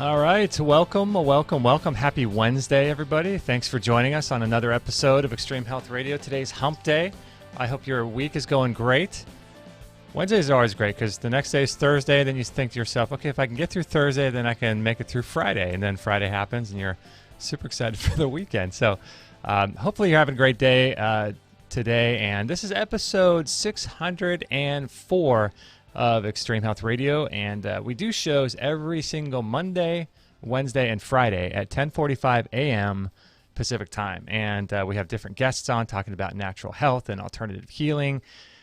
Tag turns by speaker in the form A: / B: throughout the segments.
A: All right, welcome. Happy Wednesday, everybody. Thanks for joining us on another episode of Extreme Health Radio. Today's Hump Day. I hope your week is going great. Wednesdays are always great because the next day is Thursday. Then you think to yourself, okay, if I can get through Thursday, then I can make it through Friday. And then Friday happens and you're super excited for the weekend. So hopefully you're having a great day today. And this is episode 604 of Extreme Health Radio, and we do shows every single Monday, Wednesday, and Friday at 10:45 a.m. Pacific time. And we have different guests on talking about natural health and alternative healing.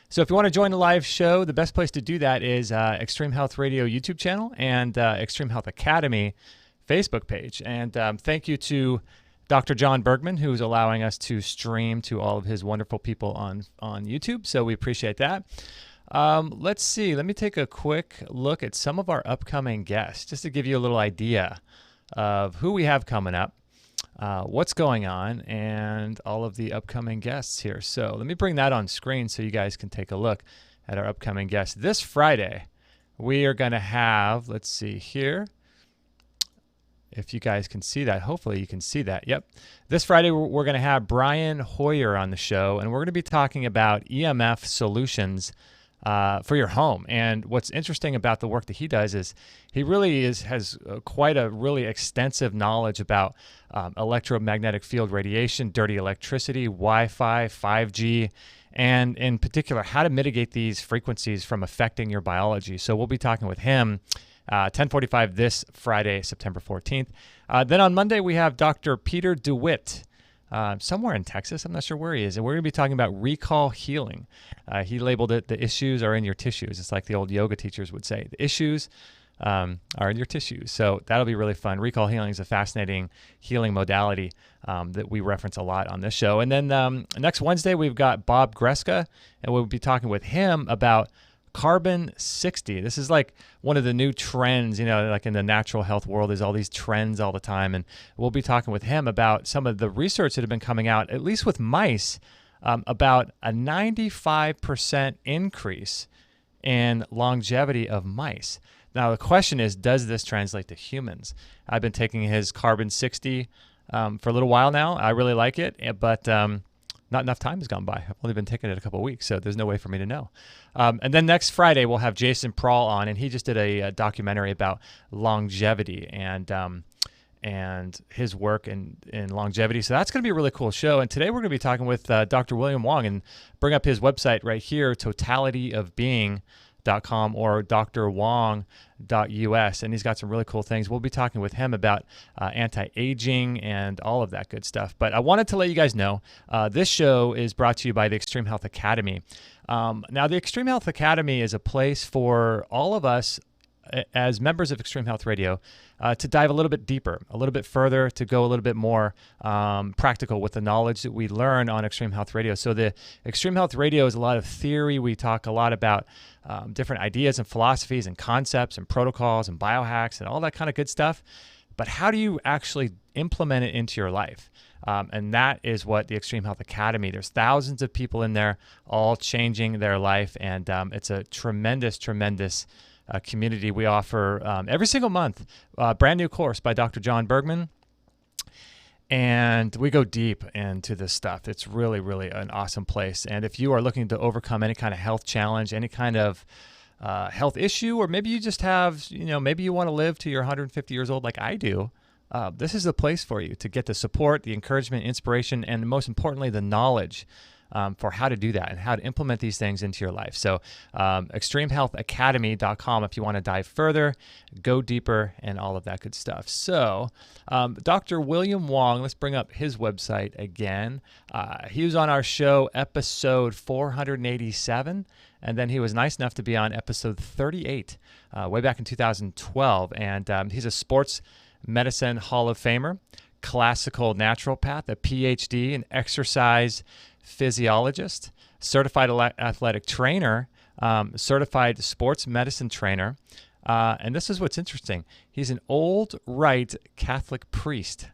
A: So if you want to join the live show, the best place to do that is Extreme Health Radio YouTube channel and Extreme Health Academy Facebook page. And thank you to Dr. John Bergman, who's allowing us to stream to all of his wonderful people on YouTube. So we appreciate that. Let's see. Let me take a quick look at some of our upcoming guests, just to give you a little idea of who we have coming up, what's going on, and all of the upcoming guests here. So let me bring that on screen so you guys can take a look at our upcoming guests. This Friday, we are going to have, let's see here, if you guys can see that. Hopefully you can see that. Yep. This Friday, we're going to have Brian Hoyer on the show, and we're going to be talking about EMF solutions for your home. And what's interesting about the work that he does is he really has quite a really extensive knowledge about electromagnetic field radiation, dirty electricity, Wi-Fi, 5G, and in particular, how to mitigate these frequencies from affecting your biology. So we'll be talking with him 10:45 this Friday, September 14th. Then on Monday, we have Dr. Peter DeWitt. Somewhere in Texas. I'm not sure where he is. And we're going to be talking about recall healing. He labeled it, the issues are in your tissues. It's like the old yoga teachers would say. The issues are in your tissues. So that'll be really fun. Recall healing is a fascinating healing modality that we reference a lot on this show. And then next Wednesday, we've got Bob Greska, and we'll be talking with him about Carbon 60. This is like one of the new trends, like in the natural health world, there's all these trends all the time. And we'll be talking with him about some of the research that have been coming out, at least with mice, about a 95% increase in longevity of mice. Now, the question is, does this translate to humans? I've been taking his Carbon 60 for a little while now. I really like it, but not enough time has gone by. I've only been taking it a couple of weeks, so there's no way for me to know. And then next Friday, we'll have Jason Prawl on, and he just did a documentary about longevity and his work in longevity. So that's going to be a really cool show. And today we're going to be talking with Dr. William Wong, and bring up his website right here, totalityofbeing.com or drwong.us, and he's got some really cool things. We'll be talking with him about anti-aging and all of that good stuff. But I wanted to let you guys know this show is brought to you by the Extreme Health Academy. Now, the Extreme Health Academy is a place for all of us as members of Extreme Health Radio to dive a little bit deeper, a little bit further, to go a little bit more practical with the knowledge that we learn on Extreme Health Radio. So the Extreme Health Radio is a lot of theory. We talk a lot about different ideas and philosophies and concepts and protocols and biohacks and all that kind of good stuff. But how do you actually implement it into your life? And that is what the Extreme Health Academy, there's thousands of people in there all changing their life. And it's a tremendous community. We offer every single month a brand new course by Dr. John Bergman. And we go deep into this stuff. It's really, really an awesome place. And if you are looking to overcome any kind of health challenge, any kind of health issue, or maybe you just have, maybe you want to live to your 150 years old like I do, this is the place for you to get the support, the encouragement, inspiration, and most importantly, the knowledge for how to do that and how to implement these things into your life. So extremehealthacademy.com if you want to dive further, go deeper, and all of that good stuff. So Dr. William Wong, let's bring up his website again. He was on our show, episode 487, and then he was nice enough to be on episode 38 way back in 2012. And he's a sports medicine Hall of Famer, classical naturopath, a PhD in exercise physiologist, certified athletic trainer, certified sports medicine trainer. And this is what's interesting. He's an old rite Catholic priest.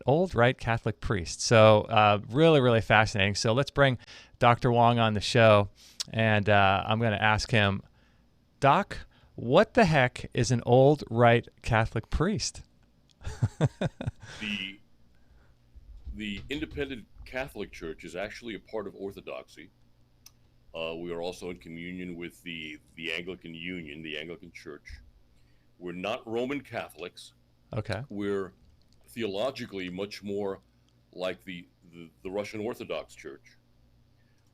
A: Old rite Catholic priest. So really, really fascinating. So let's bring Dr. Wong on the show. And I'm going to ask him, Doc, what the heck is an old rite Catholic priest?
B: The the Independent Catholic Church is actually a part of Orthodoxy. We are also in communion with the Anglican Union, the Anglican Church. We're not Roman Catholics.
A: Okay.
B: We're theologically much more like the Russian Orthodox Church,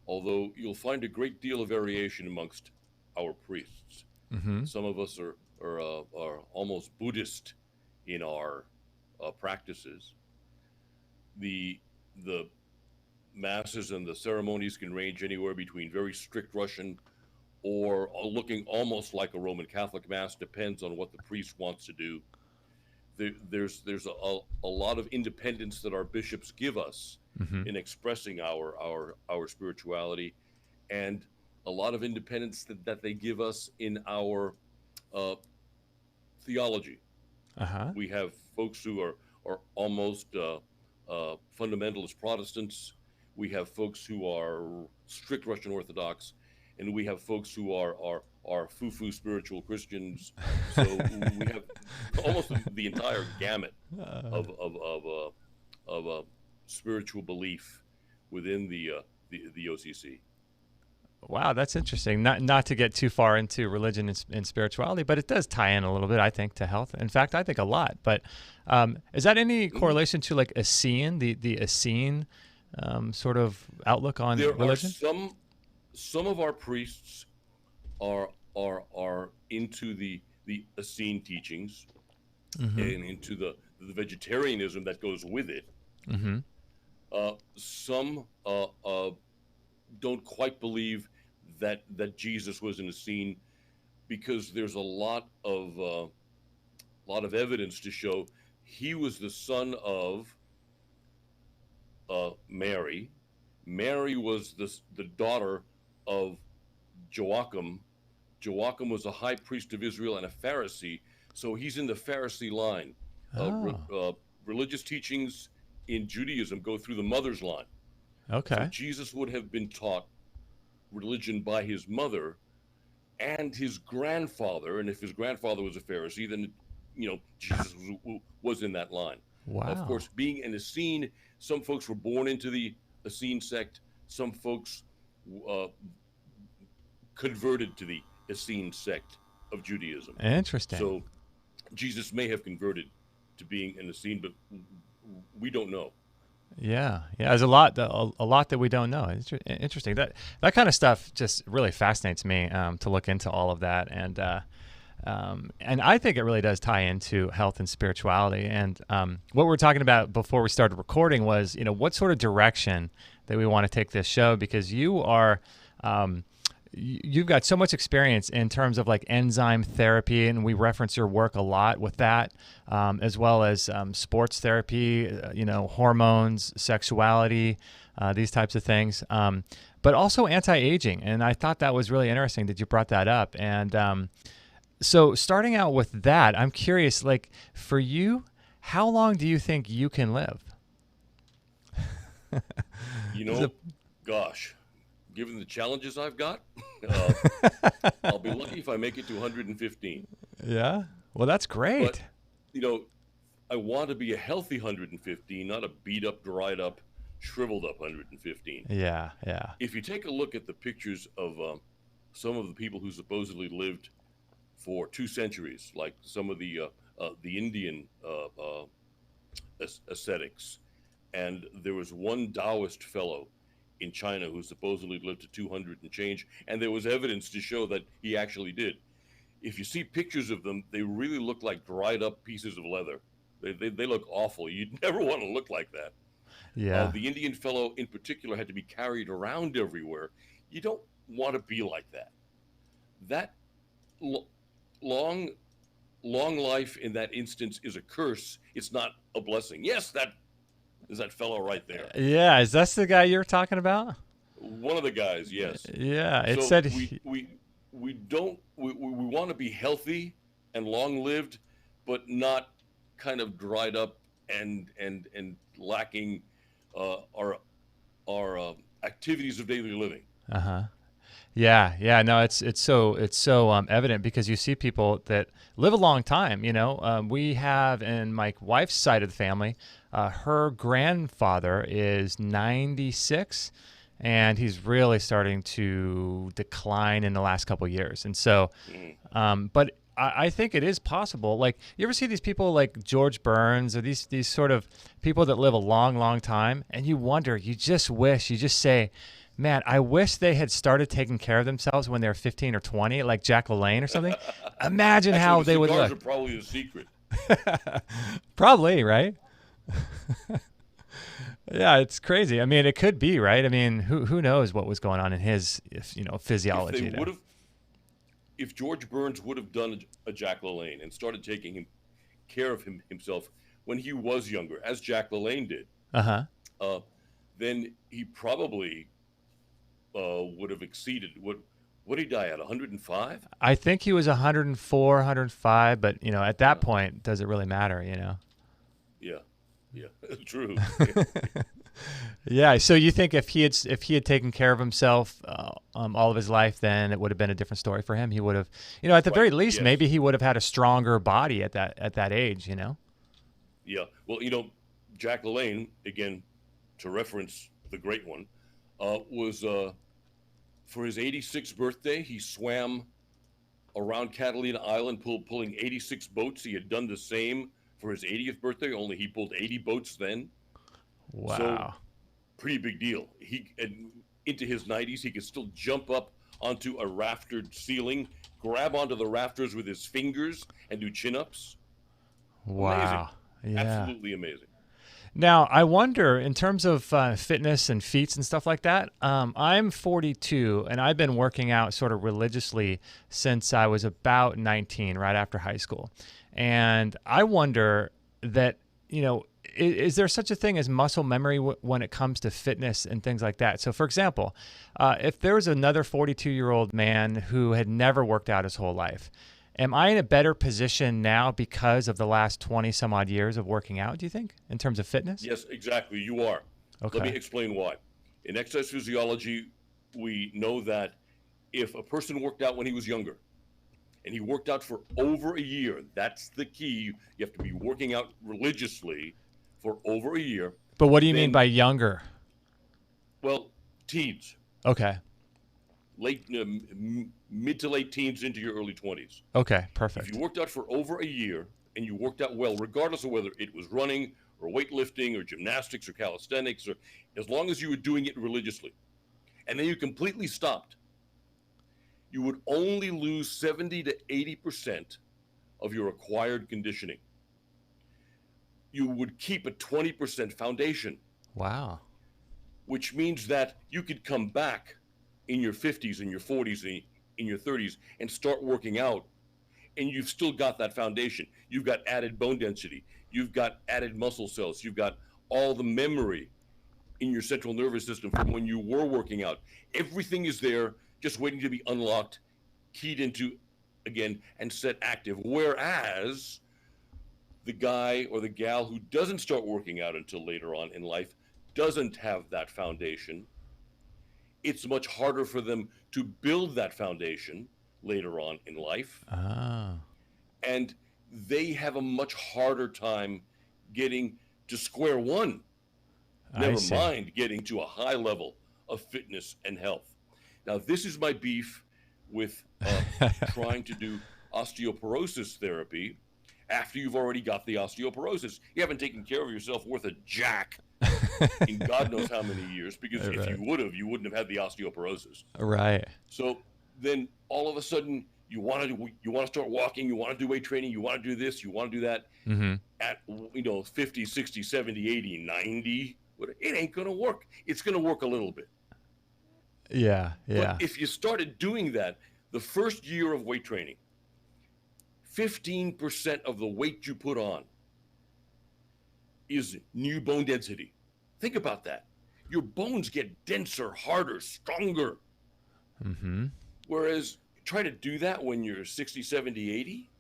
B: although you'll find a great deal of variation amongst our priests.
A: Mm-hmm.
B: Some of us are almost Buddhist in our practices. The masses and the ceremonies can range anywhere between very strict Russian or looking almost like a Roman Catholic mass, depends on what the priest wants to do. There's a lot of independence that our bishops give us
A: Mm-hmm.
B: in expressing our spirituality, and a lot of independence that they give us in our uh, theology.
A: Uh-huh.
B: We have folks who are almost fundamentalist Protestants. We have folks who are strict Russian Orthodox, and we have folks who are foo-foo spiritual Christians. So we have almost the entire gamut of spiritual belief within the OCC.
A: Wow, that's interesting. Not to get too far into religion and spirituality, but it does tie in a little bit, I think, to health. In fact, I think a lot. But is that any correlation to like Essene, the Essene sort of outlook on
B: There
A: religion?
B: are some of our priests are into the Essene teachings
A: Mm-hmm.
B: and into the vegetarianism that goes with it.
A: Mm-hmm.
B: Some don't quite believe that Jesus was in a scene, because there's a lot of evidence to show he was the son of Mary. Mary was the daughter of Joachim. Joachim was a high priest of Israel and a Pharisee, so he's in the Pharisee line. Religious teachings in Judaism go through the mother's line. So
A: Okay.
B: Jesus would have been taught religion by his mother and his grandfather, and if his grandfather was a Pharisee, then Jesus was in that line. Of
A: Wow.
B: course, being an Essene, some folks were born into the Essene sect. Some folks uh, converted to the Essene sect of Judaism.
A: Interesting.
B: So Jesus may have converted to being an Essene, but we don't know.
A: Yeah, there's a lot that we don't know. It's interesting. That kind of stuff just really fascinates me to look into all of that, and I think it really does tie into health and spirituality. And what we were talking about before we started recording was, what sort of direction that we want to take this show, because you are. You've got so much experience in terms of like enzyme therapy, and we reference your work a lot with that, as well as sports therapy, hormones, sexuality, these types of things, but also anti-aging. And I thought that was really interesting that you brought that up. And so starting out with that, I'm curious, like for you, how long do you think you can live?
B: Gosh, given the challenges I've got, I'll be lucky if I make it to 115.
A: Yeah. Well, that's great.
B: But, I want to be a healthy 115, not a beat up, dried up, shriveled up 115.
A: Yeah.
B: If you take a look at the pictures of some of the people who supposedly lived for 2 centuries, like some of the Indian ascetics, and there was one Taoist fellow in China who supposedly lived to 200 and change, and there was evidence to show that he actually did. If you see pictures of them, they really look like dried up pieces of leather. They look awful. You'd never want to look like that.
A: Yeah.
B: The Indian fellow in particular had to be carried around everywhere. You don't want to be like that. That long life in that instance is a curse. It's not a blessing. Yes, that is that fellow right there.
A: Yeah. Is that the guy you're talking about?
B: One of the guys, yes.
A: Yeah. It
B: So
A: said.
B: we don't we want to be healthy and long lived, but not kind of dried up and lacking our activities of daily living.
A: Uh-huh. Yeah. No, it's so evident because you see people that live a long time. We have in my wife's side of the family, her grandfather is 96, and he's really starting to decline in the last couple of years. And so,
B: Mm.
A: but I think it is possible. Like, you ever see these people like George Burns or these sort of people that live a long, long time, and you wonder, you just wish, you just say, man, I wish they had started taking care of themselves when they were 15 or 20, like Jack LaLanne or something. Imagine
B: Actually,
A: how
B: the
A: they would
B: cigars
A: look.
B: are probably the secret.
A: Probably, right? Yeah, it's crazy. I mean, it could be, right? I mean, who knows what was going on in his,
B: If they
A: physiology
B: would
A: there.
B: have, if George Burns would have done a Jack LaLanne and started taking care of himself when he was younger, as Jack LaLanne did,
A: Uh-huh.
B: uh, then he probably would have exceeded what did he die at 105?
A: I think he was 104, 105, but at that
B: Yeah,
A: point, does it really matter?
B: yeah, yeah. True. Yeah,
A: Yeah. So you think if he had taken care of himself all of his life, then it would have been a different story for him. He would have, at the
B: right.
A: very least,
B: Yes.
A: maybe he would have had a stronger body at that age.
B: Yeah. Well, Jack LaLanne, again, to reference the great one, was for his 86th birthday, he swam around Catalina Island, pulling 86 boats. He had done the same for his 80th birthday, only he pulled 80 boats then. So
A: Wow.
B: pretty big deal. Into his 90s, he could still jump up onto a raftered ceiling, grab onto the rafters with his fingers, and do chin-ups. Amazing.
A: Wow. Yeah.
B: Absolutely amazing.
A: Now, I wonder, in terms of fitness and feats and stuff like that, I'm 42, and I've been working out sort of religiously since I was about 19, right after high school. And I wonder that, is there such a thing as muscle memory when it comes to fitness and things like that? So, for example, if there was another 42-year-old man who had never worked out his whole life, am I in a better position now because of the last 20 some odd years of working out, do you think, in terms of fitness?
B: Yes, exactly. You are. Let me
A: Okay.
B: explain why. In exercise physiology, we know that if a person worked out when he was younger and he worked out for over a year, that's the key. You have to be working out religiously for over a year.
A: But what do you mean
B: Then,
A: by younger?
B: well, teens,
A: Okay.
B: mid to late teens into your early 20s.
A: Okay.
B: If you
A: Perfect.
B: worked out for over a year and you worked out well, regardless of whether it was running or weightlifting or gymnastics or calisthenics, or as long as you were doing it religiously, and then you completely stopped, you would only lose 70 to 80% of your acquired conditioning. You would keep a 20% foundation,
A: Wow.
B: which means that you could come back in your 50s, in your 40s, in your 30s, and start working out, and you've still got that foundation. You've got added bone density. You've got added muscle cells. You've got all the memory in your central nervous system from when you were working out. Everything is there, just waiting to be unlocked, keyed into again, and set active. Whereas the guy or the gal who doesn't start working out until later on in life doesn't have that foundation. It's much harder for them to build that foundation later on in life.
A: Oh,
B: And they have a much harder time getting to square one,
A: I
B: never
A: see.
B: mind getting to a high level of fitness and health. Now, this is my beef with trying to do osteoporosis therapy after you've already got the osteoporosis. You haven't taken care of yourself worth a jack in God knows how many years, because if you
A: Right.
B: would have, you wouldn't have had the osteoporosis.
A: Right.
B: So then all of a sudden you want to start walking, you want to do weight training, you want to do this, you want to do that
A: Mm-hmm.
B: at 50, 60, 70, 80, 90. It ain't going to work. It's going to work a little bit.
A: Yeah.
B: But
A: Yeah.
B: if you started doing that the first year of weight training, 15% of the weight you put on is new bone density. Think about that. Your bones get denser, harder, stronger.
A: Mm-hmm.
B: Whereas try to do that when you're 60, 70, 80,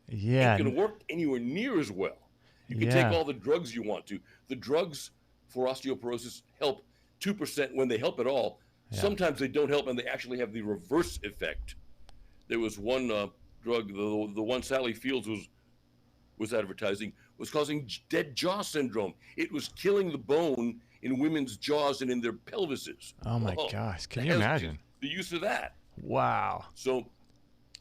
A: Yeah.
B: ain't going to work anywhere near as well. You can take
A: Yeah.
B: all the drugs you want to. The drugs for osteoporosis help 2% when they help at all.
A: Yeah.
B: Sometimes they don't help, and they actually have the reverse effect. There was one drug, the one Sally Fields was advertising, was causing dead jaw syndrome. It was killing the bone in women's jaws and in their pelvises.
A: Oh my gosh, can you imagine
B: the use of that?
A: Wow.
B: So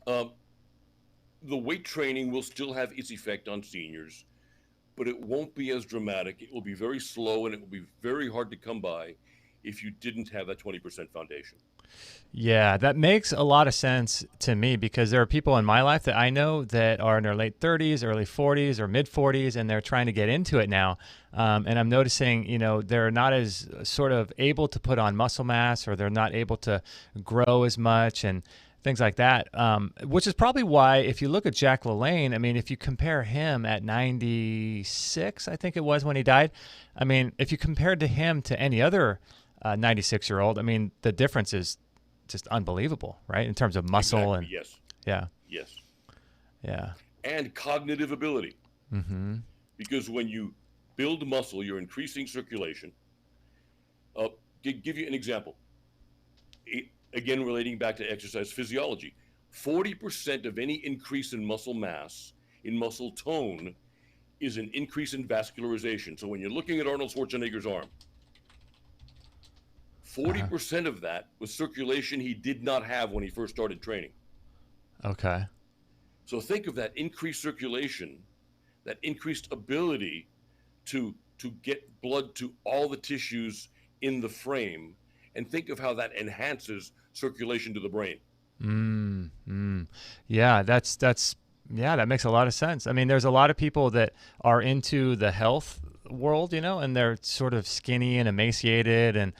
B: the weight training will still have its effect on seniors, but it won't be as dramatic. It will be very slow, and it will be very hard to come by if you didn't have that 20% foundation.
A: Yeah, that makes a lot of sense to me, because there are people in my life that I know that are in their late 30s, early 40s, or mid 40s, and they're trying to get into it now. And I'm noticing, they're not as sort of able to put on muscle mass, or they're not able to grow as much and things like that, which is probably why, if you look at Jack LaLanne, I mean, if you compare him at 96, I think it was when he died, I mean, if you compared to him to any other 96-year-old, I mean, the difference is just unbelievable, right? In terms of muscle.
B: Exactly,
A: and
B: yes.
A: Yeah.
B: Yes.
A: Yeah.
B: And cognitive ability.
A: Mm-hmm.
B: Because when you build muscle, you're increasing circulation. Give you an example. Again, relating back to exercise physiology, 40% of any increase in muscle mass, in muscle tone, is an increase in vascularization. So when you're looking at Arnold Schwarzenegger's arm, 40% of that was circulation he did not have when he first started training.
A: Okay.
B: So think of that increased circulation, that increased ability to get blood to all the tissues in the frame, and think of how that enhances circulation to the brain.
A: Yeah, that makes a lot of sense. I mean, there's a lot of people that are into the health world, and they're sort of skinny and emaciated, and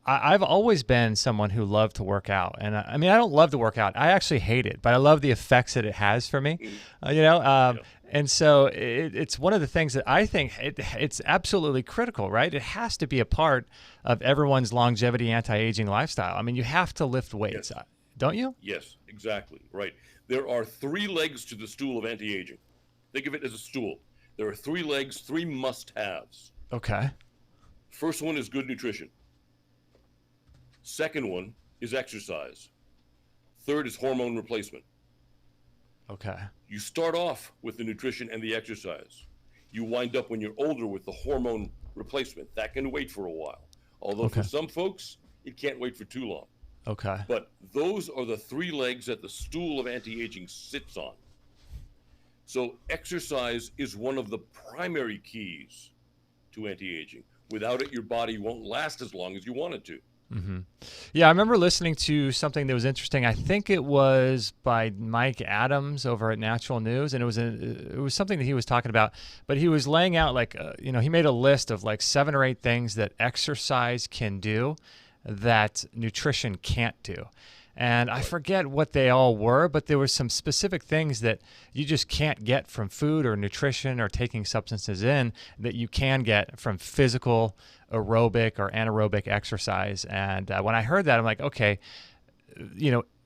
A: I've always been someone who loved to work out. And I mean, I don't love to work out. I actually hate it, but I love the effects that it has for me, And so it's one of the things that I think it's absolutely critical, right? It has to be a part of everyone's longevity, anti-aging lifestyle. I mean, you have to lift weights,
B: Yes.
A: Don't you?
B: Yes, exactly. Right. There are 3 legs to the stool of anti-aging. Think of it as a stool. There are 3 legs, 3 must-haves.
A: Okay.
B: First one is good nutrition. Second one is exercise. Third is hormone replacement.
A: Okay.
B: You start off with the nutrition and the exercise. You wind up when you're older with the hormone replacement. That can wait for a while. Although for some folks, it can't wait for too long.
A: Okay.
B: But those are the 3 legs that the stool of anti-aging sits on. So exercise is one of the primary keys to anti-aging. Without it, your body won't last as long as you want it to.
A: Mm-hmm. Yeah, I remember listening to something that was interesting. I think it was by Mike Adams over at Natural News, and it was something that he was talking about. But he was laying out he made a list of like 7 or 8 things that exercise can do that nutrition can't do. And I forget what they all were, but there were some specific things that you just can't get from food or nutrition or taking substances in that you can get from physical, aerobic, or anaerobic exercise. And when I heard that, I'm like, okay,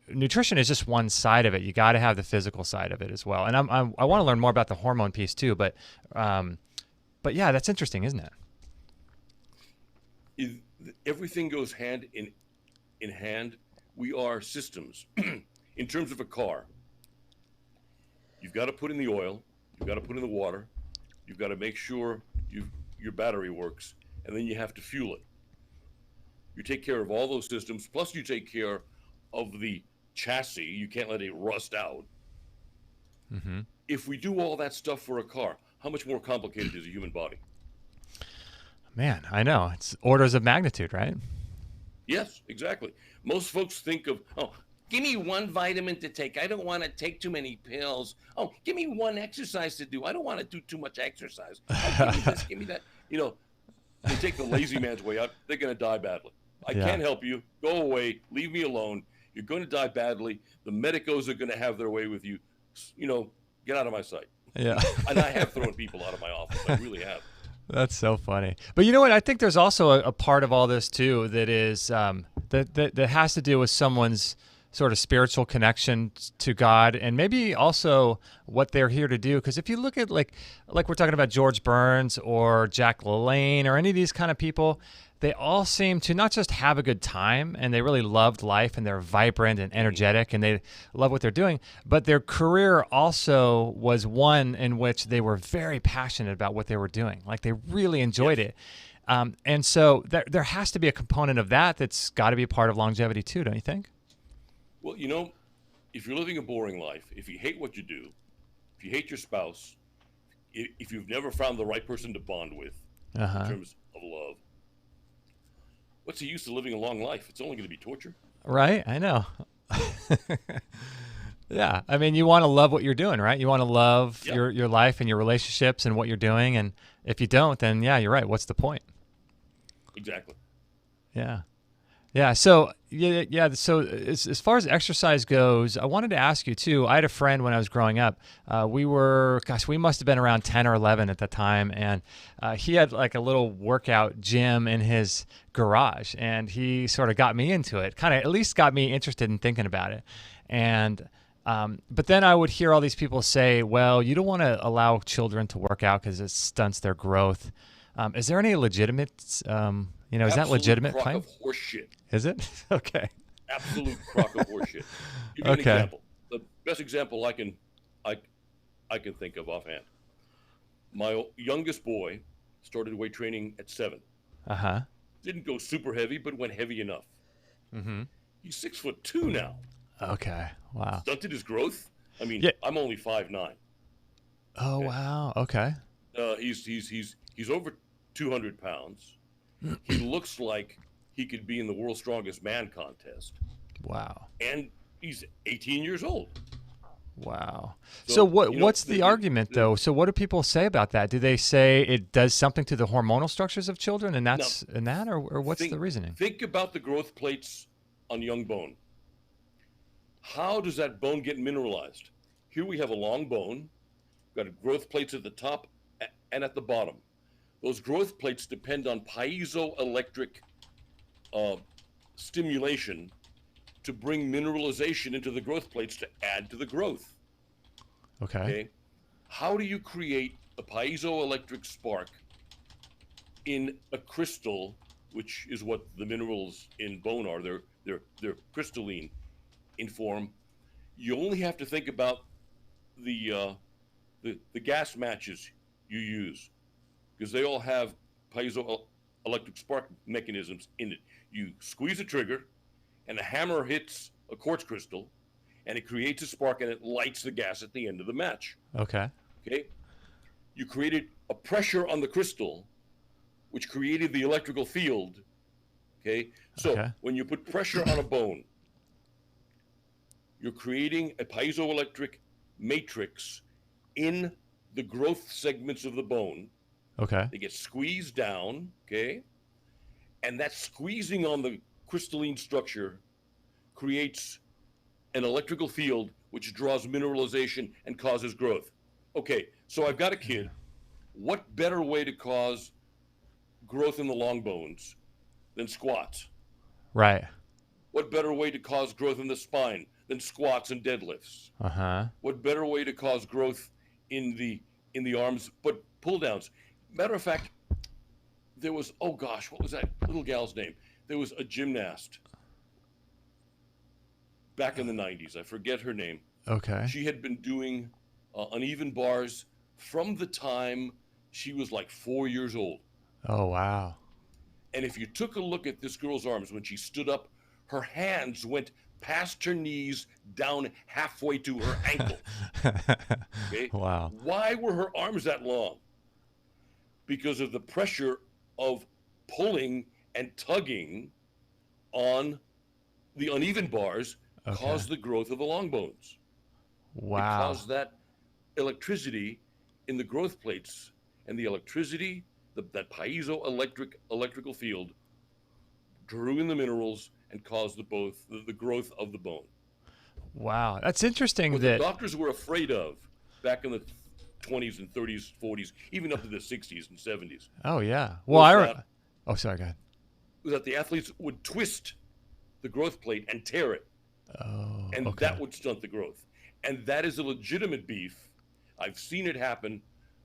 A: nutrition is just one side of it. You got to have the physical side of it as well. And I want to learn more about the hormone piece too. But yeah, that's interesting, isn't it?
B: Everything goes hand in hand. We are systems. In terms of a car, you've got to put in the oil, you've got to put in the water, you've got to make sure your battery works, and then you have to fuel it. You take care of all those systems, plus you take care of the chassis. You can't let it rust out.
A: Mm-hmm.
B: If we do all that stuff for a car, how much more complicated is a human body?
A: Man, I know. It's orders of magnitude, right?
B: Yes, exactly. Most folks think of, give me one vitamin to take. I don't want to take too many pills. Oh, give me one exercise to do. I don't want to do too much exercise. Give me this, give me that. They take the lazy man's way out. They're going to die badly. I can't help you. Go away. Leave me alone. You're going to die badly. The medicos are going to have their way with you. Get out of my sight.
A: Yeah.
B: And I have thrown people out of my office. I really have.
A: That's so funny. But you know what? I think there's also a part of all this too that is that has to do with someone's sort of spiritual connection to God, and maybe also what they're here to do. Because if you look at like we're talking about George Burns or Jack LaLanne or any of these kind of people, they all seem to not just have a good time, and they really loved life, and they're vibrant and energetic, and they love what they're doing, but their career also was one in which they were very passionate about what they were doing. Like they really enjoyed it. And so there has to be a component of that that's got to be a part of longevity too, don't you think?
B: Well, you know, if you're living a boring life, if you hate what you do, if you hate your spouse, if you've never found the right person to bond with in terms of love, what's the use of living a long life? It's only going to be torture.
A: Right? I know. Yeah. I mean, you want to love what you're doing, right? You want to love your life and your relationships and what you're doing. And if you don't, then yeah, you're right. What's the point?
B: Exactly.
A: Yeah. Yeah. So So as far as exercise goes, I wanted to ask you too. I had a friend when I was growing up. We must have been around 10 or 11 at the time, and he had like a little workout gym in his garage, and he sort of got me into it. Kind of at least got me interested in thinking about it. And but then I would hear all these people say, "Well, you don't want to allow children to work out because it stunts their growth." Is there any legitimate? Is that legitimate claim?
B: Absolute crock of horse shit.
A: Is it? Okay.
B: Absolute crock of horseshit. Give you an example. The best example I can think of offhand. My youngest boy started weight training at 7. Didn't go super heavy, but went heavy enough. He's 6'2" now.
A: Okay. Wow.
B: Stunted his growth. I mean, I'm only 5'9".
A: Oh okay. Wow. Okay.
B: He's over 200 pounds. He looks like he could be in the world's strongest man contest.
A: Wow.
B: And he's 18 years old.
A: Wow. So what's the argument though? So what do people say about that? Do they say it does something to the hormonal structures of children, and or what's the reasoning?
B: Think about the growth plates on young bone. How does that bone get mineralized? Here we have a long bone, got growth plates at the top and at the bottom. Those growth plates depend on piezoelectric stimulation to bring mineralization into the growth plates to add to the growth. Okay. How do you create a piezoelectric spark in a crystal, which is what the minerals in bone are? They're crystalline in form. You only have to think about the gas matches you use, because they all have piezoelectric spark mechanisms in it. You squeeze a trigger, and a hammer hits a quartz crystal, and it creates a spark, and it lights the gas at the end of the match. Okay. You created a pressure on the crystal, which created the electrical field. So when you put pressure on a bone, you're creating a piezoelectric matrix in the growth segments of the bone. They get squeezed down, and that squeezing on the crystalline structure creates an electrical field which draws mineralization and causes growth. So I've got a kid. What better way to cause growth in the long bones than squats? Right. What better way to cause growth in the spine than squats and deadlifts? What better way to cause growth in the arms but pull downs? Matter of fact, there was, what was that little gal's name? There was a gymnast back in the 90s. I forget her name. She had been doing uneven bars from the time she was like 4 years old. Oh, wow. And if you took a look at this girl's arms when she stood up, her hands went past her knees down halfway to her ankle. Wow. Why were her arms that long? Because of the pressure of pulling and tugging on the uneven bars caused the growth of the long bones. Wow. It caused that electricity in the growth plates, and the electricity, that electrical field, drew in the minerals and caused the growth of the bone. Wow, that's interesting. What the doctors were afraid of back in the 20s and 30s, 40s, even up to the 60s and 70s. Oh yeah. Well, sorry, go ahead. Was that the athletes would twist the growth plate and tear it,
A: Oh,
B: and
A: okay.
B: that would stunt the growth. And that is a legitimate beef. I've seen it happen.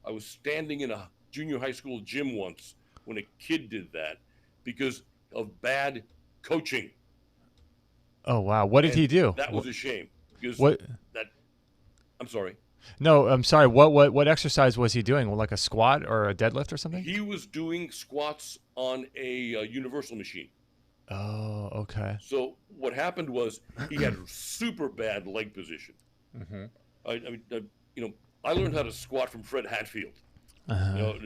B: I was standing in a junior high school gym once when a kid did that because of bad coaching.
A: Oh, wow. What did he
B: And
A: do?
B: that was a shame because
A: What?
B: that, I'm sorry,
A: No, I'm sorry. What exercise was he doing? Like a squat or a deadlift or something?
B: he was doing squats on a universal machine.
A: Oh, okay.
B: So what happened was he had super bad leg position.
A: Mm-hmm.
B: You know, I learned how to squat from Fred Hatfield.
A: Uh-huh.
B: You know,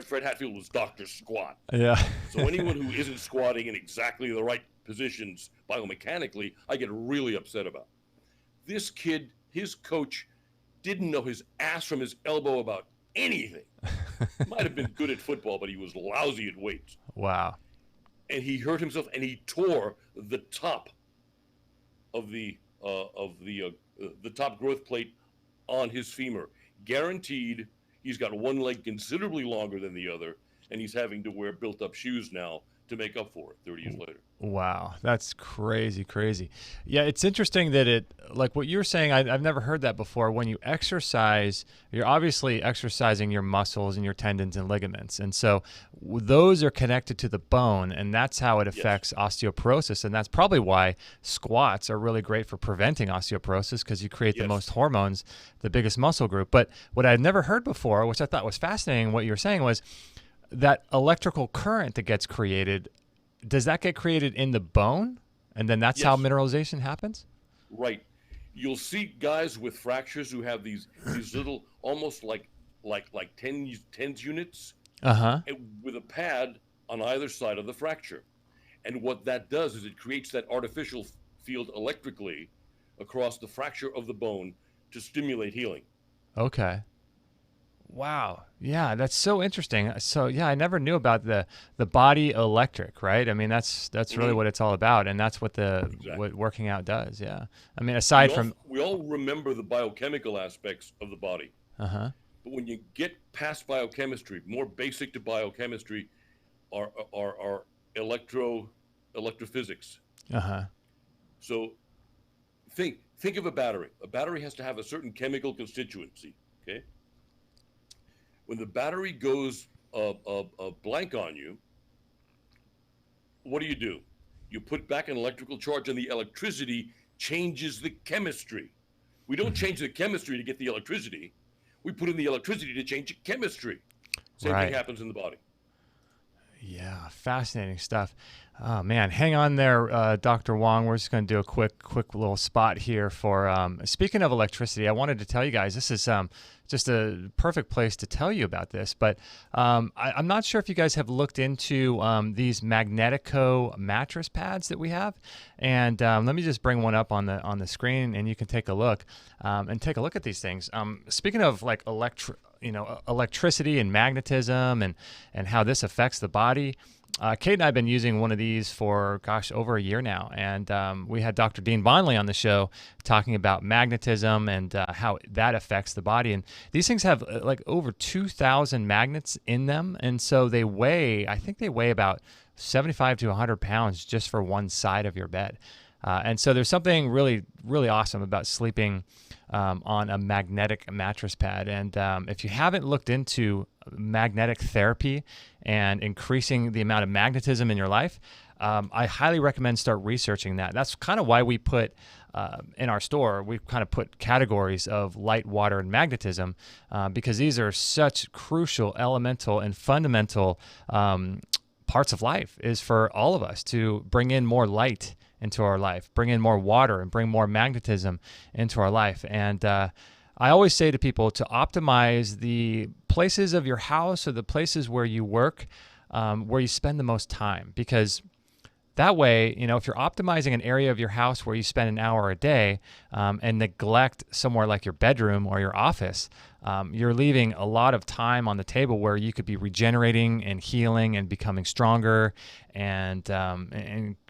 B: Fred Hatfield was Dr. Squat.
A: Yeah.
B: So anyone who isn't squatting in exactly the right positions biomechanically, I get really upset about. This kid, his coach, didn't know his ass from his elbow about anything. Might have been good at football, but he was lousy at weights.
A: Wow.
B: And he hurt himself, and he tore the top of the top growth plate on his femur. Guaranteed, he's got one leg considerably longer than the other, and he's having to wear built-up shoes now to make up for it 30 years later.
A: Wow, that's crazy, crazy. Yeah, it's interesting that it, like what you're saying, I've never heard that before. When you exercise, you're obviously exercising your muscles and your tendons and ligaments. And so those are connected to the bone, and that's how it affects osteoporosis. And that's probably why squats are really great for preventing osteoporosis, because you create the most hormones, the biggest muscle group. But what I'd never heard before, which I thought was fascinating, what you were saying was that electrical current that gets created, does that get created in the bone? And then that's how mineralization happens?
B: Right. You'll see guys with fractures who have these little, almost like tens units with a pad on either side of the fracture. And what that does is it creates that artificial field electrically across the fracture of the bone to stimulate healing.
A: Okay. Wow. Yeah, that's so interesting. So yeah, I never knew about the body electric, right? I mean, that's really what it's all about, and that's what what working out does. Yeah. I mean, aside from
B: we all remember the biochemical aspects of the body.
A: Uh-huh.
B: But when you get past biochemistry, more basic to biochemistry are electrophysics.
A: Uh-huh.
B: So think of a battery. A battery has to have a certain chemical constituency, okay? When the battery goes blank on you, what do? You put back an electrical charge, and the electricity changes the chemistry. We don't change the chemistry to get the electricity. We put in the electricity to change the chemistry. Same thing happens in the body.
A: Yeah, fascinating stuff. Oh, man, hang on there, Dr. Wong. We're just going to do a quick little spot here for speaking of electricity. I wanted to tell you guys, this is just a perfect place to tell you about this, but I'm not sure if you guys have looked into these Magnetico mattress pads that we have. And let me just bring one up on the screen, and you can take a look and take a look at these things. Speaking of like electricity and magnetism and how this affects the body. Kate and I have been using one of these for, over a year now. And we had Dr. Dean Vonley on the show talking about magnetism and how that affects the body. And these things have like over 2,000 magnets in them. And so I think they weigh about 75 to 100 pounds just for one side of your bed. And so there's something really, really awesome about sleeping on a magnetic mattress pad. And if you haven't looked into magnetic therapy and increasing the amount of magnetism in your life, I highly recommend start researching that. That's kind of why we put in our store, we've kind of put categories of light, water, and magnetism because these are such crucial, elemental, and fundamental parts of life, is for all of us to bring in more light into our life, bring in more water, and bring more magnetism into our life. And I always say to people to optimize the places of your house or the places where you work, where you spend the most time, because that way, if you're optimizing an area of your house where you spend an hour a day and neglect somewhere like your bedroom or your office, you're leaving a lot of time on the table where you could be regenerating and healing and becoming stronger and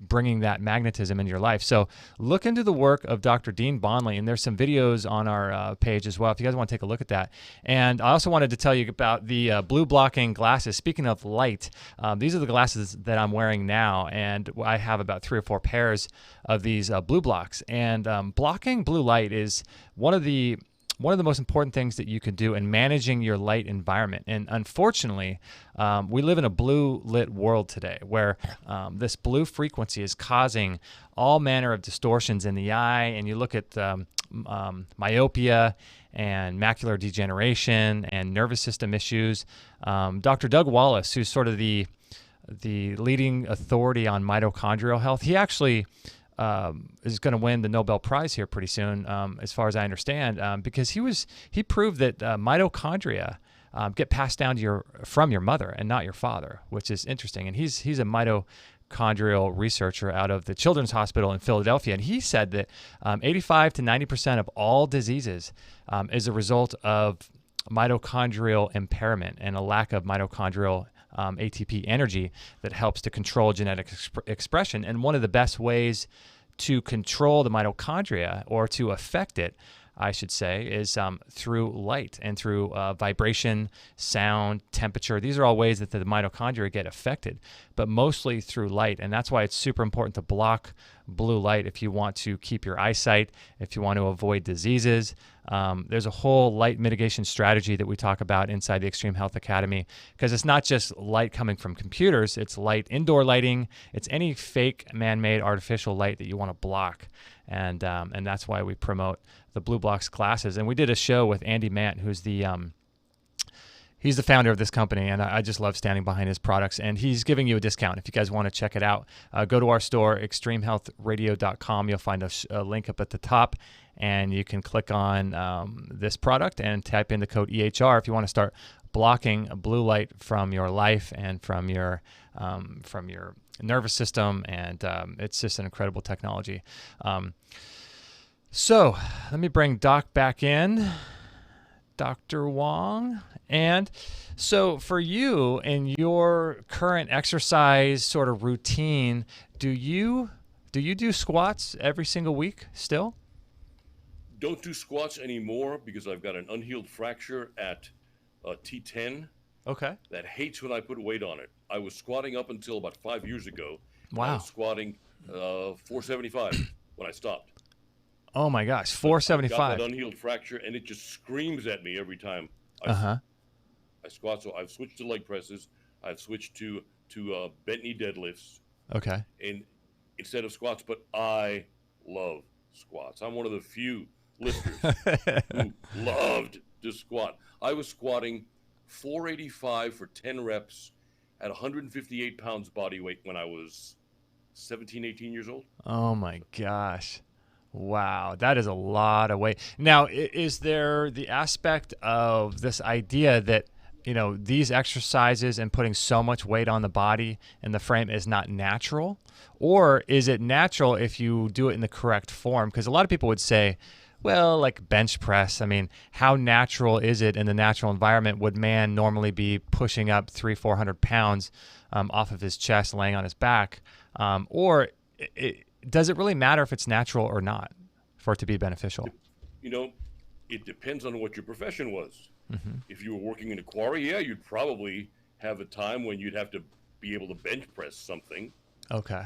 A: bringing that magnetism into your life. So look into the work of Dr. Dean Bondley, and there's some videos on our page as well if you guys want to take a look at that. And I also wanted to tell you about the blue blocking glasses. Speaking of light, these are the glasses that I'm wearing now, and I have about 3 or 4 pairs of these blue blocks. And blocking blue light is one of the most important things that you can do in managing your light environment. And unfortunately, we live in a blue lit world today where this blue frequency is causing all manner of distortions in the eye. And you look at myopia and macular degeneration and nervous system issues. Dr. Doug Wallace, who's sort of the leading authority on mitochondrial health, he actually is going to win the Nobel Prize here pretty soon, as far as I understand, because he proved that mitochondria get passed down to from your mother and not your father, which is interesting. And he's a mitochondrial researcher out of the Children's Hospital in Philadelphia, and he said that 85 to 90% of all diseases is a result of mitochondrial impairment and a lack of mitochondrial ATP energy that helps to control genetic expression. And one of the best ways to control the mitochondria, or to affect it, I should say, is through light and through vibration, sound, temperature. These are all ways that the mitochondria get affected, but mostly through light. And that's why it's super important to block blue light if you want to keep your eyesight, if you want to avoid diseases. There's a whole light mitigation strategy that we talk about inside the Extreme Health Academy, because it's not just light coming from computers, it's light, indoor lighting, it's any fake man-made artificial light that you want to block. And that's why we promote the Blue Blocks classes. And we did a show with Andy Mant, who's he's the founder of this company, and I just love standing behind his products. And he's giving you a discount if you guys want to check it out. Go to our store, extremehealthradio.com. You'll find a link up at the top, and you can click on this product and type in the code EHR if you want to start blocking blue light from your life and from your nervous system. And it's just an incredible technology. So let me bring Doc back in, Dr. Wong. And so for you in your current exercise sort of routine, do you do squats every single week still?
B: Don't do squats anymore because I've got an unhealed fracture at T10.
A: Okay.
B: That hates when I put weight on it. I was squatting up until about 5 years ago.
A: Wow.
B: I was squatting 475 when I stopped.
A: Oh my gosh, 475.
B: I got that unhealed fracture, and it just screams at me every time I squat. So I've switched to leg presses. I've switched to bent knee deadlifts.
A: Okay.
B: And instead of squats, but I love squats. I'm one of the few listeners who loved to squat. I was squatting 485 for 10 reps at 158 pounds body weight when I was 17, 18 years old.
A: Oh my gosh. Wow, that is a lot of weight. Now, is there the aspect of this idea that, these exercises and putting so much weight on the body and the frame is not natural? Or is it natural if you do it in the correct form? Because a lot of people would say, well, like bench press, how natural is it in the natural environment? Would man normally be pushing up 300-400 pounds off of his chest, laying on his back? Does it really matter if it's natural or not for it to be beneficial?
B: It depends on what your profession was.
A: Mm-hmm.
B: If you were working in a quarry, you'd probably have a time when you'd have to be able to bench press something.
A: Okay.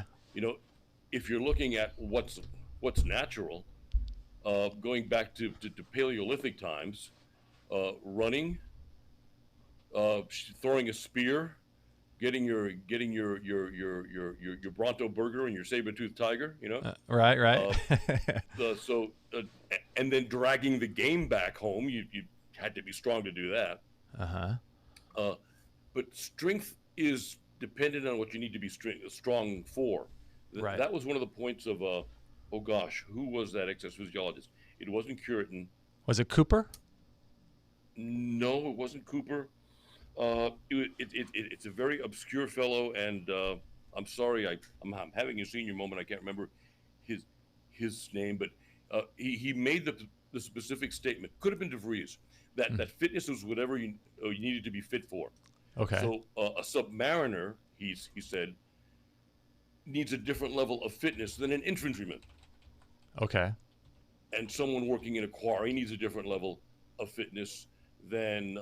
B: If you're looking at what's natural, going back to Paleolithic times, running, throwing a spear, getting your Bronto burger and your saber-toothed tiger,
A: Right.
B: And then dragging the game back home, you had to be strong to do that. But strength is dependent on what you need to be strong for.
A: Right.
B: That was one of the points of, who was that exercise physiologist? It wasn't Curitin.
A: Was it Cooper?
B: No, it wasn't Cooper. It's a very obscure fellow, and I'm sorry, I'm having a senior moment. I can't remember his name, but he made the specific statement. Could have been DeVries That fitness was whatever you needed to be fit for.
A: Okay.
B: So a submariner, he said, needs a different level of fitness than an infantryman,
A: Okay.
B: and someone working in a quarry needs a different level of fitness than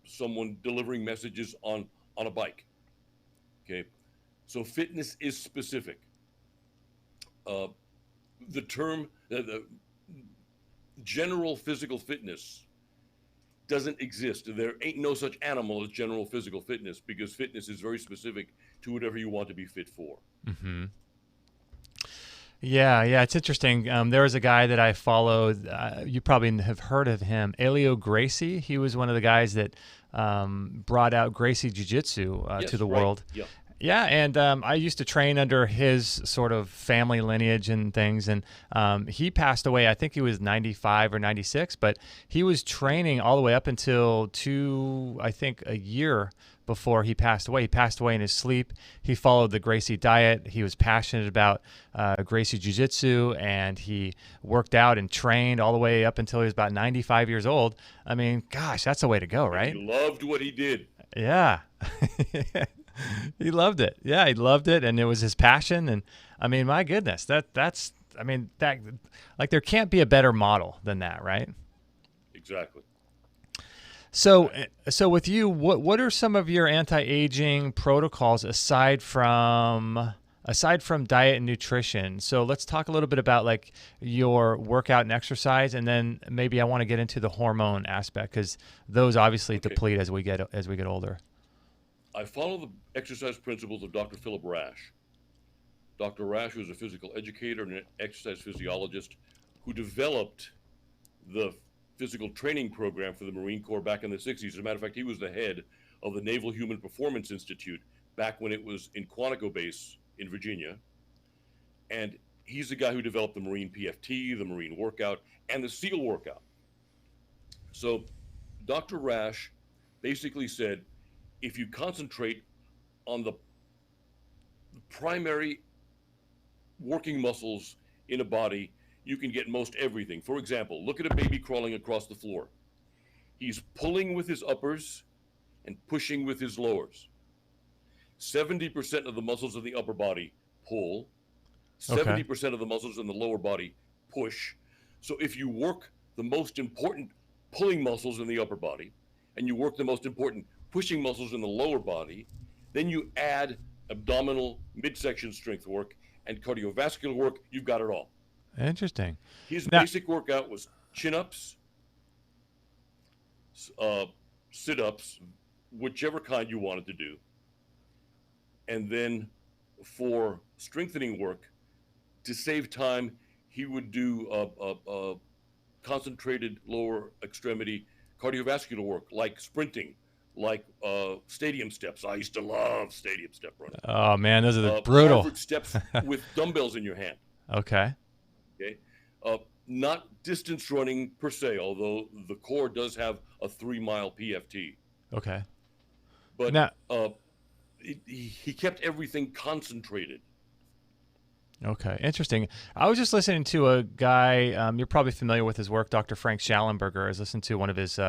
B: someone delivering messages on a bike. Okay, so fitness is specific. The term the general physical fitness doesn't exist. There ain't no such animal as general physical fitness, because fitness is very specific to whatever you want to be fit for.
A: Mm-hmm. Yeah, it's interesting. There was a guy that I followed. You probably have heard of him, Elio Gracie. He was one of the guys that brought out Gracie Jiu-Jitsu
B: Yes,
A: to the
B: right.
A: world.
B: Yeah.
A: Yeah, and I used to train under his sort of family lineage and things, and he passed away. I think he was 95 or 96, but he was training all the way up until a year before he passed away. He passed away in his sleep. He followed the Gracie diet. He was passionate about Gracie Jiu-Jitsu, and he worked out and trained all the way up until he was about 95 years old. I mean, gosh, that's the way to go, right?
B: He loved what he did.
A: Yeah. He loved it. Yeah, he loved it, and it was his passion. And I mean, my goodness, that's like there can't be a better model than that, right?
B: Exactly.
A: So with you, what are some of your anti-aging protocols aside from diet and nutrition? So let's talk a little bit about like your workout and exercise, and then maybe I want to get into the hormone aspect, because those obviously deplete as we get older.
B: I follow the exercise principles of Dr. Philip Rash. Dr. Rash was a physical educator and an exercise physiologist who developed the physical training program for the Marine Corps back in the 60s. As a matter of fact, he was the head of the Naval Human Performance Institute back when it was in Quantico Base in Virginia. And he's the guy who developed the Marine PFT, the Marine workout, and the SEAL workout. So Dr. Rash basically said, if you concentrate on the primary working muscles in a body, you can get most everything. For example, look at a baby crawling across the floor. He's pulling with his uppers and pushing with his lowers. 70% of the muscles in the upper body pull, 70% of the muscles in the lower body push. So if you work the most important pulling muscles in the upper body, and you work the most important pushing muscles in the lower body, then you add abdominal midsection strength work and cardiovascular work, you've got it all.
A: Interesting.
B: His basic workout was chin-ups, sit-ups, whichever kind you wanted to do. And then for strengthening work, to save time, he would do concentrated lower extremity cardiovascular work, like sprinting, like stadium steps. I used to love stadium step running.
A: Oh man, those are brutal.
B: Harvard steps with dumbbells in your hand.
A: Okay.
B: Not distance running per se, although the Corps does have a 3-mile PFT.
A: Okay.
B: But
A: now,
B: he kept everything concentrated.
A: Okay, interesting. I was just listening to a guy, you're probably familiar with his work, Dr. Frank Schallenberger. I was listening to one of his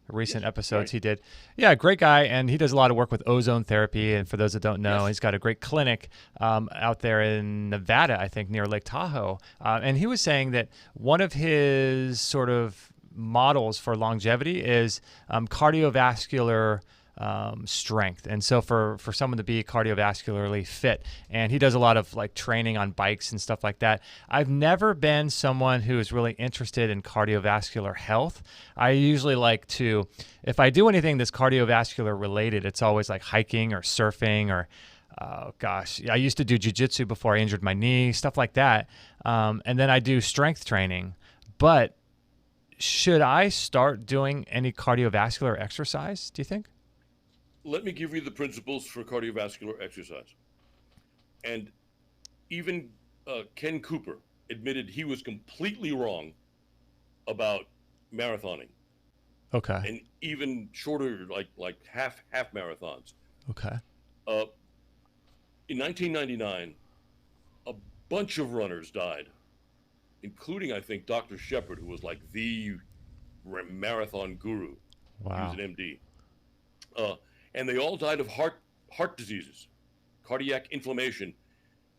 A: recent episodes he did. Yeah, great guy, and he does a lot of work with ozone therapy, and for those that don't know, he's got a great clinic out there in Nevada, I think, near Lake Tahoe. And he was saying that one of his sort of models for longevity is cardiovascular strength. And so for someone to be cardiovascularly fit, and he does a lot of like training on bikes and stuff like that. I've never been someone who is really interested in cardiovascular health. I usually like to, if I do anything that's cardiovascular related, it's always like hiking or surfing or I used to do jiu-jitsu before I injured my knee, stuff like that. And then I do strength training. But should I start doing any cardiovascular exercise, do you think?
B: Let me give you the principles for cardiovascular exercise. And even Ken Cooper admitted he was completely wrong about marathoning.
A: Okay.
B: And even shorter, like half marathons.
A: Okay.
B: In 1999, a bunch of runners died, including, I think, Dr. Shepard, who was like the marathon guru.
A: Wow.
B: He was an MD. And they all died of heart diseases, cardiac inflammation,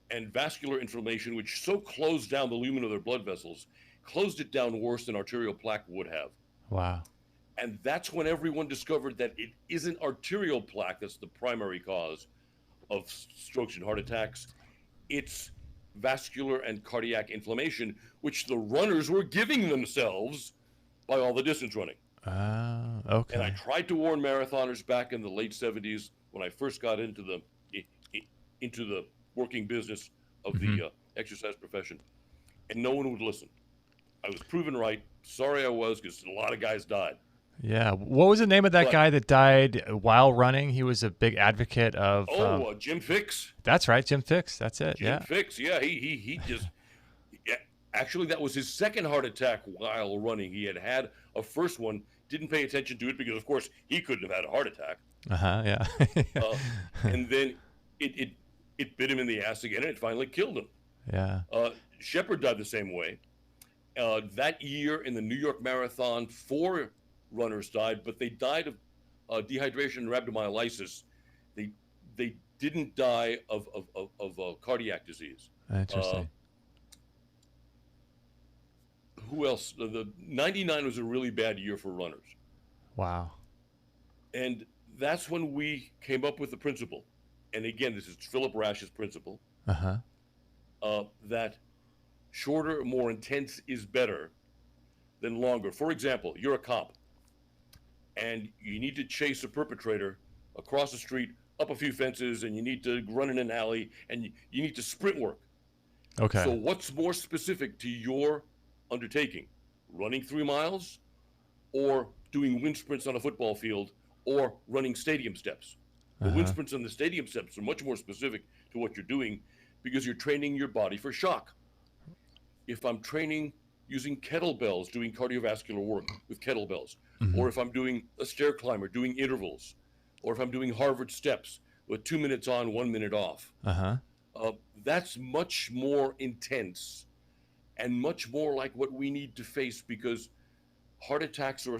B: and vascular inflammation, which so closed down the lumen of their blood vessels, closed it down worse than arterial plaque would have.
A: Wow.
B: And that's when everyone discovered that it isn't arterial plaque that's the primary cause of strokes and heart attacks. It's vascular and cardiac inflammation, which the runners were giving themselves by all the distance running.
A: Okay.
B: And I tried to warn marathoners back in the late 70s when I first got into the working business of the exercise profession, and no one would listen. I was proven right. Sorry I was, because a lot of guys died.
A: Yeah. What was the name of that guy that died while running? He was a big advocate of.
B: Jim Fix.
A: That's right, Jim Fix. That's it.
B: Jim Fix. Yeah, he just. Yeah, actually, that was his second heart attack while running. He had a first one, didn't pay attention to it because, of course, he couldn't have had a heart attack.
A: Yeah.
B: And then it bit him in the ass again, and it finally killed him.
A: Yeah.
B: Shepard died the same way. That year in the New York Marathon, 4 runners died, but they died of dehydration and rhabdomyolysis. They didn't die of cardiac disease.
A: Interesting.
B: Who else? The 99 was a really bad year for runners.
A: Wow.
B: And that's when we came up with the principle. And again, this is Philip Rash's principle. That shorter, more intense is better than longer. For example, you're a cop, and you need to chase a perpetrator across the street, up a few fences, and you need to run in an alley, and you need to sprint work.
A: Okay.
B: So what's more specific to your undertaking? Running 3 miles, or doing wind sprints on a football field, or running stadium steps? The wind sprints on the stadium steps are much more specific to what you're doing, because you're training your body for shock. If I'm training using kettlebells, doing cardiovascular work with kettlebells, or if I'm doing a stair climber, doing intervals, or if I'm doing Harvard steps with 2 minutes on, 1 minute off, that's much more intense and much more like what we need to face, because heart attacks are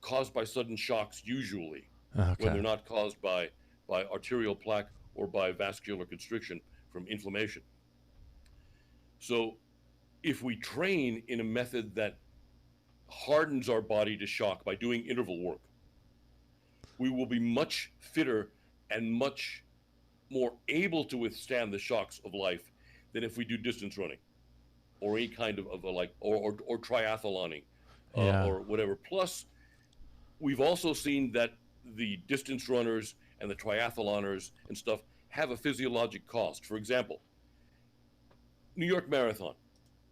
B: caused by sudden shocks usually, when they're not caused by arterial plaque or by vascular constriction from inflammation. So if we train in a method that hardens our body to shock by doing interval work, we will be much fitter and much more able to withstand the shocks of life than if we do distance running or any kind of or triathloning or whatever. Plus, we've also seen that the distance runners and the triathloners and stuff have a physiologic cost. For example, New York Marathon,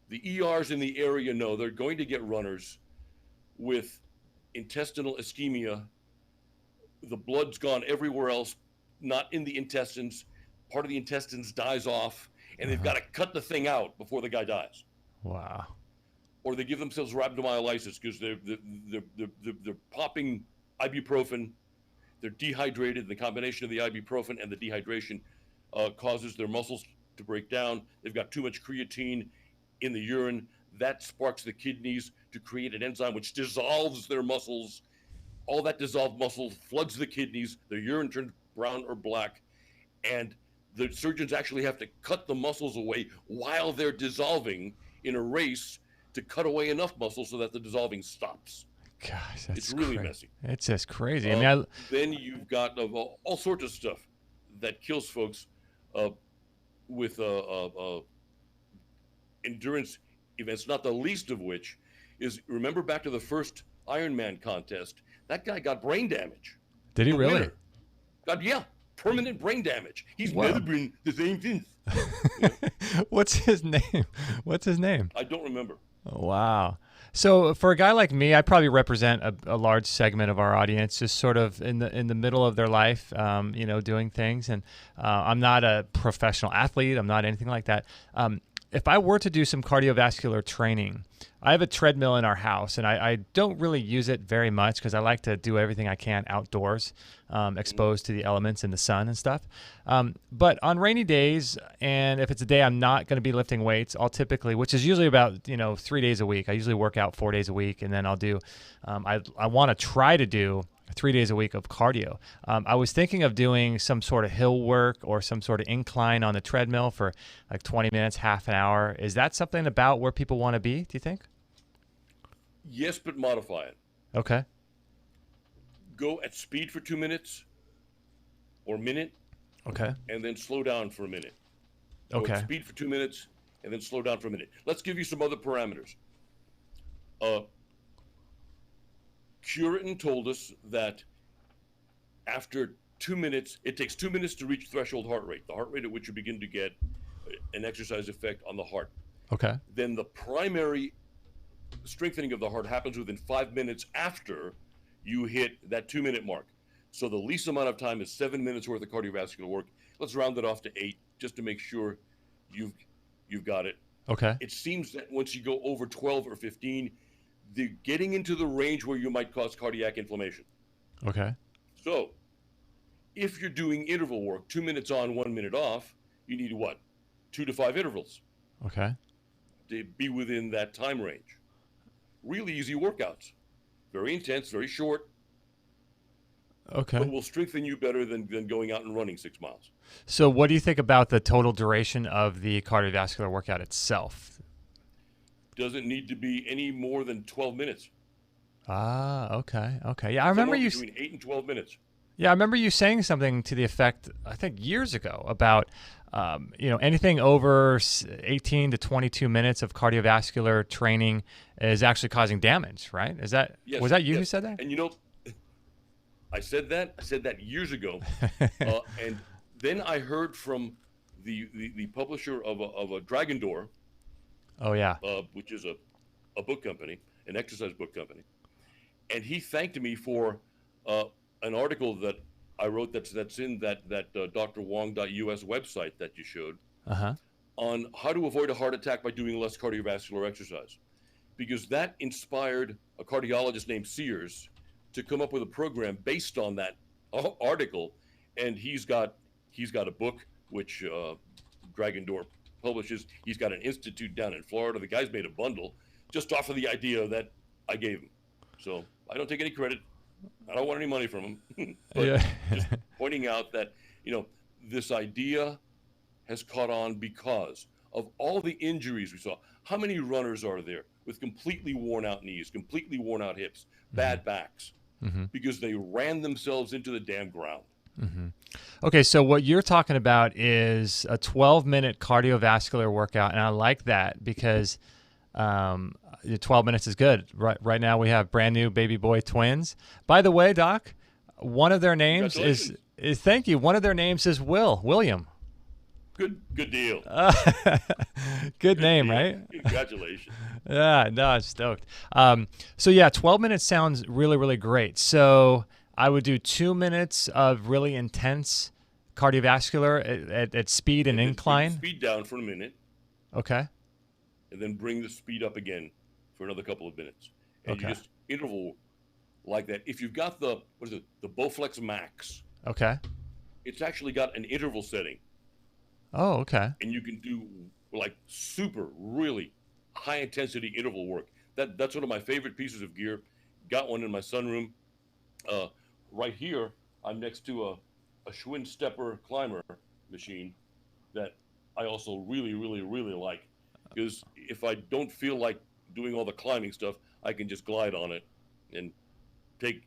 B: the ERs in the area know they're going to get runners with intestinal ischemia. The blood's gone everywhere else, not in the intestines. Part of the intestines dies off, and they've got to cut the thing out before the guy dies.
A: Wow.
B: Or they give themselves rhabdomyolysis because they're popping ibuprofen. They're dehydrated. The combination of the ibuprofen and the dehydration causes their muscles to break down. They've got too much creatine in the urine. That sparks the kidneys to create an enzyme which dissolves their muscles. All that dissolved muscle floods the kidneys. Their urine turns brown or black. And the surgeons actually have to cut the muscles away while they're dissolving in a race to cut away enough muscle so that the dissolving stops.
A: Gosh, that's
B: it's really messy.
A: It's just crazy.
B: Then you've got all sorts of stuff that kills folks with endurance events, not the least of which is, remember back to the first Ironman contest, that guy got brain damage.
A: Did he really?
B: Got, permanent brain damage. He's never been the same since.
A: What's his name?
B: I don't remember.
A: Oh, wow. So for a guy like me, I probably represent a large segment of our audience, just sort of in the middle of their life, doing things. And I'm not a professional athlete. I'm not anything like that. if I were to do some cardiovascular training, I have a treadmill in our house, and I don't really use it very much because I like to do everything I can outdoors, exposed to the elements and the sun and stuff. But on rainy days, and if it's a day I'm not going to be lifting weights, I'll typically, which is usually about 3 days a week. I usually work out 4 days a week, and then I'll do. I want to try to do 3 days a week of cardio. I was thinking of doing some sort of hill work or some sort of incline on the treadmill for like 20 minutes, half an hour. Is that something about where people want to be, do you think?
B: Yes, but modify it.
A: Okay.
B: Go at speed for 2 minutes or minute.
A: Okay.
B: And then slow down for a minute. Go
A: Okay.
B: at speed for 2 minutes and then slow down for a minute. Let's give you some other parameters. Curitin told us that after 2 minutes, it takes 2 minutes to reach threshold heart rate, the heart rate at which you begin to get an exercise effect on the heart.
A: Okay.
B: Then the primary strengthening of the heart happens within 5 minutes after you hit that 2 minute mark. So the least amount of time is 7 minutes worth of cardiovascular work. Let's round it off to 8 just to make sure you've got it.
A: Okay.
B: It seems that once you go over 12 or 15, they're getting into the range where you might cause cardiac inflammation.
A: Okay.
B: So if you're doing interval work, 2 minutes on, 1 minute off, you need what? 2 to 5 intervals
A: Okay.
B: to be within that time range. Really easy workouts. Very intense, very short,
A: Okay.
B: but will strengthen you better than going out and running 6 miles.
A: So what do you think about the total duration of the cardiovascular workout itself?
B: Doesn't need to be any more than 12 minutes.
A: Ah, okay. Okay. Yeah, I remember
B: Somewhere
A: you
B: between 8 and 12 minutes.
A: Yeah, I remember you saying something to the effect, I think years ago, about anything over 18 to 22 minutes of cardiovascular training is actually causing damage, right? Is that
B: Yes,
A: was that you
B: yes.
A: who said that?
B: And I said that years ago, and then I heard from the publisher of a Dragon Door,
A: Oh yeah.
B: which is a book company, an exercise book company, and he thanked me for an article that I wrote that's in that drwong.us website that you showed
A: Uh-huh.
B: on how to avoid a heart attack by doing less cardiovascular exercise, because that inspired a cardiologist named Sears to come up with a program based on that article, and he's got a book which Dragon Door publishes. He's got an institute down in Florida. The guy's made a bundle just off of the idea that I gave him. So I don't take any credit. I don't want any money from him. But
A: Yeah.
B: just pointing out that this idea has caught on because of all the injuries we saw. How many runners are there with completely worn out knees, completely worn out hips, bad backs, because they ran themselves into the damn ground?
A: Okay, so what you're talking about is a 12-minute cardiovascular workout, and I like that because 12 minutes is good. Right now we have brand new baby boy twins. By the way, Doc, one of their names is thank you. One of their names is William.
B: Good deal.
A: Good name, right?
B: Congratulations.
A: Yeah, no, I'm stoked. So yeah, 12 minutes sounds really, really great. So I would do 2 minutes of really intense cardiovascular at speed and incline.
B: Speed down for a minute.
A: Okay.
B: And then bring the speed up again for another couple of minutes. And
A: Okay.
B: you just interval like that. If you've got the Bowflex Max,
A: Okay.
B: it's actually got an interval setting.
A: Oh, okay.
B: And you can do like super, really high intensity interval work. That's one of my favorite pieces of gear. Got one in my sunroom. Right here, I'm next to a Schwinn Stepper climber machine that I also really, really, really like. Because if I don't feel like doing all the climbing stuff, I can just glide on it and take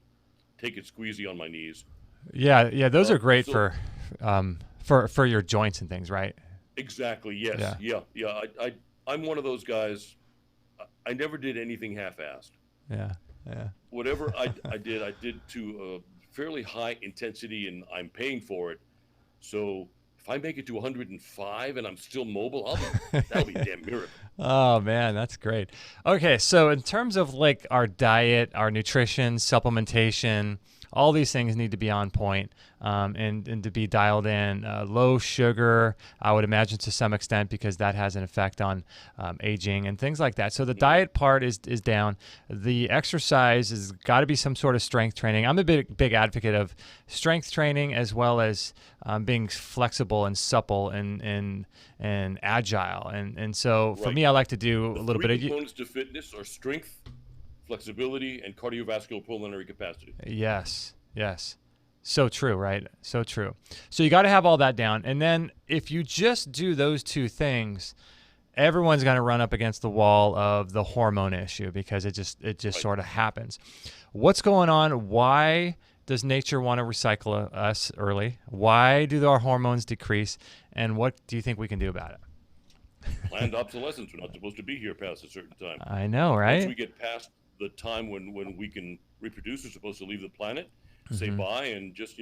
B: it squeezy on my knees.
A: Yeah, those are great
B: so-
A: for your joints and things, right?
B: Exactly. Yes. Yeah. I'm one of those guys. I never did anything half-assed.
A: Yeah.
B: Whatever I did to a fairly high intensity, and I'm paying for it. So if I make it to 105 and I'm still mobile, that'll be a damn miracle.
A: Oh man, that's great. Okay, so in terms of like our diet, our nutrition, supplementation, All these things need to be on point, and to be dialed in. Low sugar, I would imagine to some extent, because that has an effect on aging and things like that. So the diet part is down. The exercise has got to be some sort of strength training. I'm a big advocate of strength training, as well as being flexible and supple and agile. And so for me, I like to do a little bit of.
B: The components to fitness are strength, flexibility, and cardiovascular pulmonary capacity.
A: Yes. So true, right? So true. So you got to have all that down. And then if you just do those two things, everyone's going to run up against the wall of the hormone issue, because it just right. sort of happens. What's going on? Why does nature want to recycle us early? Why do our hormones decrease? And what do you think we can do about it?
B: Planned obsolescence. We're not supposed to be here past a certain time.
A: I know, right?
B: Once we get past the time when we can reproduce, we're supposed to leave the planet, say bye, and just,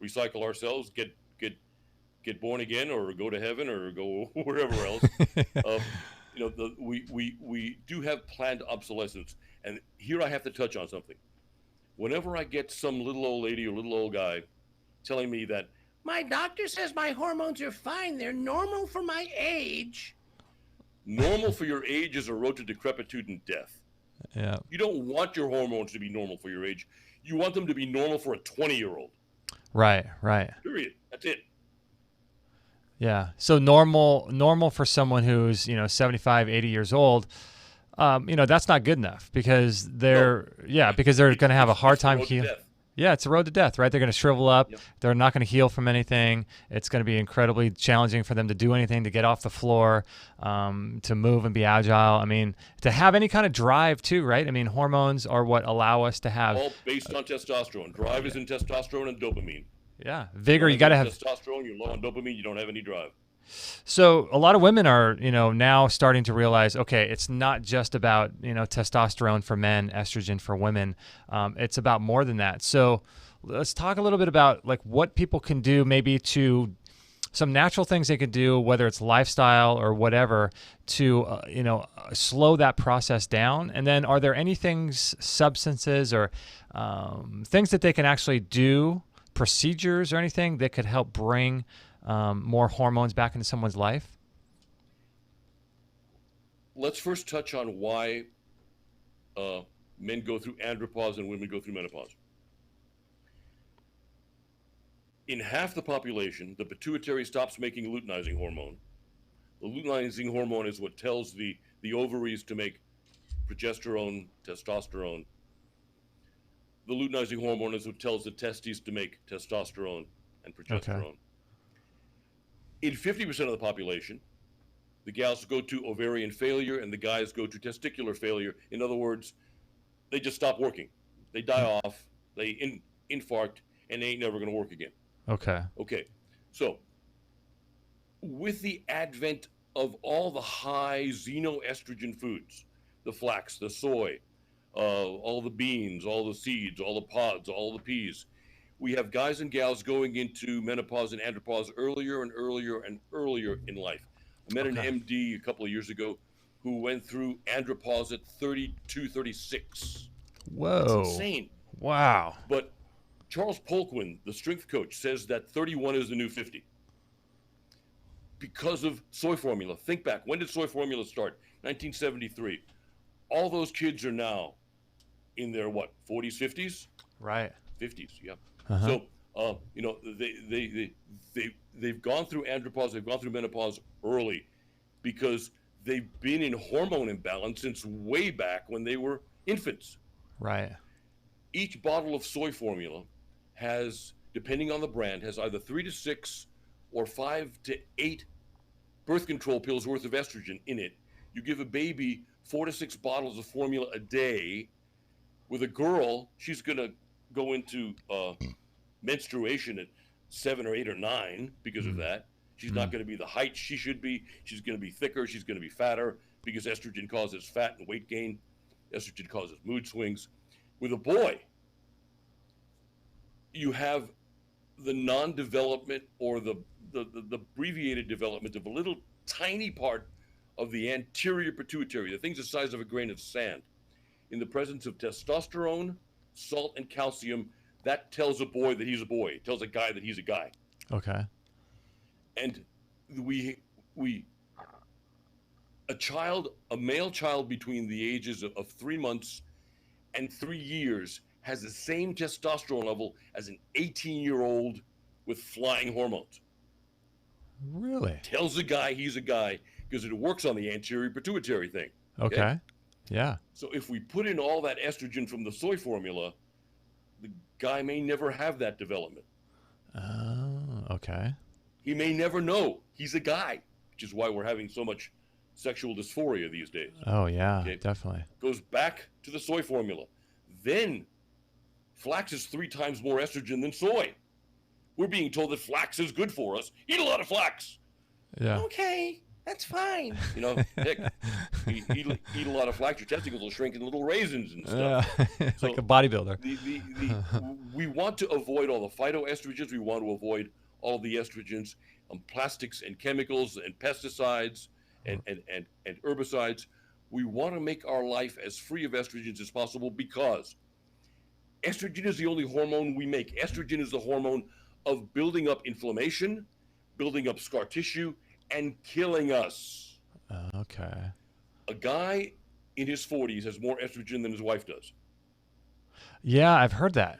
B: recycle ourselves, get born again, or go to heaven, or go wherever else. We do have planned obsolescence. And here I have to touch on something. Whenever I get some little old lady or little old guy telling me that my doctor says my hormones are fine, they're normal for my age. Normal for your age is a road to decrepitude and death.
A: Yeah.
B: You don't want your hormones to be normal for your age. You want them to be normal for a 20-year-old.
A: Right.
B: Period. That's it.
A: Yeah. So normal for someone who's, 75, 80 years old, that's not good enough, because they're going to have a hard time healing. Yeah, it's a road to death, right? They're going to shrivel up. Yep. They're not going to heal from anything. It's going to be incredibly challenging for them to do anything, to get off the floor, to move and be agile. I mean, to have any kind of drive too, right? I mean, hormones are what allow us to have.
B: All based on testosterone. Drive is in testosterone and dopamine.
A: Yeah, vigor. You got to have
B: testosterone. You're low on dopamine. You don't have any drive.
A: So a lot of women are, now starting to realize, okay, it's not just about, testosterone for men, estrogen for women. It's about more than that. So let's talk a little bit about like what people can do, maybe to some natural things they could do, whether it's lifestyle or whatever, to, slow that process down. And then are there any things, substances or things that they can actually do, procedures or anything that could help bring more hormones back into someone's life?
B: Let's first touch on why men go through andropause and women go through menopause. In half the population, the pituitary stops making luteinizing hormone. The luteinizing hormone is what tells the ovaries to make progesterone, testosterone. The luteinizing hormone is what tells the testes to make testosterone and progesterone. Okay. In 50% of the population, the gals go to ovarian failure and the guys go to testicular failure. In other words, they just stop working. They die off, they infarct, and they ain't never going to work again.
A: Okay.
B: So with the advent of all the high xenoestrogen foods, the flax, the soy, all the beans, all the seeds, all the pods, all the peas, we have guys and gals going into menopause and andropause earlier and earlier and earlier in life. I met an MD a couple of years ago who went through andropause at 32, 36.
A: Whoa.
B: That's insane.
A: Wow.
B: But Charles Polkwin, the strength coach, says that 31 is the new 50 because of soy formula. Think back. When did soy formula start? 1973. All those kids are now in their, 40s, 50s?
A: Right.
B: 50s, yeah. So, they've gone through andropause, they've gone through menopause early because they've been in hormone imbalance since way back when they were infants.
A: Right.
B: Each bottle of soy formula has, depending on the brand, has either 3 to 6 or 5 to 8 birth control pills worth of estrogen in it. You give a baby 4 to 6 bottles of formula a day. With a girl, she's going to go into menstruation at 7 or 8 or 9 because of that. She's not going to be the height she should be. She's going to be thicker. She's going to be fatter because estrogen causes fat and weight gain. Estrogen causes mood swings. With a boy, you have the non-development or the abbreviated development of a little tiny part of the anterior pituitary, the thing's the size of a grain of sand, in the presence of testosterone, salt and calcium, that tells a boy that he's a boy. It tells a guy that he's a guy.
A: Okay.
B: And a male child between the ages of 3 months and 3 years has the same testosterone level as an 18-year-old with flying hormones.
A: Really?
B: Tells a guy he's a guy because it works on the anterior pituitary thing.
A: Okay. Yeah.
B: So if we put in all that estrogen from the soy formula, the guy may never have that development.
A: Oh, okay.
B: He may never know he's a guy, which is why we're having so much sexual dysphoria these days.
A: Oh, yeah, definitely.
B: Goes back to the soy formula. Then flax is 3 times more estrogen than soy. We're being told that flax is good for us. Eat a lot of flax.
A: Yeah.
B: Okay, that's fine. You know, heck, eat a lot of flax, your testicles will shrink into little raisins and stuff.
A: It's like a bodybuilder.
B: We want to avoid all the phytoestrogens. We want to avoid all the estrogens, plastics and chemicals and pesticides and herbicides. We want to make our life as free of estrogens as possible because estrogen is the only hormone we make. Estrogen is the hormone of building up inflammation, building up scar tissue, and killing us.
A: Okay.
B: A guy in his 40s has more estrogen than his wife does.
A: Yeah, I've heard that.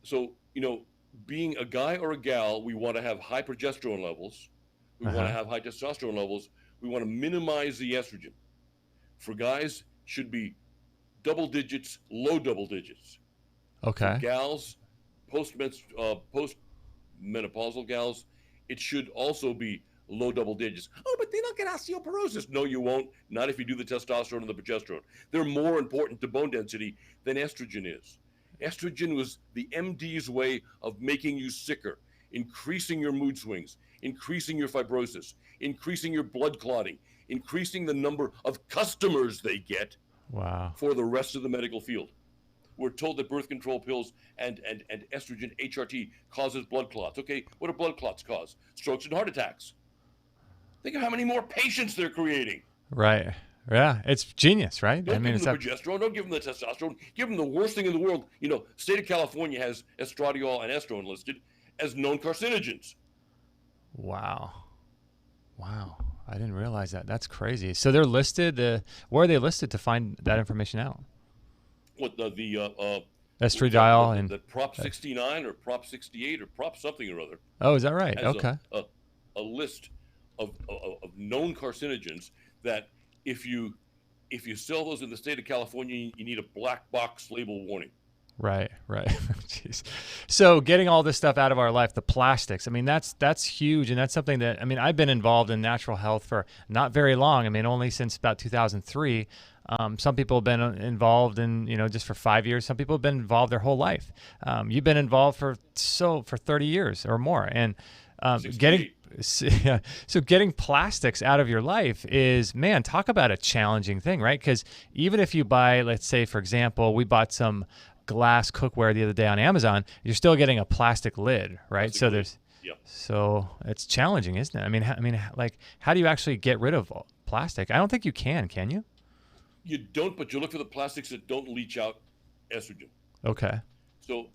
B: So, you know, being a guy or a gal, we want to have high progesterone levels. We want to have high testosterone levels. We want to minimize the estrogen. For guys, should be double digits, low double digits.
A: Okay.
B: For gals, post-menopausal gals, it should also be low double digits. Oh, but then I'll get osteoporosis. No, you won't. Not if you do the testosterone and the progesterone. They're more important to bone density than estrogen is. Estrogen was the MD's way of making you sicker, increasing your mood swings, increasing your fibrosis, increasing your blood clotting, increasing the number of customers they get.
A: Wow.
B: For the rest of the medical field. We're told that birth control pills and estrogen, HRT, causes blood clots. Okay, what do blood clots cause? Strokes and heart attacks. Think of how many more patients they're creating.
A: Right. Yeah, it's genius, right?
B: Don't give them the progesterone. Don't give them the testosterone. Give them the worst thing in the world. You know, state of California has estradiol and estrone listed as known carcinogens.
A: Wow. I didn't realize that. That's crazy. So they're listed. Where are they listed to find that information out?
B: What the
A: estradiol and
B: the Prop 69 or Prop 68 or Prop something or other.
A: Oh, is that right? Okay.
B: A list of known carcinogens that if you sell those in the state of California, you need a black box label warning.
A: Right. Jeez. So getting all this stuff out of our life, the plastics, I mean, that's huge. And that's something that, I mean, I've been involved in natural health for not very long. I mean, only since about 2003. Some people have been involved in, just for 5 years. Some people have been involved their whole life. You've been involved for 30 years or more. And getting plastics out of your life is, man, talk about a challenging thing, right? Because even if you buy, let's say, for example, we bought some glass cookware the other day on Amazon, you're still getting a plastic lid, right? So it's challenging, isn't it? I mean, how do you actually get rid of plastic? I don't think you can you?
B: You don't, but you look for the plastics that don't leach out estrogen.
A: Okay.
B: So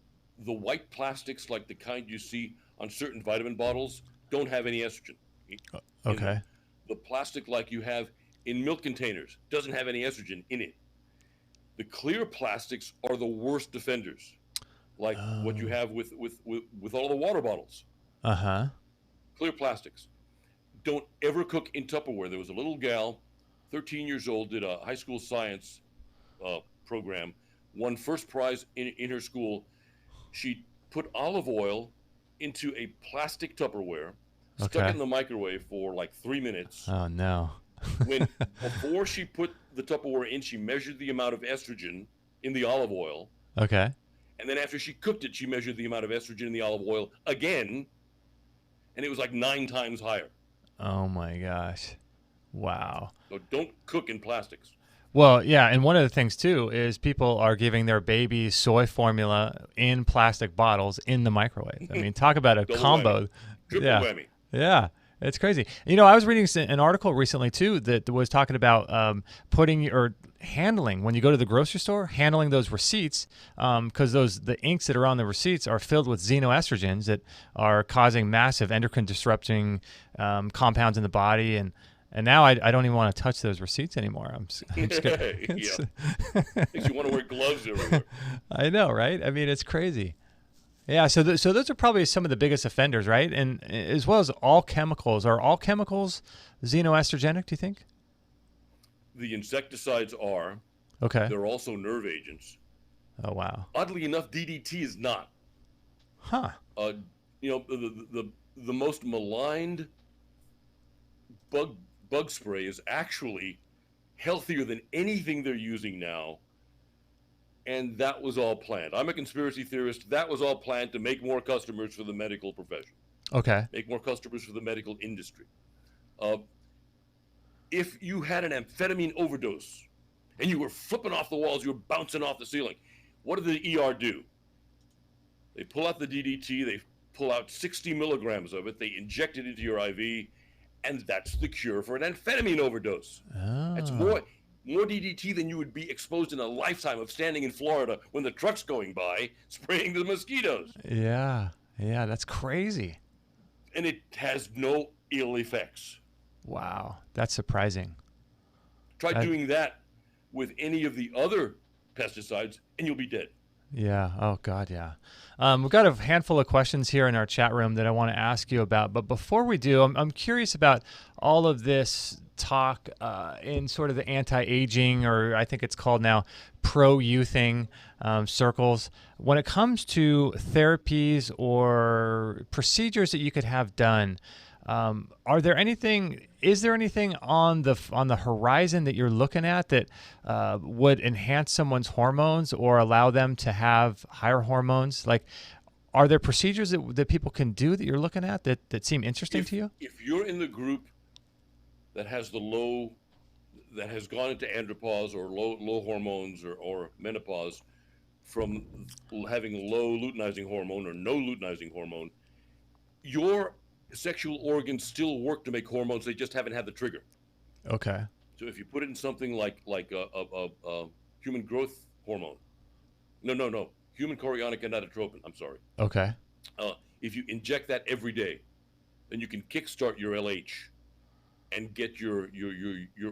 B: the white plastics, like the kind you see on certain vitamin bottles, don't have any estrogen.
A: Okay.
B: The plastic like you have in milk containers doesn't have any estrogen in it. The clear plastics are the worst defenders, like what you have with all the water bottles. Clear plastics. Don't ever cook in Tupperware. There was a little gal, 13 years old, did a high school science program, won first prize in her school. She put olive oil into a plastic Tupperware, stuck it in the microwave for like 3 minutes.
A: Oh, no.
B: Before she put the Tupperware in, she measured the amount of estrogen in the olive oil.
A: Okay.
B: And then after she cooked it, she measured the amount of estrogen in the olive oil again, and it was like 9 times higher.
A: Oh, my gosh. Wow.
B: So don't cook in plastics.
A: Well, yeah, and one of the things, too, is people are giving their babies soy formula in plastic bottles in the microwave. I mean, talk about a combo.
B: Whammy. Triple whammy.
A: Yeah. It's crazy. You know, I was reading an article recently too that was talking about putting or handling when you go to the grocery store, handling those receipts because the inks that are on the receipts are filled with xenoestrogens that are causing massive endocrine disrupting compounds in the body, and now I don't even want to touch those receipts anymore. I'm scared.
B: Yeah, makes you want to wear gloves everywhere.
A: I know, right? I mean, it's crazy. Yeah, so those are probably some of the biggest offenders, right? And as well as all chemicals. Are all chemicals xenoestrogenic, do you think?
B: The insecticides are.
A: Okay.
B: They're also nerve agents.
A: Oh, wow.
B: Oddly enough, DDT is not.
A: Huh.
B: You know, the most maligned bug spray is actually healthier than anything they're using now. And that was all planned. I'm a conspiracy theorist. That was all planned to make more customers for the medical profession.
A: Okay.
B: Make more customers for the medical industry. If you had an amphetamine overdose and you were flipping off the walls, you were bouncing off the ceiling, what did the ER do? They pull out the DDT, they pull out 60 milligrams of it, they inject it into your IV, and that's the cure for an amphetamine overdose.
A: Oh.
B: That's more DDT than you would be exposed in a lifetime of standing in Florida when the truck's going by, spraying the mosquitoes.
A: Yeah, that's crazy.
B: And it has no ill effects.
A: Wow, that's surprising.
B: Try doing that with any of the other pesticides, and you'll be dead.
A: Yeah. Oh, God, yeah. We've got a handful of questions here in our chat room that I want to ask you about. But before we do, I'm curious about all of this talk in sort of the anti-aging, or I think it's called now pro-youthing circles. When it comes to therapies or procedures that you could have done, is there anything on the horizon that you're looking at that would enhance someone's hormones or allow them to have higher hormones? Like, are there procedures that people can do that you're looking at that seem interesting to you?
B: If you're in the group that has that has gone into andropause or low hormones or menopause from having low luteinizing hormone or no luteinizing hormone, your sexual organs still work to make hormones. They just haven't had the trigger.
A: Okay.
B: So if you put it in something like a human growth hormone, no, human chorionic gonadotropin. I'm sorry.
A: Okay.
B: If you inject that every day, then you can kickstart your LH and get your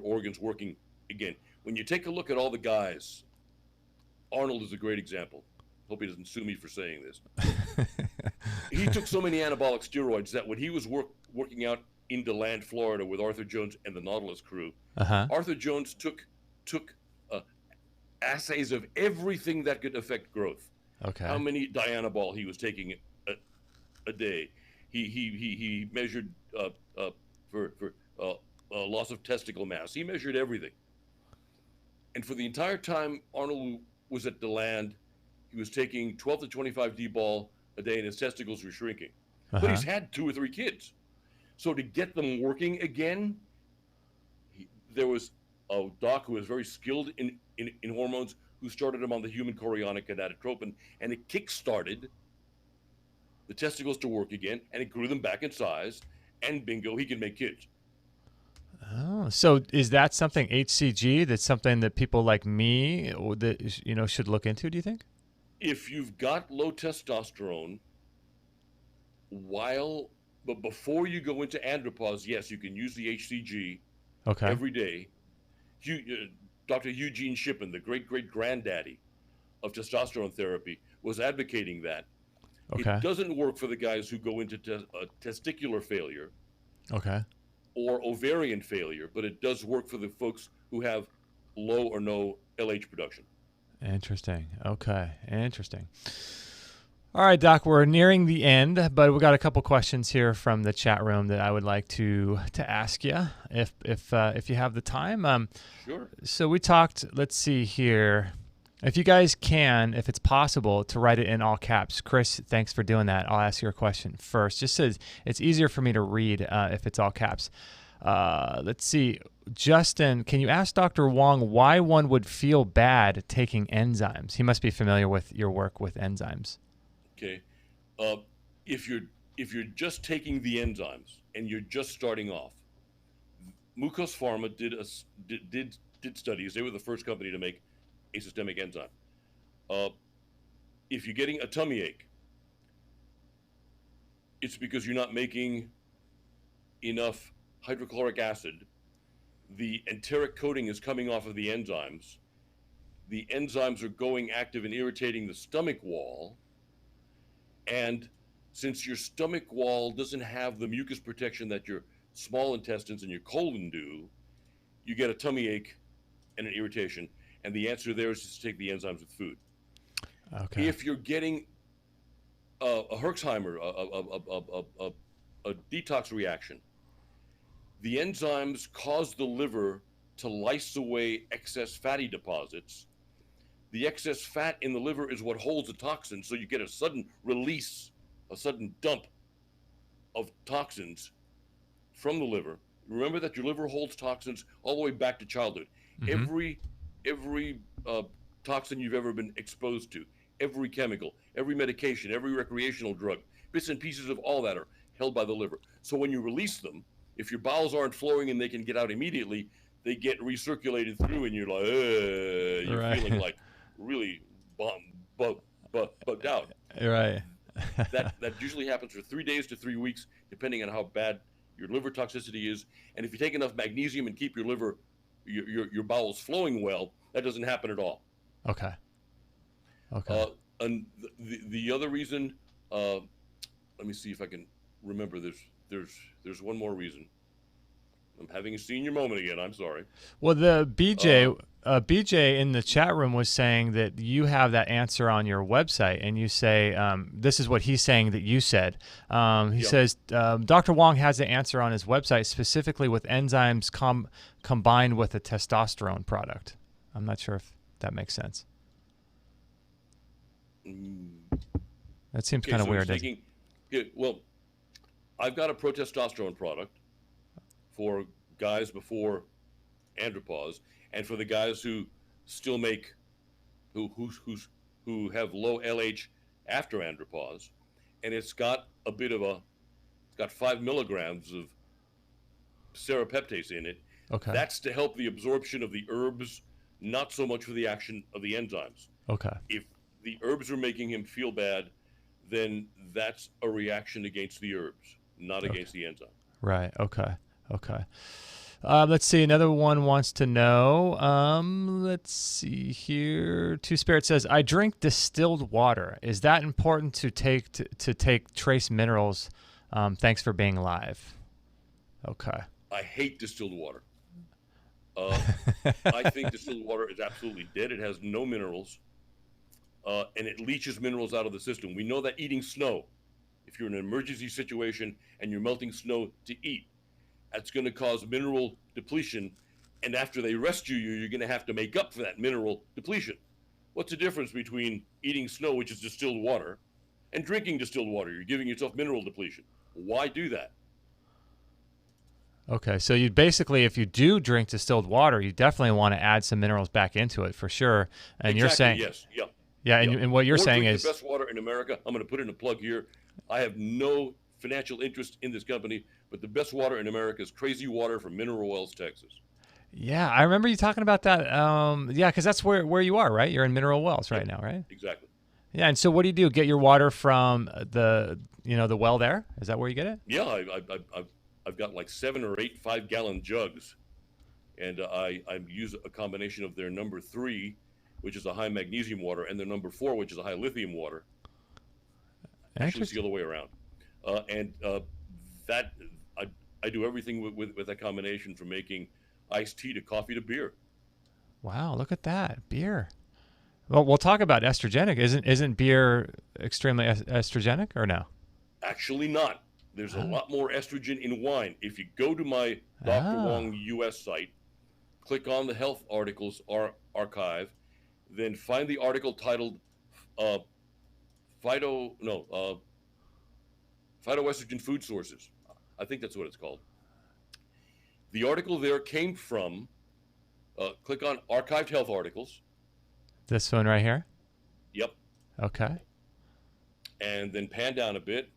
B: organs working again. When you take a look at all the guys, Arnold is a great example. Hope he doesn't sue me for saying this. He took so many anabolic steroids that when he was working out in DeLand, Florida with Arthur Jones and the Nautilus crew, Arthur Jones took assays of everything that could affect growth.
A: Okay.
B: How many dianabol he was taking a day. He measured for loss of testicle mass. He measured everything. And for the entire time Arnold was at DeLand, he was taking 12 to 25 D-ball a day, and his testicles were shrinking. But he's had 2 or 3 kids. So to get them working again, there was a doc who was very skilled in hormones who started him on the human chorionic gonadotropin, and it kick-started the testicles to work again, and it grew them back in size, and bingo, he can make kids.
A: Oh, so is that something HCG? That's something that people like me should look into, do you think?
B: If you've got low testosterone, but before you go into andropause, yes, you can use the HCG every day. Dr. Eugene Shippen, the great-great-granddaddy of testosterone therapy, was advocating that.
A: Okay.
B: It doesn't work for the guys who go into testicular failure or ovarian failure, but it does work for the folks who have low or no LH production.
A: Interesting. Okay. Interesting. All right, Doc, we're nearing the end, but we got a couple questions here from the chat room that I would like to ask you if you have the time.
B: Sure.
A: So we talked, let's see here. If you guys can, if it's possible, to write it in all caps. Chris, thanks for doing that. I'll ask your question first. Just so it's easier for me to read if it's all caps. Let's see. Justin, can you ask Dr. Wong why one would feel bad taking enzymes? He must be familiar with your work with enzymes.
B: Okay. If you're just taking the enzymes and you're just starting off. Mucos Pharma did studies. They were the first company to make a systemic enzyme. If you're getting a tummy ache, it's because you're not making enough hydrochloric acid. The enteric coating is coming off of the enzymes. The enzymes are going active and irritating the stomach wall. And since your stomach wall doesn't have the mucus protection that your small intestines and your colon do, you get a tummy ache and an irritation. And the answer there is just to take the enzymes with food.
A: Okay.
B: If you're getting a Herxheimer, a detox reaction, the enzymes cause the liver to lyse away excess fatty deposits. The excess fat in the liver is what holds the toxin, so you get a sudden release, a sudden dump of toxins from the liver. Remember that your liver holds toxins all the way back to childhood. Every toxin you've ever been exposed to, every chemical, every medication, every recreational drug, bits and pieces of all that are held by the liver. So when you release them, if your bowels aren't flowing and they can get out immediately, they get recirculated through, and you're like, you're feeling like really bugged out.
A: Right.
B: that usually happens for 3 days to 3 weeks, depending on how bad your liver toxicity is. And if you take enough magnesium and keep your liver, your bowels flowing well, that doesn't happen at all.
A: Okay.
B: And the other reason, let me see if I can remember. There's one more reason. I'm having a senior moment again. I'm sorry.
A: Well, the BJ in the chat room was saying that you have that answer on your website, and you say this is what he's saying that you said. He says Dr. Wong has the answer on his website, specifically with enzymes combined with a testosterone product. I'm not sure if that makes sense. That seems kind of weird.
B: Well, I've got a protestosterone product for guys before andropause, and for the guys who still make, who have low LH after andropause, and it's got it's got 5 milligrams of serapeptase in it.
A: Okay.
B: That's to help the absorption of the herbs, not so much for the action of the enzymes.
A: Okay.
B: If the herbs are making him feel bad, then that's a reaction against the herbs, not against the enzyme.
A: Right. Okay. Let's see. Another one wants to know. Let's see here. Two Spirit says, "I drink distilled water. Is that important to take to take trace minerals? Thanks for being live." Okay.
B: I hate distilled water. I think distilled water is absolutely dead. It has no minerals, and it leaches minerals out of the system. We know that eating snow, if you're in an emergency situation and you're melting snow to eat, that's going to cause mineral depletion, and after they rescue you, you're going to have to make up for that mineral depletion. What's the difference between eating snow, which is distilled water, and drinking distilled water? You're giving yourself mineral depletion. Why do that?
A: Okay, so you basically, if you do drink distilled water, you definitely want to add some minerals back into it for sure. And you're saying,
B: yes, yeah.
A: Yeah, and what you're saying is
B: the best water in America. I'm going to put in a plug here. I have no financial interest in this company, but the best water in America is Crazy Water from Mineral Wells, Texas.
A: Yeah, I remember you talking about that. Yeah, because that's where you are, right? You're in Mineral Wells right now, right?
B: Exactly.
A: Yeah, and so what do? Get your water from the well there? Is that where you get it?
B: Yeah, I've got like 7 or 8 5-gallon jugs, and I use a combination of their number 3, which is a high magnesium water, and their number 4, which is a high lithium water. Actually, it's the other way around. That I do everything with that combination, from making iced tea to coffee to beer.
A: Wow, look at that, beer. Well, we'll talk about estrogenic. Isn't beer extremely estrogenic, or no?
B: Actually, not. There's a lot more estrogen in wine. If you go to my Dr. Wong US site, click on the health articles archive, then find the article titled phytoestrogen food sources. I think that's what it's called. The article there came from, click on archived health articles.
A: This one right here?
B: Yep.
A: Okay.
B: And then pan down a bit.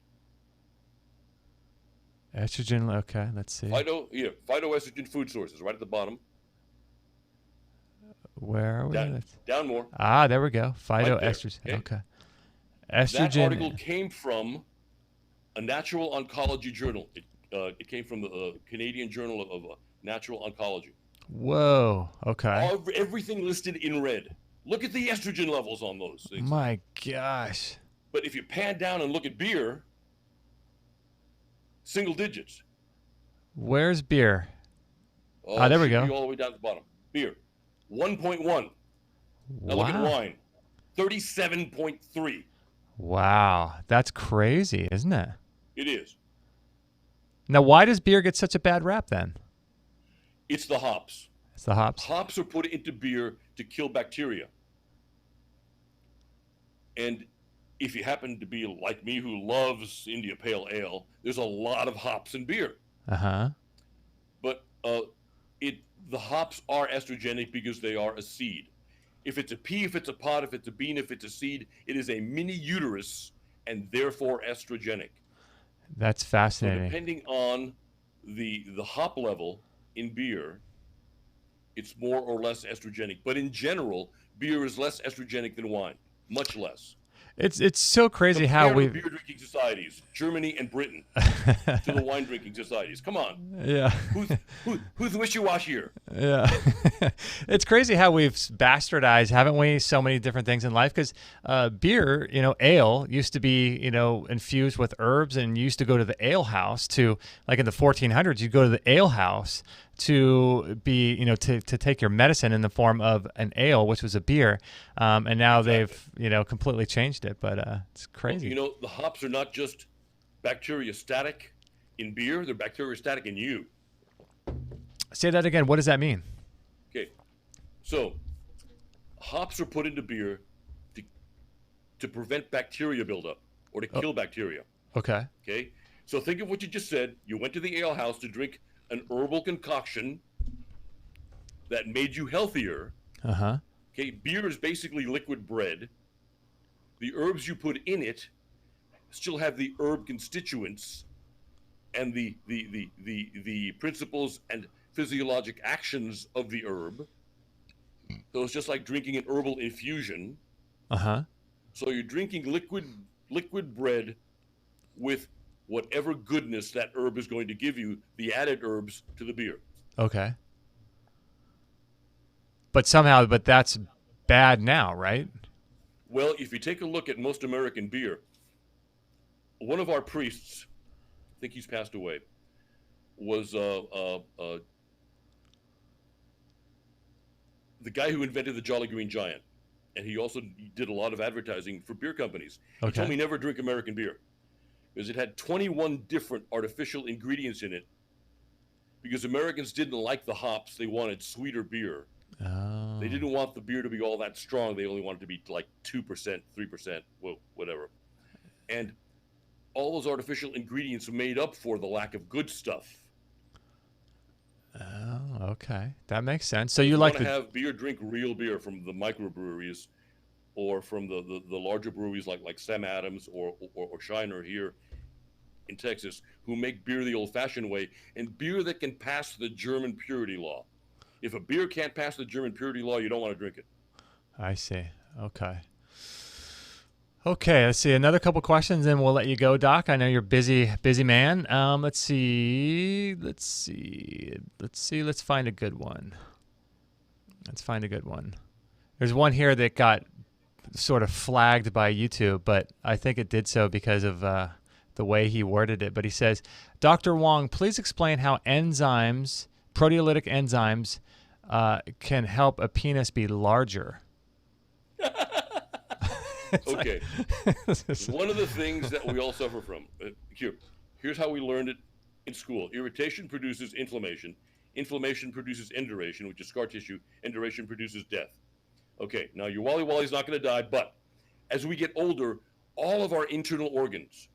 A: Estrogen. Okay, let's see.
B: Phytoestrogen food sources, right at the bottom.
A: Where are we?
B: Down more.
A: There we go.
B: Right there,
A: Phytoestrogen. Okay.
B: That
A: Estrogen.
B: article came from a natural oncology journal. It came from the Canadian Journal of Natural Oncology.
A: Whoa. Okay.
B: Everything listed in red. Look at the estrogen levels on those things.
A: My gosh.
B: But if you pan down and look at beer, single digits.
A: Where's beer? There we go.
B: All the way down at the bottom. Beer, 1.1. Now look at wine, 37.3.
A: Wow, that's crazy, isn't it?
B: It is.
A: Now, why does beer get such a bad rap then?
B: It's the hops.
A: It's the hops.
B: Hops are put into beer to kill bacteria. And if you happen to be like me who loves India Pale Ale, there's a lot of hops in beer.
A: Uh-huh.
B: But the hops are estrogenic because they are a seed. If it's a pea, if it's a pod, if it's a bean, if it's a seed, it is a mini uterus and therefore estrogenic.
A: That's fascinating.
B: So depending on the hop level in beer, it's more or less estrogenic. But in general, beer is less estrogenic than wine, much less.
A: It's so crazy how we
B: beer drinking societies, Germany and Britain, to the wine drinking societies. Come on.
A: Yeah.
B: Who's wishy-washier?
A: Yeah. It's crazy how we've bastardized, haven't we, so many different things in life? Because beer, ale used to be, infused with herbs, and you used to go to the ale house to, like in the 1400s, you'd go to the ale house to be, to take your medicine in the form of an ale, which was a beer. And now they've, completely changed it, but it's crazy.
B: The hops are not just bacteriostatic in beer, they're bacteriostatic in you.
A: Say that again. What does that mean?
B: Okay. So hops are put into beer to prevent bacteria buildup or to kill bacteria.
A: Okay.
B: Okay. So think of what you just said. You went to the ale house to drink an herbal concoction that made you healthier.
A: Uh-huh.
B: Okay, beer is basically liquid bread. The herbs you put in it still have the herb constituents and the principles and physiologic actions of the herb. So it's just like drinking an herbal infusion.
A: Uh-huh.
B: So you're drinking liquid bread with whatever goodness that herb is going to give you, the added herbs to the beer.
A: Okay. But that's bad now, right?
B: Well, if you take a look at most American beer, one of our priests, I think he's passed away, was the guy who invented the Jolly Green Giant. And he also did a lot of advertising for beer companies. He told me never drink American beer, because it had 21 different artificial ingredients in it, because Americans didn't like the hops. They wanted sweeter beer.
A: Oh.
B: They didn't want the beer to be all that strong. They only wanted it to be like 2%, 3%, whatever. And all those artificial ingredients made up for the lack of good stuff.
A: Oh, okay. That makes sense. So
B: you
A: like
B: to have beer, drink real beer from the microbreweries or from the larger breweries like Sam Adams or Shiner here in Texas, who make beer the old-fashioned way, and beer that can pass the German purity law. If a beer can't pass the German purity law, you don't want to drink it.
A: I see. Okay. Okay, let's see. Another couple questions, and we'll let you go, Doc. I know you're busy man. Let's see. Let's find a good one. There's one here that got sort of flagged by YouTube, but I think it did so because of the way he worded it. But he says, Dr. Wong, please explain how enzymes, proteolytic enzymes, can help a penis be larger.
B: Okay. One of the things that we all suffer from, here's how we learned it in school. Irritation produces inflammation. Inflammation produces enduration, which is scar tissue. Enduration produces death. Okay, now your Wally Wally's not going to die, but as we get older, all of our internal organs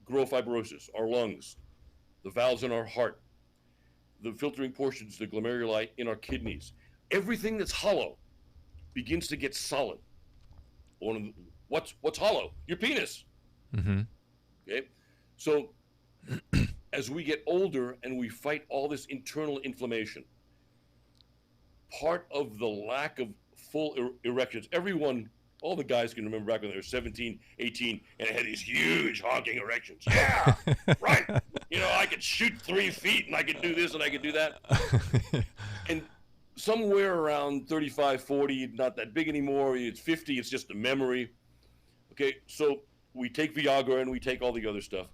B: grow fibrosis. Our lungs, the valves in our heart, the filtering portions, the glomeruli in our kidneys. Everything that's hollow begins to get solid. What's hollow? Your penis.
A: Mm-hmm.
B: Okay, so as we get older and we fight all this internal inflammation, part of the lack of full erections, everyone, all the guys can remember back when they were 17, 18, and had these huge honking erections. Yeah, right. You know, I could shoot 3 feet and I could do this and I could do that. And somewhere around 35, 40, not that big anymore. It's 50, it's just a memory. Okay, so we take Viagra and we take all the other stuff.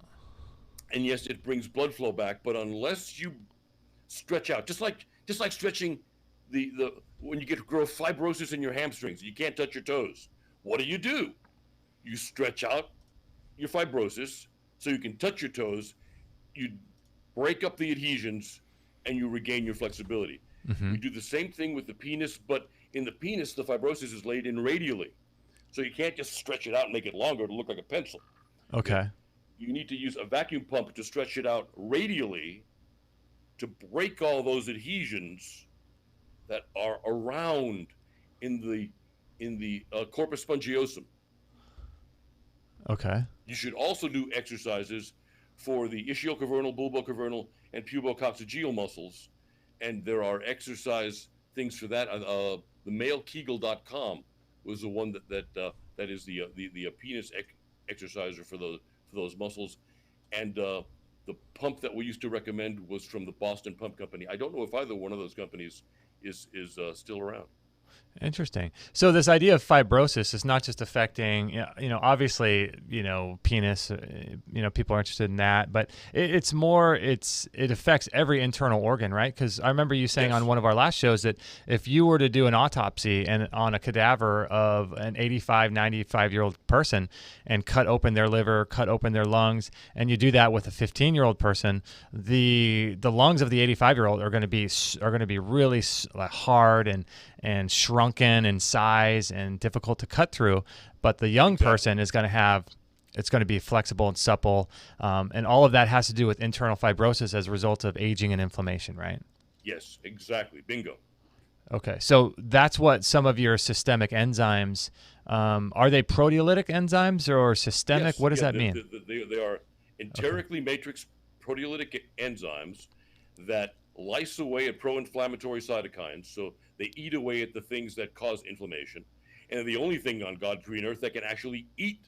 B: And yes, it brings blood flow back, but unless you stretch out, just like stretching the when you grow fibrosis in your hamstrings, you can't touch your toes. What do? You stretch out your fibrosis so you can touch your toes, you break up the adhesions, and you regain your flexibility.
A: Mm-hmm.
B: We do the same thing with the penis, but in the penis, the fibrosis is laid in radially. So you can't just stretch it out and make it longer to look like a pencil.
A: Okay.
B: You need to use a vacuum pump to stretch it out radially to break all those adhesions that are around in the corpus spongiosum.
A: Okay.
B: You should also do exercises for the ischiocavernal, bulbocavernal, and pubococcygeal muscles, and there are exercise things for that. The malekegel.com was the one that is the penis exerciser for those muscles, and the pump that we used to recommend was from the Boston Pump Company. I don't know if either one of those companies is still around.
A: Interesting. So this idea of fibrosis is not just affecting, obviously, penis, people are interested in that, but it affects every internal organ, right? Because I remember you saying on one of our last shows that if you were to do an autopsy on a cadaver of an 85, 95-year-old person and cut open their liver, cut open their lungs, and you do that with a 15-year-old person, the lungs of the 85-year-old are going to be really hard and shrunken in size and difficult to cut through, but the young person is going to be flexible and supple, and all of that has to do with internal fibrosis as a result of aging and inflammation, right?
B: Yes, exactly. Bingo.
A: Okay, so that's what some of your systemic enzymes, are they proteolytic enzymes or systemic?
B: Yes,
A: what does that mean?
B: They are enterically matrix proteolytic enzymes that lyse away at pro-inflammatory cytokines, so they eat away at the things that cause inflammation, and they're the only thing on God's green earth that can actually eat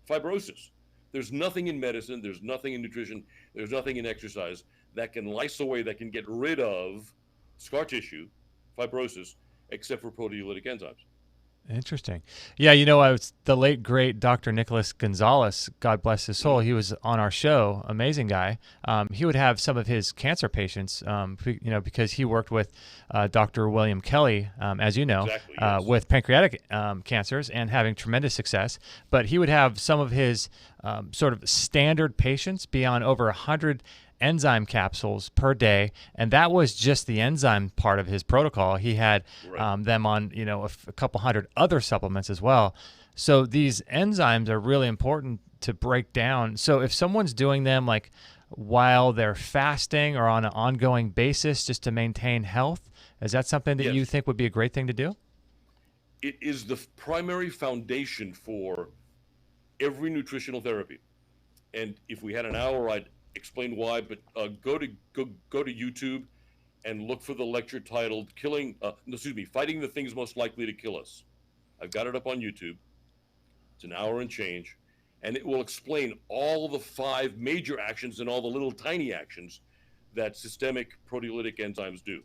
B: fibrosis. There's nothing in medicine, there's nothing in nutrition, there's nothing in exercise that can lyse away, that can get rid of scar tissue, fibrosis, except for proteolytic enzymes.
A: Interesting. Yeah, I was the late great Dr. Nicholas Gonzalez, God bless his soul. He was on our show, amazing guy. He would have some of his cancer patients, because he worked with Dr. William Kelly, as you know,
B: Exactly, yes.
A: with pancreatic cancers and having tremendous success. But he would have some of his sort of standard patients be on over 100 enzyme capsules per day, and that was just the enzyme part of his protocol. He had them on a couple hundred other supplements as well. So these enzymes are really important to break down. So if someone's doing them like while they're fasting or on an ongoing basis just to maintain health, is that something that you think would be a great thing to do?
B: It is the primary foundation for every nutritional therapy, and if we had an hour, I'd explain why, but go to YouTube and look for the lecture titled Fighting the Things Most Likely to Kill Us. I've got it up on YouTube. It's an hour and change, and it will explain all the 5 major actions and all the little tiny actions that systemic proteolytic enzymes do.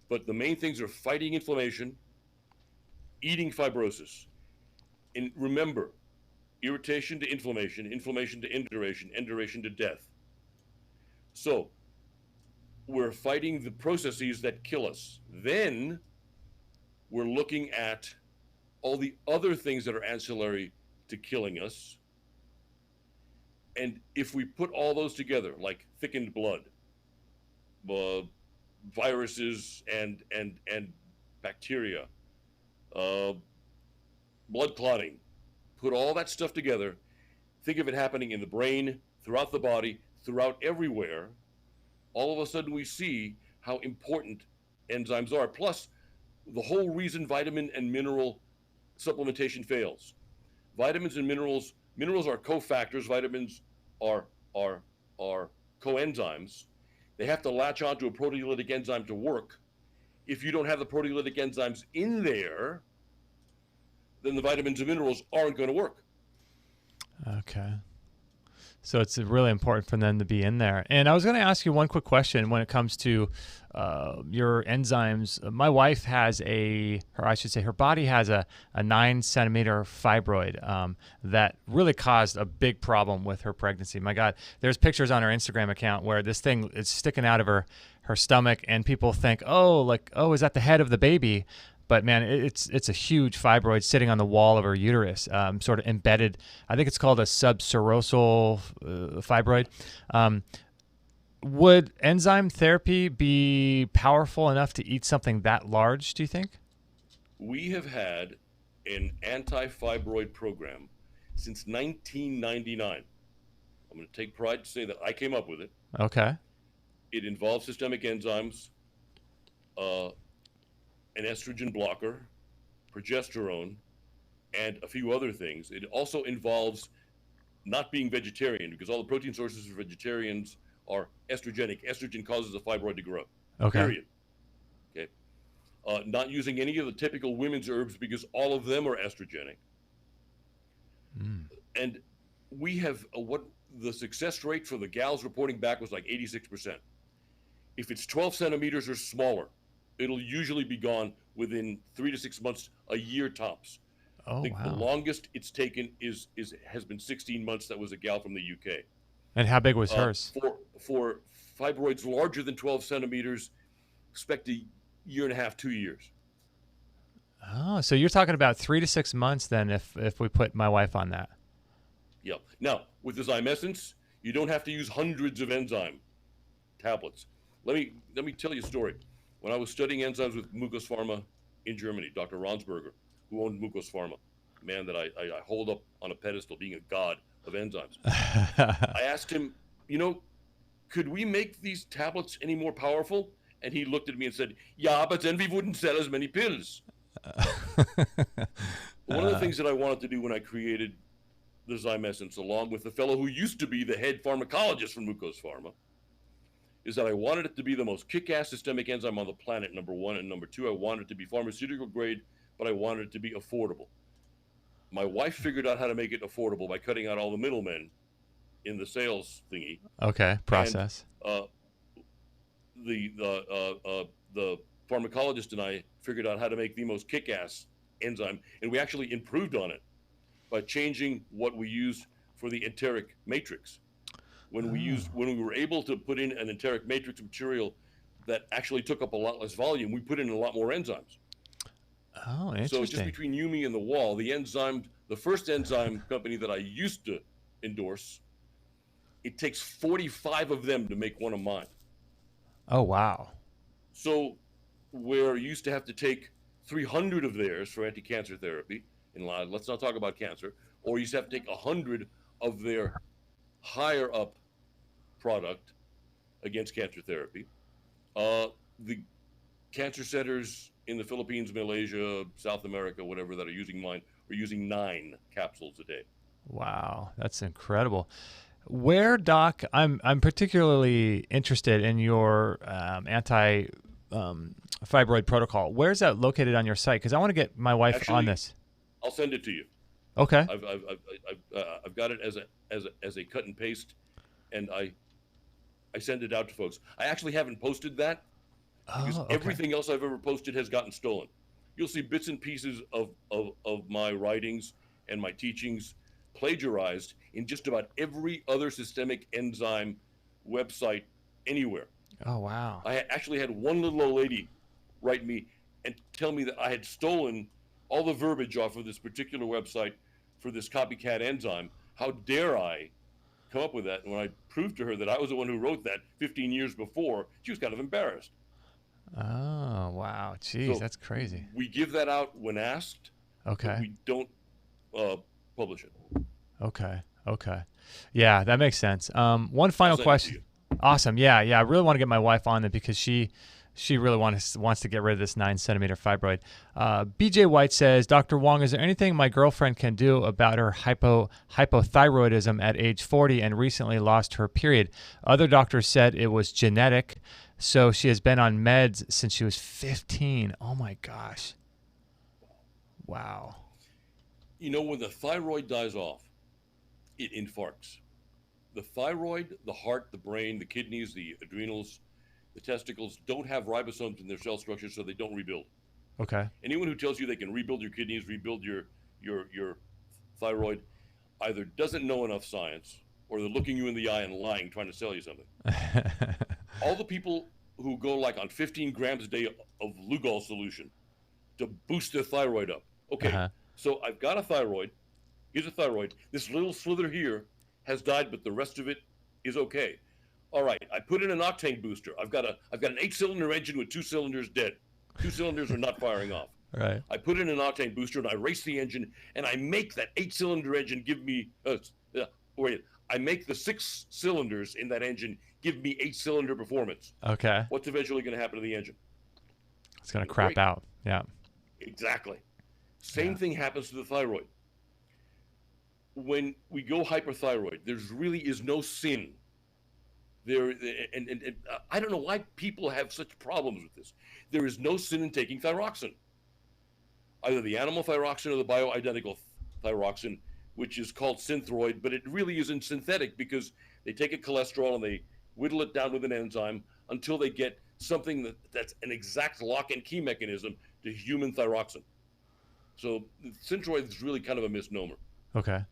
B: But the main things are fighting inflammation, eating fibrosis, and remember, irritation to inflammation, inflammation to induration, induration to death. So we're fighting the processes that kill us. Then we're looking at all the other things that are ancillary to killing us. And if we put all those together, like thickened blood, viruses and bacteria, blood clotting, put all that stuff together, think of it happening in the brain, throughout the body, throughout everywhere, all of a sudden we see how important enzymes are. Plus, the whole reason vitamin and mineral supplementation fails. Vitamins and minerals are cofactors. Vitamins are coenzymes. They have to latch onto a proteolytic enzyme to work. If you don't have the proteolytic enzymes in there, then the vitamins and minerals aren't going to work.
A: Okay. So it's really important for them to be in there. And I was going to ask you one quick question when it comes to your enzymes. My wife has her body has a 9-centimeter fibroid that really caused a big problem with her pregnancy. My God, there's pictures on her Instagram account where this thing is sticking out of her stomach, and people think, oh, is that the head of the baby? But man, it's a huge fibroid sitting on the wall of her uterus, sort of embedded. I think it's called a subserosal fibroid. Would enzyme therapy be powerful enough to eat something that large, do you think?
B: We have had an anti-fibroid program since 1999. I'm going to take pride to say that I came up with it.
A: Okay.
B: It involves systemic enzymes, an estrogen blocker, progesterone, and a few other things. It also involves not being vegetarian, because all the protein sources for vegetarians are estrogenic. Estrogen causes the fibroid to grow.
A: Okay.
B: Period. Okay. Not using any of the typical women's herbs, because all of them are estrogenic. And we have what the success rate for the gals reporting back was like 86%. If it's 12 centimeters or smaller, it'll usually be gone within 3 to 6 months, a year tops.
A: Oh,
B: I think
A: wow.
B: the longest it's taken has been 16 months. That was a gal from the UK.
A: And how big was hers?
B: For fibroids larger than 12 centimeters, expect a year and a half, 2 years.
A: Oh, so you're talking about 3 to 6 months then if we put my wife on that.
B: Yeah. Now, with the Zyme Essence, you don't have to use hundreds of enzyme tablets. Let me tell you a story. When I was studying enzymes with Mucos Pharma in Germany, Dr. Ronsberger, who owned Mucos Pharma, a man that I hold up on a pedestal, being a god of enzymes. I asked him, could we make these tablets any more powerful? And he looked at me and said, yeah, but then we wouldn't sell as many pills. One of the things that I wanted to do when I created the Zyme Essence, along with the fellow who used to be the head pharmacologist from Mucos Pharma, is that I wanted it to be the most kick-ass systemic enzyme on the planet, number one. And number two, I wanted it to be pharmaceutical grade, but I wanted it to be affordable. My wife figured out how to make it affordable by cutting out all the middlemen in the sales thingy.
A: Okay, process.
B: And, the pharmacologist and I figured out how to make the most kick-ass enzyme, and we actually improved on it by changing what we used for the enteric matrix. When we were able to put in an enteric matrix material that actually took up a lot less volume, we put in a lot more enzymes.
A: Oh, interesting.
B: So just between you, me, and the wall, the first enzyme company that I used to endorse, it takes 45 of them to make one of mine.
A: Oh, wow.
B: So where you used to have to take 300 of theirs for anti-cancer therapy, let's not talk about cancer, or you used to have to take 100 of their higher up product against cancer therapy. The cancer centers in the Philippines, Malaysia, South America, whatever, that are using mine, are using 9 capsules a day.
A: Wow, that's incredible. Where, Doc, I'm particularly interested in your anti fibroid protocol. Where's that located on your site? Because I want to get my wife on this.
B: I'll send it to you.
A: Okay.
B: I've got it as a cut and paste, and I send it out to folks. I actually haven't posted that because everything else I've ever posted has gotten stolen. You'll see bits and pieces of my writings and my teachings plagiarized in just about every other systemic enzyme website anywhere.
A: Oh, wow.
B: I actually had one little old lady write me and tell me that I had stolen all the verbiage off of this particular website for this copycat enzyme. How dare I come up with that? And when I proved to her that I was the one who wrote that 15 years before, she was kind of embarrassed.
A: Oh, wow. Jeez,
B: So
A: that's crazy.
B: we give that out when asked, but
A: Okay.
B: we don't publish it.
A: Okay. Yeah, that makes sense. One final
B: send it to
A: question.
B: you.
A: Awesome. Yeah. I really want to get my wife on it because she She really wants to get rid of this 9-centimeter fibroid. BJ White says, Dr. Wong, is there anything my girlfriend can do about her hypothyroidism at age 40 and recently lost her period? Other doctors said it was genetic, so she has been on meds since she was 15. Oh my gosh. Wow.
B: You know, when the thyroid dies off, it infarcts. The thyroid, the heart, the brain, the kidneys, the adrenals, the testicles don't have ribosomes in their cell structure, so they don't rebuild.
A: Okay.
B: Anyone who tells you they can rebuild your kidneys, rebuild your thyroid, either doesn't know enough science, or they're looking you in the eye and lying, trying to sell you something. All the people who go like on 15 grams a day of Lugol solution to boost their thyroid up. Okay, so I've got a thyroid. Here's a thyroid. This little slither here has died, but the rest of it is okay. All right, I put in an octane booster. I've got an 8-cylinder engine with 2 cylinders dead. 2 cylinders are not firing off.
A: Right.
B: I put in an octane booster and I race the engine and I make that 8-cylinder engine give me I make the 6 cylinders in that engine give me 8-cylinder performance.
A: Okay.
B: What's eventually going to happen to the engine?
A: It's going to crap out. Yeah.
B: Exactly. Same thing happens to the thyroid. When we go hyperthyroid, there really is no sin. And I don't know why people have such problems with this. There is no sin in taking thyroxine. Either the animal thyroxine or the bioidentical thyroxine, which is called Synthroid, but it really isn't synthetic because they take a cholesterol and they whittle it down with an enzyme until they get something that's an exact lock and key mechanism to human thyroxine. So Synthroid is really kind of a misnomer.
A: Okay.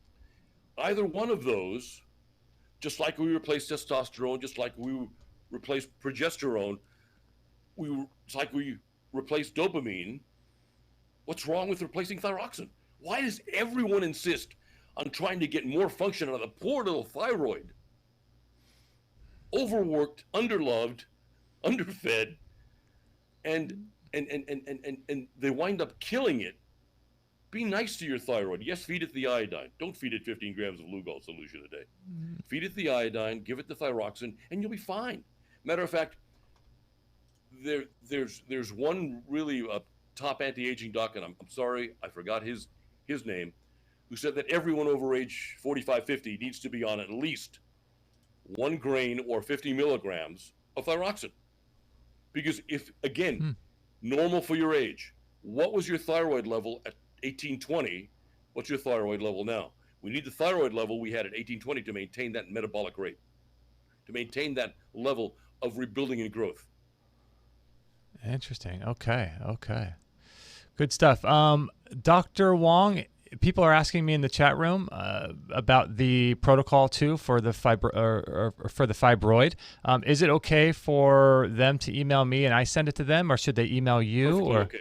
B: Either one of those, just like we replace testosterone, just like we replace progesterone, it's like we replace dopamine. What's wrong with replacing thyroxine? Why does everyone insist on trying to get more function out of the poor little thyroid? Overworked, underloved, underfed, and they wind up killing it. Be nice to your thyroid. Yes, feed it the iodine. Don't feed it 15 grams of Lugol solution a day. Feed it the iodine, give it the thyroxine, and you'll be fine. Matter of fact, there's one really top anti-aging doc, and I'm sorry, I forgot his name, who said that everyone over age 45, 50 needs to be on at least 1 grain or 50 milligrams of thyroxine. Because if, again, normal for your age, what was your thyroid level at 1820? What's your thyroid level now? We need the thyroid level we had at 1820 to maintain that metabolic rate, to maintain that level of rebuilding and growth.
A: Interesting. Okay. Good stuff. Dr. Wong, people are asking me in the chat room about the protocol too for the fibroid. Is it okay for them to email me and I send it to them, or should they email you?
B: Perfectly okay.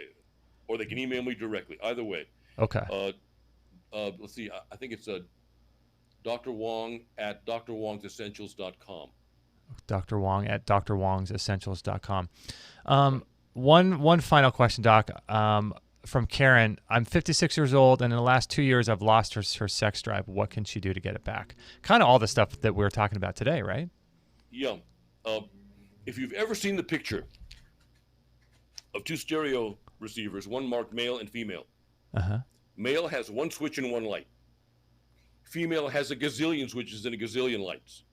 B: Or they can email me directly. Either way.
A: Okay.
B: Let's see. I think it's Dr. Wong at drwongsessentials.com.
A: Dr. Wong at drwongsessentials.com. One final question, Doc. From Karen, I'm 56 years old, and in the last 2 years, I've lost her sex drive. What can she do to get it back? Kind of all the stuff that we were talking about today, right?
B: Yeah. If you've ever seen the picture of 2 stereo receivers, one marked male and female. Male has 1 switch and 1 light. Female has a gazillion switches and a gazillion lights.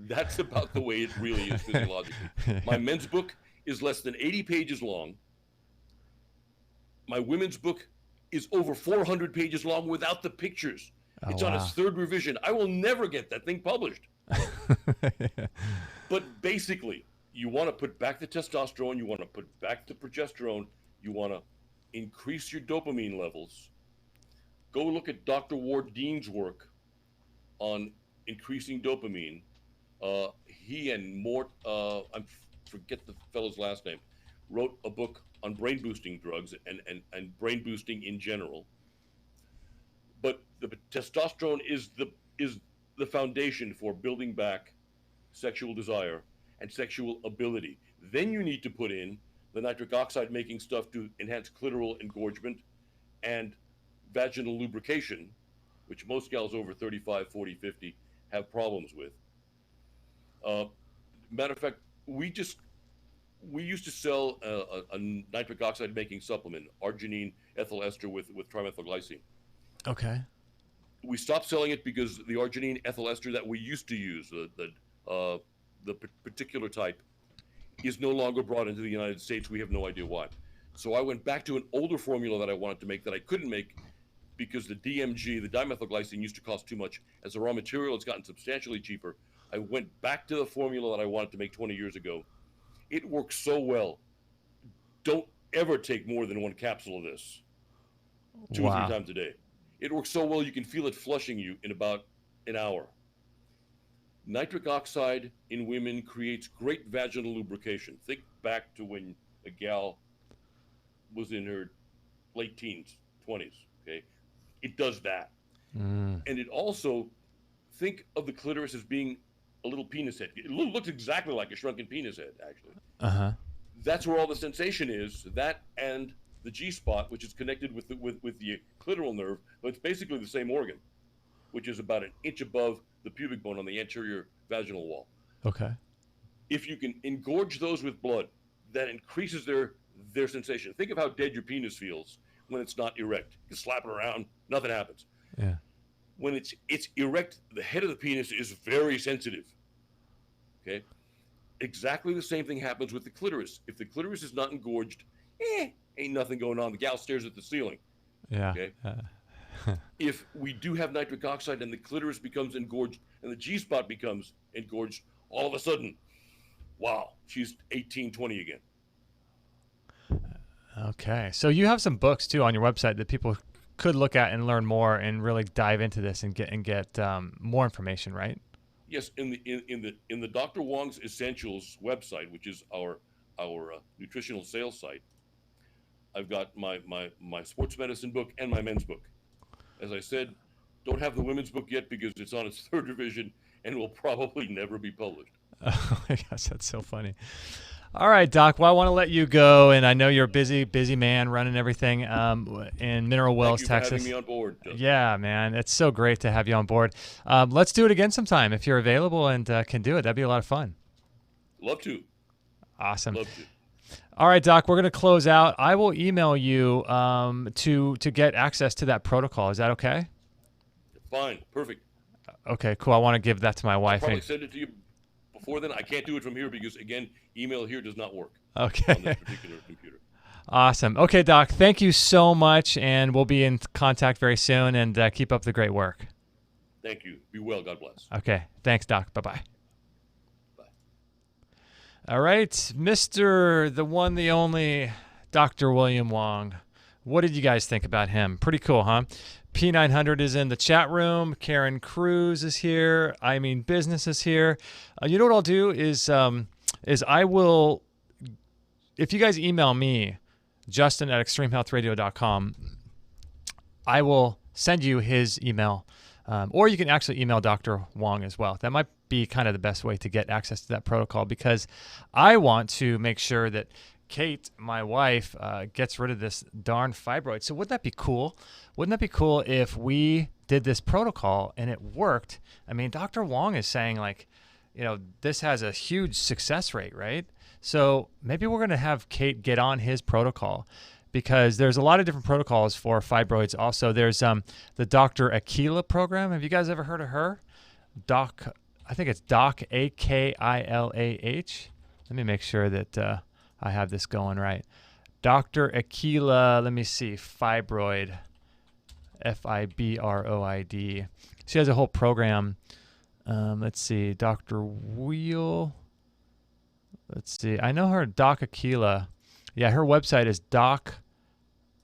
B: That's about the way it really is physiologically. My men's book is less than 80 pages long. My women's book is over 400 pages long without the pictures. It's on its 3rd revision. I will never get that thing published. But basically, you want to put back the testosterone, you want to put back the progesterone, you want to increase your dopamine levels. Go look at Dr. Ward Dean's work on increasing dopamine. He and Mort, I forget the fellow's last name, wrote a book on brain boosting drugs and brain boosting in general. But the testosterone is the foundation for building back sexual desire and sexual ability. Then you need to put in the nitric oxide making stuff to enhance clitoral engorgement and vaginal lubrication, which most gals over 35, 40, 50 have problems with. Matter of fact, we we used to sell a nitric oxide making supplement, arginine ethyl ester with trimethylglycine.
A: Okay.
B: We stopped selling it because the arginine ethyl ester that we used to use, the particular type, is no longer brought into the United States. We have no idea why. So I went back to an older formula that I wanted to make that I couldn't make because the DMG, the dimethylglycine, used to cost too much. As a raw material, it's gotten substantially cheaper. I went back to the formula that I wanted to make 20 years ago. It works so well. Don't ever take more than one capsule of this 2 or 3 times a day. It works so well you can feel it flushing you in about an hour. Nitric oxide in women creates great vaginal lubrication. Think back to when a gal was in her late teens, 20s, okay? It does that. And it also, think of the clitoris as being a little penis head. It looks exactly like a shrunken penis head, actually.
A: Uh-huh.
B: That's where all the sensation is, that and the G-spot, which is connected with the clitoral nerve, but it's basically the same organ, which is about an inch above the pubic bone on the anterior vaginal wall.
A: Okay.
B: If you can engorge those with blood, that increases their sensation. Think of how dead your penis feels when it's not erect. You can slap it around, nothing happens.
A: Yeah.
B: When it's erect, the head of the penis is very sensitive. Okay? Exactly the same thing happens with the clitoris. If the clitoris is not engorged, ain't nothing going on. The gal stares at the ceiling.
A: Yeah.
B: Okay? If we do have nitric oxide and the clitoris becomes engorged and the G-spot becomes engorged, all of a sudden, wow, she's 18, 20 again.
A: Okay. So you have some books too on your website that people could look at and learn more and really dive into this and get more information, right?
B: Yes, in the Dr. Wong's Essentials website, which is our nutritional sales site, I've got my sports medicine book and my men's book. As I said, don't have the women's book yet because it's on its 3rd revision and will probably never be published.
A: Oh my gosh, that's so funny. All right, Doc. Well, I want to let you go, and I know you're a busy man running everything in Mineral Wells, Texas.
B: Thank you for having me on board, Justin.
A: Yeah, man. It's so great to have you on board. Let's do it again sometime if you're available and can do it. That'd be a lot of fun.
B: Love to.
A: Awesome.
B: Love to.
A: All right, Doc, we're going to close out. I will email you to get access to that protocol. Is that okay?
B: Fine. Perfect.
A: Okay, cool. I want to give that to my wife.
B: I'll probably send it to you before then. I can't do it from here because, again, email here does not work
A: okay.
B: on this particular computer.
A: Awesome. Okay, Doc, thank you so much, and we'll be in contact very soon, and keep up the great work.
B: Thank you. Be well. God bless.
A: Okay. Thanks, Doc. Bye-bye.
B: Bye.
A: All right, Mr. the one, the only Dr. William Wong. What did you guys think about him? Pretty cool, huh? P900 is in the chat room. Karen Cruz is here. I mean, business is here. You know what I'll do is I will, if you guys email me, justin@extremehealthradio.com, I will send you his email. Or you can actually email Dr. Wong as well. That might be kind of the best way to get access to that protocol because I want to make sure that Kate, my wife, gets rid of this darn fibroid. So wouldn't that be cool? Wouldn't that be cool if we did this protocol and it worked? I mean, Dr. Wong is saying this has a huge success rate, right? So maybe we're going to have Kate get on his protocol because there's a lot of different protocols for fibroids. Also, there's the Dr. Akila program. Have you guys ever heard of her? I think it's Doc Akilah. Let me make sure that I have this going right. Dr. Akila, let me see, Fibroid, Fibroid. She has a whole program. Let's see, Dr. Wheel. Let's see, I know her, Doc Akila. Yeah, her website is Doc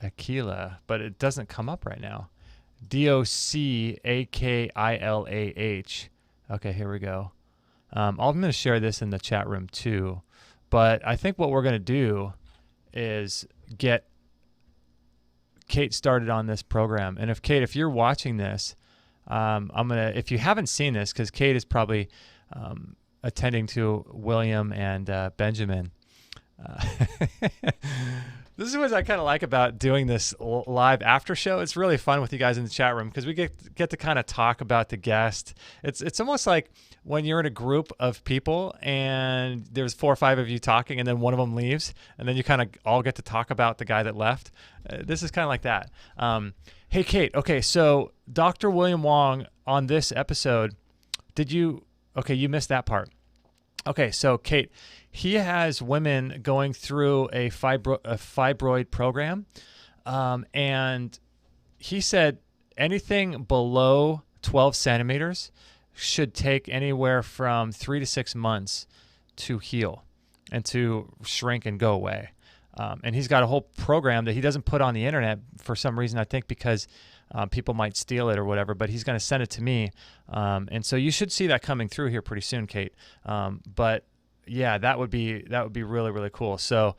A: Akila, but it doesn't come up right now. DOCAKILAH. Okay, here we go. I'm going to share this in the chat room too. But I think what we're going to do is get Kate started on this program. And if you're watching this, if you haven't seen this, because Kate is probably attending to William and Benjamin. This is what I kind of like about doing this live after show. It's really fun with you guys in the chat room because we get to kind of talk about the guest. It's almost like when you're in a group of people and there's 4 or 5 of you talking and then one of them leaves and then you kind of all get to talk about the guy that left. This is kind of like that. Hey, Kate. Okay, so Dr. William Wong on this episode, you missed that part. Okay, so Kate, he has women going through a fibroid program, and he said anything below 12 centimeters should take anywhere from 3 to 6 months to heal and to shrink and go away. And he's got a whole program that he doesn't put on the internet for some reason, I think because people might steal it or whatever, but he's going to send it to me. And so you should see that coming through here pretty soon, Kate. But yeah, that would be really, really cool. So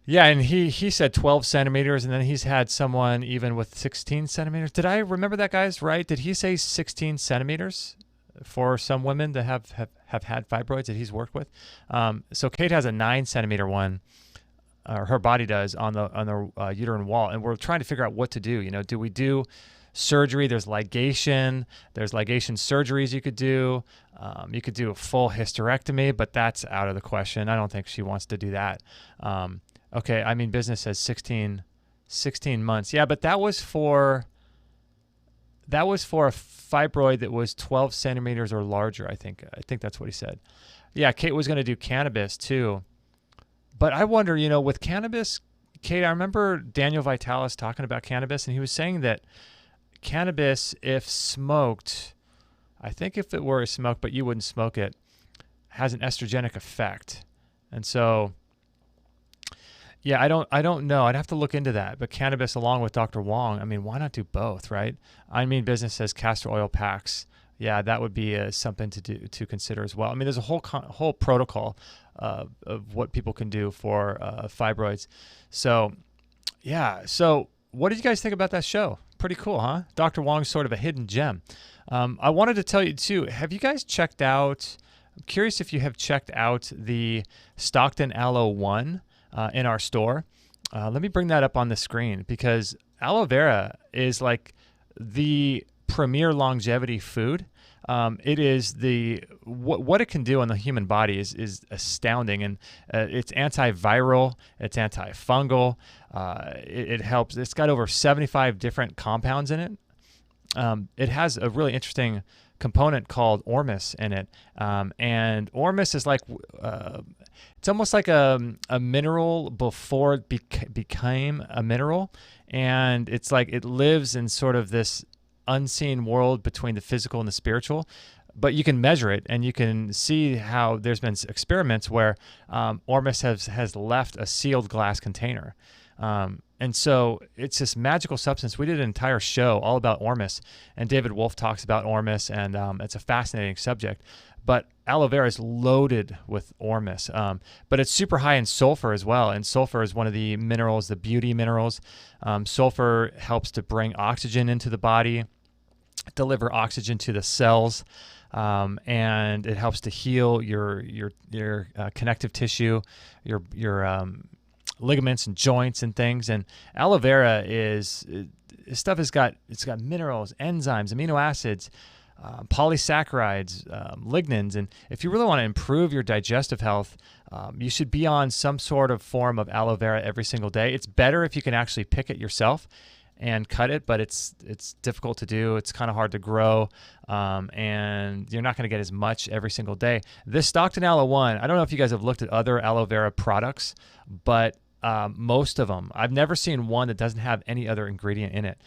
A: yeah, and he said 12 centimeters, and then he's had someone even with 16 centimeters. Did I remember that, guys, right? Did he say 16 centimeters for some women that have had fibroids that he's worked with? So Kate has a 9 centimeter one, or her body does, on the uterine wall, and we're trying to figure out what to do. Do we do surgery? There's ligation surgeries you could do. You could do a full hysterectomy, but that's out of the question. I don't think she wants to do that. Okay, I mean, business says 16 months. Yeah, but that was for a fibroid that was 12 centimeters or larger, I think that's what he said. Yeah, Kate was going to do cannabis too. But I wonder, with cannabis, Kate, I remember Daniel Vitalis talking about cannabis, and he was saying that cannabis, if smoked, I think if it were smoked, but you wouldn't smoke it, has an estrogenic effect. And so, yeah, I don't know. I'd have to look into that. But cannabis along with Dr. Wong, I mean, why not do both, right? I mean, business says castor oil packs. Yeah, that would be something to consider as well. I mean, there's a whole protocol of what people can do for fibroids. So, yeah. So, what did you guys think about that show? Pretty cool, huh? Dr. Wong's sort of a hidden gem. I wanted to tell you too. Have you guys checked out? I'm curious if you have checked out the Stockton Aloe One in our store. Let me bring that up on the screen, because aloe vera is like the premier longevity food. It is what it can do on the human body is astounding, and it's antiviral, it's antifungal. It helps. It's got over 75 different compounds in it. It has a really interesting component called ormus in it, and ormus is like it's almost like a mineral before it became a mineral, and it's like it lives in sort of this unseen world between the physical and the spiritual, but you can measure it, and you can see how there's been experiments where ormus has left a sealed glass container. And so it's this magical substance. We did an entire show all about ormus, and David Wolf talks about ormus, and it's a fascinating subject. But aloe vera is loaded with ormus, but it's super high in sulfur as well. And sulfur is one of the minerals, the beauty minerals. Sulfur helps to bring oxygen into the body, deliver oxygen to the cells, and it helps to heal your connective tissue, your ligaments and joints and things. And aloe vera it's got minerals, enzymes, amino acids, polysaccharides, lignans. And if you really want to improve your digestive health, you should be on some sort of form of aloe vera every single day. It's better if you can actually pick it yourself and cut it, but it's difficult to do. It's kind of hard to grow, and you're not going to get as much every single day. This Stockton Aloe One, I don't know if you guys have looked at other aloe vera products, but most of them, I've never seen one that doesn't have any other ingredient in it.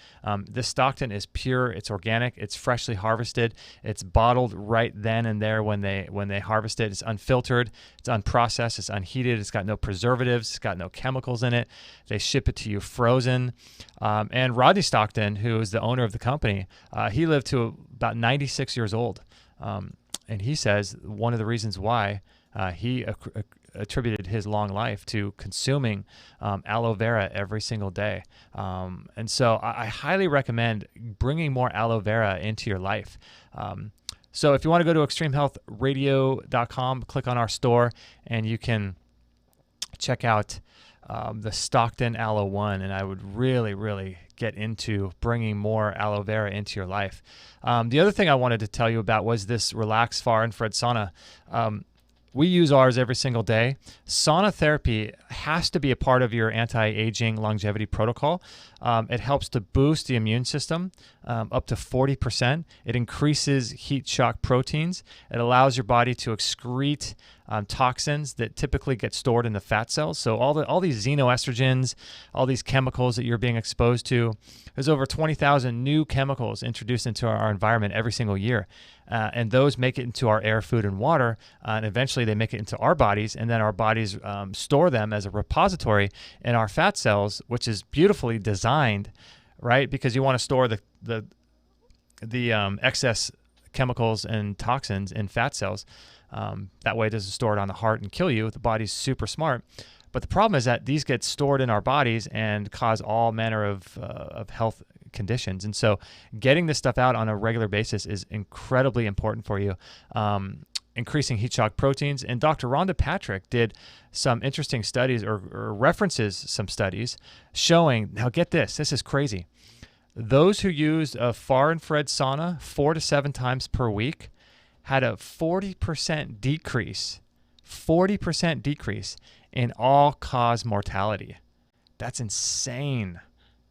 A: This Stockton is pure, it's organic, it's freshly harvested, it's bottled right then and there when they harvest it. It's unfiltered, it's unprocessed, it's unheated, it's got no preservatives, it's got no chemicals in it. They ship it to you frozen. And Rodney Stockton, who is the owner of the company, he lived to about 96 years old. And he says one of the reasons why he attributed his long life to consuming aloe vera every single day. And so I highly recommend bringing more aloe vera into your life. So if you want to go to extremehealthradio.com, click on our store, and you can check out the Stockton Aloe One. And I would really, really get into bringing more aloe vera into your life. The other thing I wanted to tell you about was this relaxed far infrared sauna. We use ours every single day. Sauna therapy has to be a part of your anti-aging longevity protocol. It helps to boost the immune system up to 40%. It increases heat shock proteins. It allows your body to excrete toxins that typically get stored in the fat cells. So all these xenoestrogens, all these chemicals that you're being exposed to, there's over 20,000 new chemicals introduced into our environment every single year. And those make it into our air, food, and water, and eventually they make it into our bodies, and then our bodies store them as a repository in our fat cells, which is beautifully designed, right? Because you want to store the excess chemicals and toxins in fat cells. That way it doesn't store it on the heart and kill you. The body's super smart. But the problem is that these get stored in our bodies and cause all manner of health conditions. And so getting this stuff out on a regular basis is incredibly important for you. Increasing heat shock proteins. And Dr. Rhonda Patrick did some interesting studies or references some studies showing, now get this is crazy. Those who used a far infrared sauna 4 to 7 times per week had a 40% decrease in all-cause mortality. That's insane.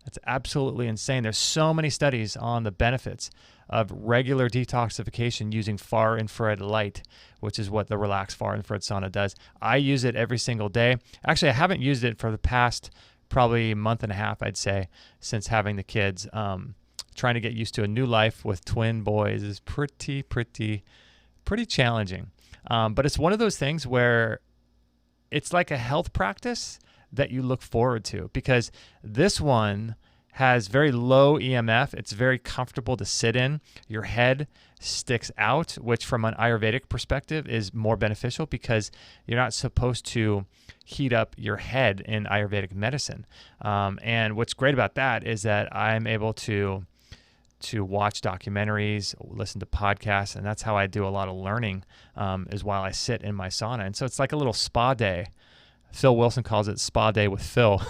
A: That's absolutely insane. There's so many studies on the benefits of regular detoxification using far infrared light, which is what the relaxed far infrared sauna does. I use it every single day. Actually, I haven't used it for the past probably month and a half, I'd say, since having the kids. Trying to get used to a new life with twin boys is pretty challenging. But it's one of those things where it's like a health practice that you look forward to, because this one has very low EMF. It's very comfortable to sit in. Your head sticks out, which from an Ayurvedic perspective is more beneficial because you're not supposed to heat up your head in Ayurvedic medicine. And what's great about that is that I'm able to watch documentaries, listen to podcasts, and that's how I do a lot of learning is while I sit in my sauna. And so it's like a little spa day. Phil Wilson calls it spa day with Phil.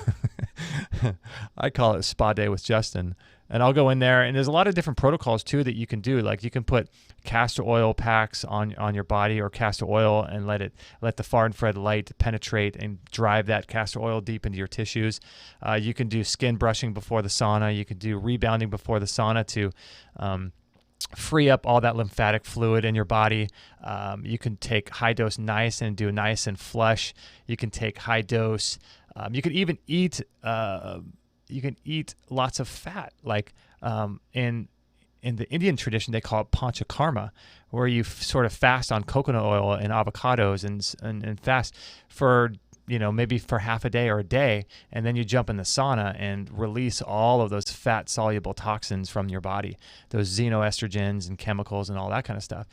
A: I call it spa day with Justin. And I'll go in there, and there's a lot of different protocols too that you can do. Like you can put castor oil packs on your body, or castor oil, and let the far infrared light penetrate and drive that castor oil deep into your tissues. You can do skin brushing before the sauna. You can do rebounding before the sauna to free up all that lymphatic fluid in your body. You can take high dose niacin and do a niacin flush. You can take high dose. You can even eat. You can eat lots of fat, like in the Indian tradition they call it panchakarma, where you sort of fast on coconut oil and avocados and fast for maybe for half a day or a day, and then you jump in the sauna and release all of those fat soluble toxins from your body, those xenoestrogens and chemicals and all that kind of stuff.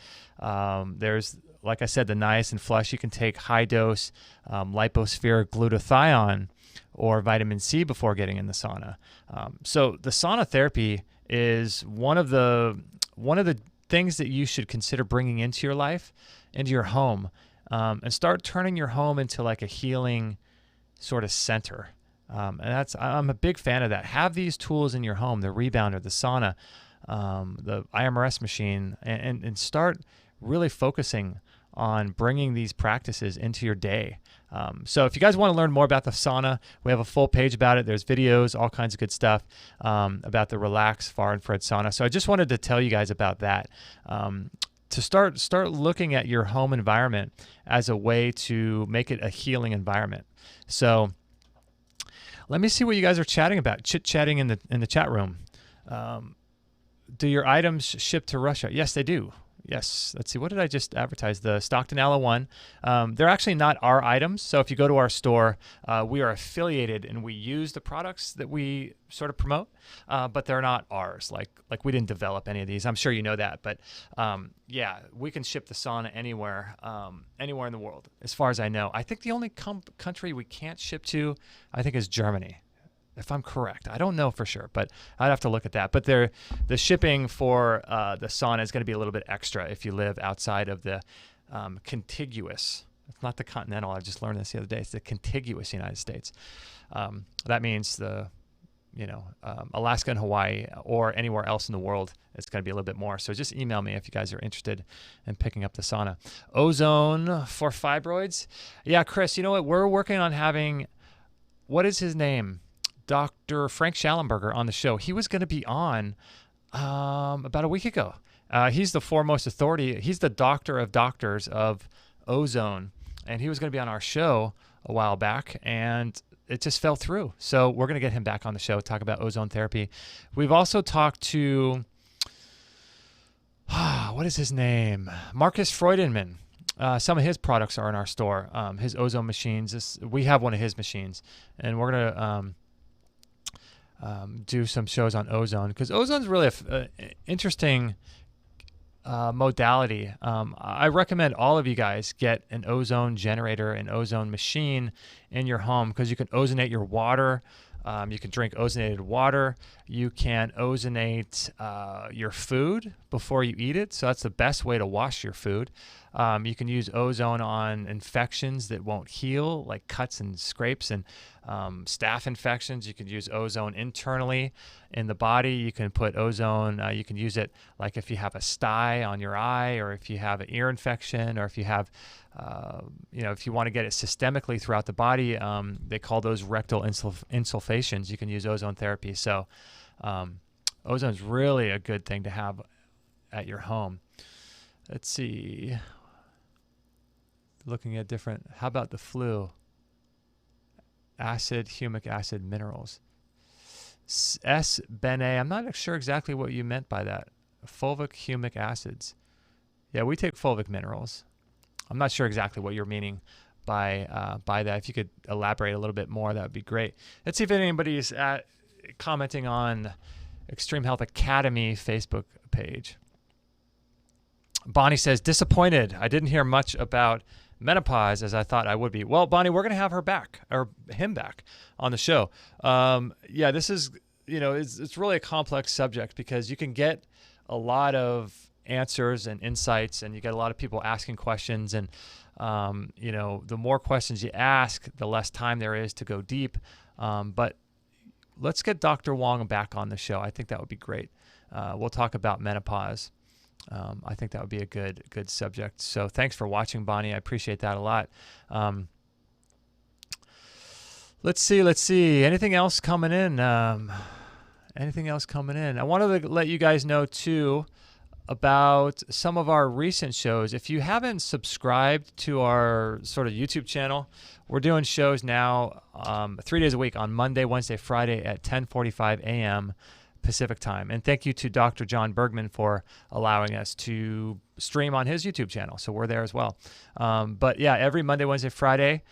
A: There's, like I said, the niacin flush. You can take high dose lipospheric glutathione or vitamin C before getting in the sauna. So the sauna therapy is one of the things that you should consider bringing into your life, into your home, and start turning your home into like a healing sort of center. And I'm a big fan of that. Have these tools in your home, the rebounder, the sauna, the IMRS machine, and start really focusing on bringing these practices into your day. So if you guys want to learn more about the sauna, we have a full page about it. There's videos, all kinds of good stuff about the relaxed far infrared sauna. So I just wanted to tell you guys about that. To start looking at your home environment as a way to make it a healing environment. So let me see what you guys are chatting about, chit-chatting in the chat room. Do your items ship to Russia? Yes, they do. Yes. Let's see. What did I just advertise? The Stockton Aloe one. They're actually not our items. So if you go to our store, we are affiliated and we use the products that we sort of promote, but they're not ours. Like we didn't develop any of these. I'm sure you know that. But yeah, we can ship the sauna anywhere in the world, as far as I know. I think the only country we can't ship to, I think, is Germany, if I'm correct. I don't know for sure, but I'd have to look at that. But the shipping for the sauna is going to be a little bit extra if you live outside of the contiguous. It's not the continental. I just learned this the other day. It's the contiguous United States. That means the Alaska and Hawaii or anywhere else in the world, it's going to be a little bit more. So just email me if you guys are interested in picking up the sauna. Ozone for fibroids. Yeah, Chris, you know what? We're working on having, what is his name? Dr. Frank Schallenberger on the show. He was going to be on about a week ago. He's the foremost authority. He's the doctor of doctors of ozone. And he was going to be on our show a while back, and it just fell through. So we're going to get him back on the show, talk about ozone therapy. We've also talked to, what is his name? Marcus Freudenman. Some of his products are in our store, his ozone machines. We have one of his machines, and we're going to do some shows on ozone, because ozone's really an interesting modality. I recommend all of you guys get an ozone generator, an ozone machine in your home, because you can ozonate your water. You can drink ozonated water. You can ozonate your food before you eat it. So that's the best way to wash your food. You can use ozone on infections that won't heal, like cuts and scrapes and staph infections. You can use ozone internally in the body. You can put ozone, you can use it like if you have a stye on your eye, or if you have an ear infection, or if you have, if you want to get it systemically throughout the body, they call those rectal insulfations. You can use ozone therapy. So ozone is really a good thing to have at your home. Let's see. Looking at different, how about the flu? Acid, humic acid, minerals. S-Bene, I'm not sure exactly what you meant by that. Fulvic humic acids. Yeah, we take fulvic minerals. I'm not sure exactly what you're meaning by that. If you could elaborate a little bit more, that would be great. Let's see if anybody's commenting on Extreme Health Academy Facebook page. Bonnie says, disappointed. I didn't hear much about menopause as I thought I would be. Well, Bonnie, we're going to have her back, or him back on the show. Yeah, this is, it's really a complex subject, because you can get a lot of answers and insights, and you get a lot of people asking questions, and the more questions you ask, the less time there is to go deep. But let's get Dr. Wong back on the show. I think that would be great. We'll talk about menopause. I think that would be a good subject. So thanks for watching, Bonnie. I appreciate that a lot. Let's see. Anything else coming in? I wanted to let you guys know too about some of our recent shows. If you haven't subscribed to our sort of YouTube channel, we're doing shows now 3 days a week on Monday, Wednesday, Friday at 10:45 a.m. Pacific time. And thank you to Dr. John Bergman for allowing us to stream on his YouTube channel. So we're there as well. But yeah, every Monday, Wednesday, Friday,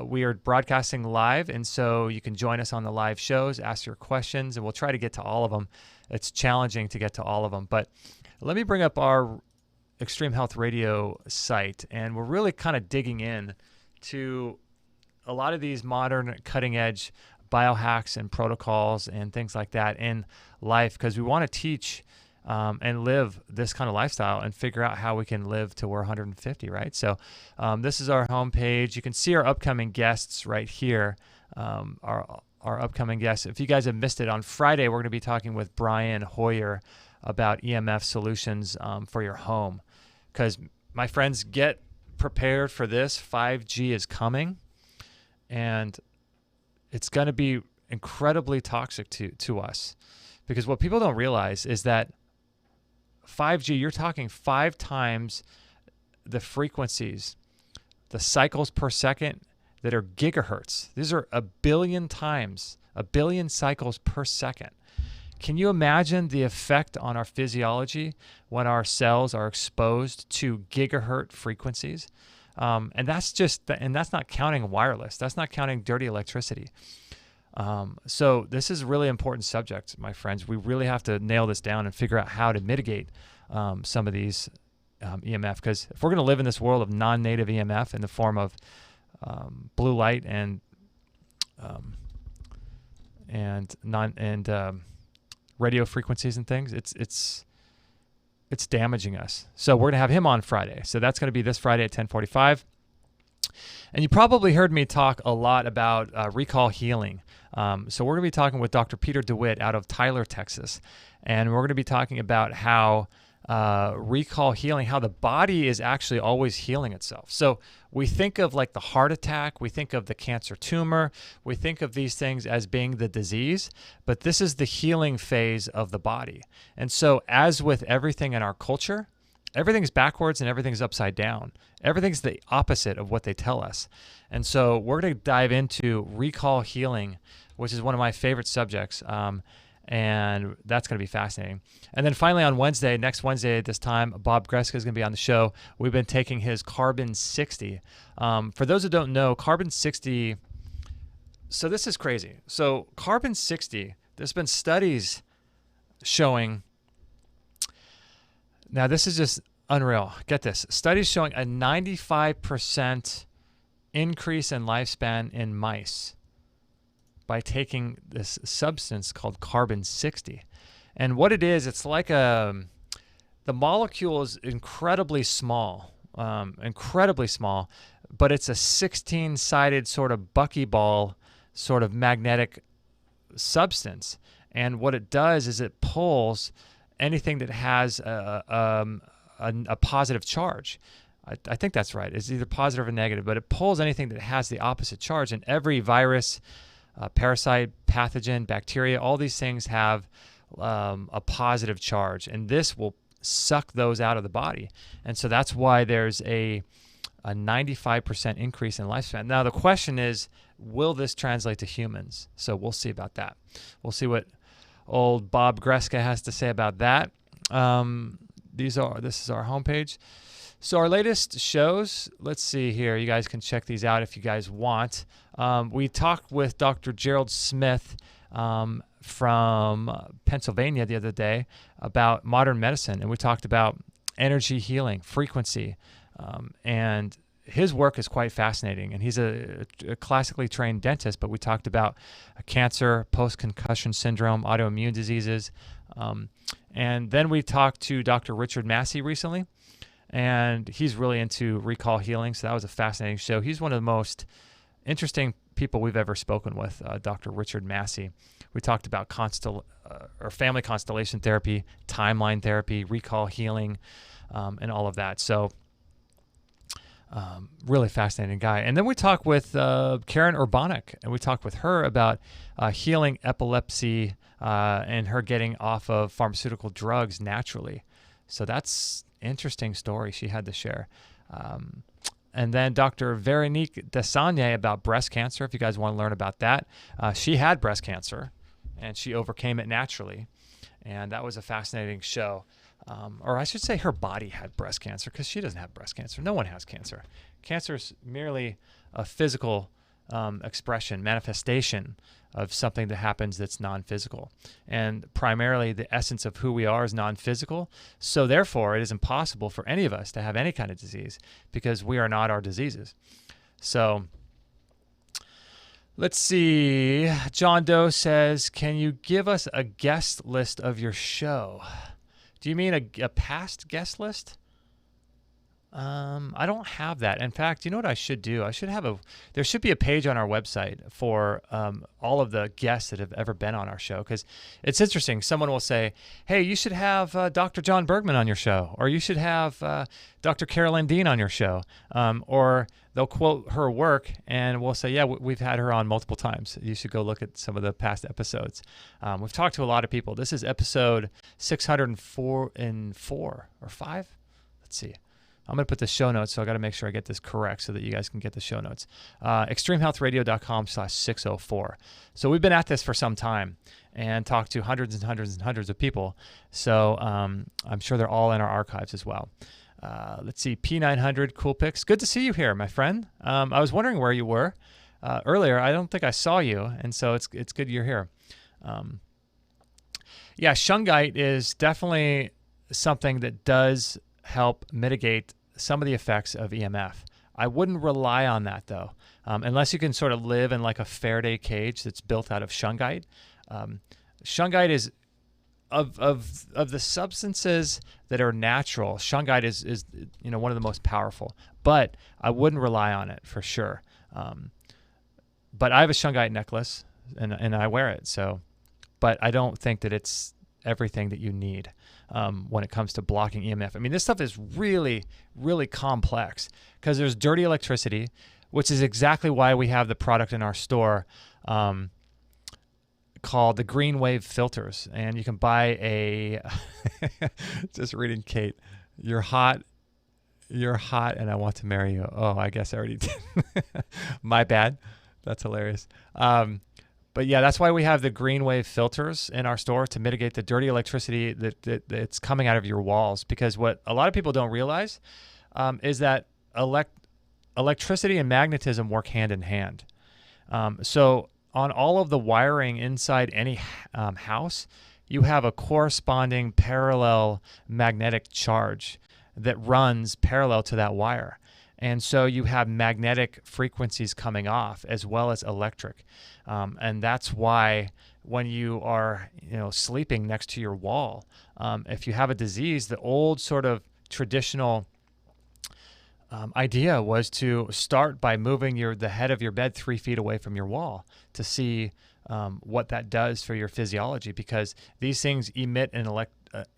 A: we are broadcasting live. And so you can join us on the live shows, ask your questions, and we'll try to get to all of them. It's challenging to get to all of them. But let me bring up our Extreme Health Radio site. And we're really kind of digging in to a lot of these modern cutting edge biohacks and protocols and things like that in life, because we want to teach and live this kind of lifestyle and figure out how we can live till we're 150, right? So this is our homepage. You can see our upcoming guests right here, our upcoming guests. If you guys have missed it, on Friday, we're going to be talking with Brian Hoyer about EMF solutions for your home, because my friends, get prepared for this. 5G is coming, and it's going to be incredibly toxic to us, because what people don't realize is that 5G, you're talking 5 times the frequencies, the cycles per second that are gigahertz. These are 1 billion times, 1 billion cycles per second. Can you imagine the effect on our physiology when our cells are exposed to gigahertz frequencies? And that's not counting wireless. That's not counting dirty electricity. So this is a really important subject, my friends. We really have to nail this down and figure out how to mitigate some of these EMF, because if we're going to live in this world of non-native EMF in the form of blue light and radio frequencies and things, it's damaging us. So we're going to have him on Friday. So that's going to be this Friday at 10:45. And you probably heard me talk a lot about recall healing. So we're going to be talking with Dr. Peter DeWitt out of Tyler, Texas, and we're going to be talking about how recall healing, how the body is actually always healing itself. So we think of like the heart attack, we think of the cancer tumor, we think of these things as being the disease, but this is the healing phase of the body. And so as with everything in our culture, everything's backwards and everything's upside down. Everything's the opposite of what they tell us. And so we're going to dive into recall healing, which is one of my favorite subjects. And that's going to be fascinating. And then finally on Wednesday, next Wednesday at this time, Bob Greska is going to be on the show. We've been taking his Carbon 60. For those who don't know, Carbon 60, so this is crazy. So Carbon 60, there's been studies showing, now this is just unreal. Get this, studies showing a 95% increase in lifespan in mice by taking this substance called Carbon 60. And what it is, it's like the molecule is incredibly small, but it's a 16-sided sort of buckyball sort of magnetic substance. And what it does is it pulls anything that has a positive charge. I think that's right. It's either positive or negative, but it pulls anything that has the opposite charge. And every virus, parasite, pathogen, bacteria, all these things have a positive charge, and this will suck those out of the body. And so that's why there's a 95% increase in lifespan. Now the question is, will this translate to humans? So we'll see about that. We'll see what old Bob Greska has to say about that. This is our homepage. So our latest shows, let's see here. You guys can check these out if you guys want. We talked with Dr. Gerald Smith from Pennsylvania the other day about modern medicine, and we talked about energy healing, frequency, and his work is quite fascinating. And he's a classically trained dentist, but we talked about cancer, post-concussion syndrome, autoimmune diseases. And then we talked to Dr. Richard Massey recently, and he's really into recall healing. So that was a fascinating show. He's one of the most interesting people we've ever spoken with, Dr. Richard Massey. We talked about family constellation therapy, timeline therapy, recall healing, and all of that. So really fascinating guy. And then we talked with Karen Urbanek, and we talked with her about healing epilepsy and her getting off of pharmaceutical drugs naturally. So that's interesting story she had to share. And then Dr. Veronique Desagne about breast cancer, if you guys want to learn about that. She had breast cancer, and she overcame it naturally. And that was a fascinating show. Or I should say her body had breast cancer, because she doesn't have breast cancer. No one has cancer. Cancer is merely a physical expression, manifestation of something that happens that's non-physical. And primarily the essence of who we are is non-physical. So therefore, it is impossible for any of us to have any kind of disease, because we are not our diseases. So let's see. John Doe says, can you give us a guest list of your show? Do you mean a past guest list? I don't have that. In fact, you know what I should do? There should be a page on our website for all of the guests that have ever been on our show, because it's interesting. Someone will say, hey, you should have Dr. John Bergman on your show, or you should have Dr. Carolyn Dean on your show, or they'll quote her work, and we'll say, yeah, we've had her on multiple times. You should go look at some of the past episodes. We've talked to a lot of people. This is episode 604 or 5. Let's see. I'm going to put the show notes, so I got to make sure I get this correct so that you guys can get the show notes. extremehealthradio.com/604. So we've been at this for some time and talked to hundreds and hundreds and hundreds of people. So I'm sure they're all in our archives as well. Let's see, P900 Cool Pics. Good to see you here, my friend. I was wondering where you were earlier. I don't think I saw you, and so it's good you're here. Yeah, shungite is definitely something that does help mitigate some of the effects of EMF. I wouldn't rely on that, though, unless you can sort of live in like a Faraday cage that's built out of shungite. Shungite is of the substances that are natural. Shungite is one of the most powerful, but I wouldn't rely on it for sure. But I have a shungite necklace, and I wear it. So, but I don't think that it's everything that you need when it comes to blocking EMF. I mean, this stuff is really, really complex because there's dirty electricity, which is exactly why we have the product in our store called the Green Wave filters. And you can buy a, just reading Kate, you're hot, and I want to marry you. Oh, I guess I already did. My bad. That's hilarious. But yeah, that's why we have the Green Wave filters in our store to mitigate the dirty electricity that's coming out of your walls. Because what a lot of people don't realize is that electricity and magnetism work hand in hand. So on all of the wiring inside any house, you have a corresponding parallel magnetic charge that runs parallel to that wire. And so you have magnetic frequencies coming off as well as electric. And that's why when you are, sleeping next to your wall, if you have a disease, the old sort of traditional idea was to start by moving the head of your bed 3 feet away from your wall to see what that does for your physiology, because these things emit an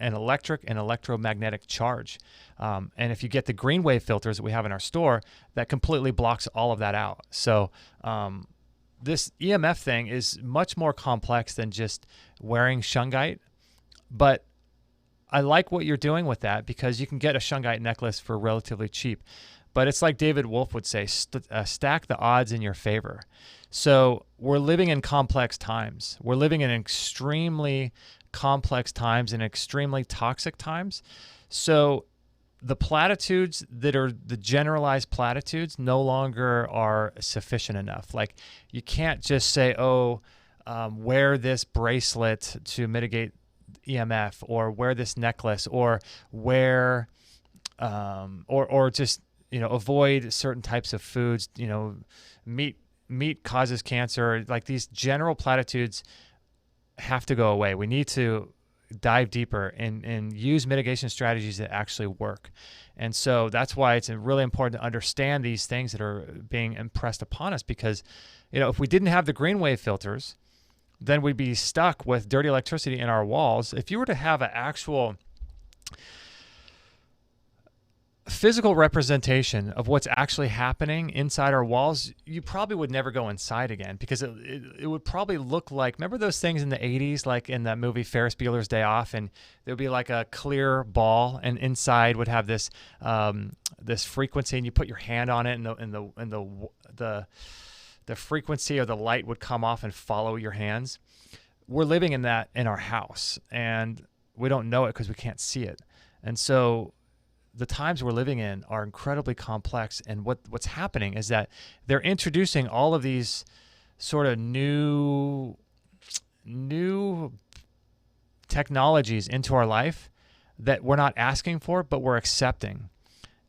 A: electric and electromagnetic charge. And if you get the Green Wave filters that we have in our store, that completely blocks all of that out. So this EMF thing is much more complex than just wearing shungite. But I like what you're doing with that because you can get a shungite necklace for relatively cheap. But it's like David Wolf would say, stack the odds in your favor. So we're living in complex times. We're living in extremely complex times and extremely toxic times. So the platitudes that are the generalized platitudes no longer are sufficient enough. Like you can't just say, wear this bracelet to mitigate EMF, or wear this necklace, or wear, or just, avoid certain types of foods. Meat causes cancer. Like these general platitudes have to go away. We need to dive deeper and use mitigation strategies that actually work. And so that's why it's really important to understand these things that are being impressed upon us, because, if we didn't have the Green Wave filters, then we'd be stuck with dirty electricity in our walls. If you were to have an actual physical representation of what's actually happening inside our walls, you probably would never go inside again, because it would probably look like, remember those things in the 80s, like in that movie Ferris Bueller's Day Off, and there would be like a clear ball, and inside would have this this frequency, and you put your hand on it, and the frequency or the light would come off and follow your hands. We're living in that in our house, and we don't know it because we can't see it. And so the times we're living in are incredibly complex. And what's happening is that they're introducing all of these sort of new technologies into our life that we're not asking for, but we're accepting.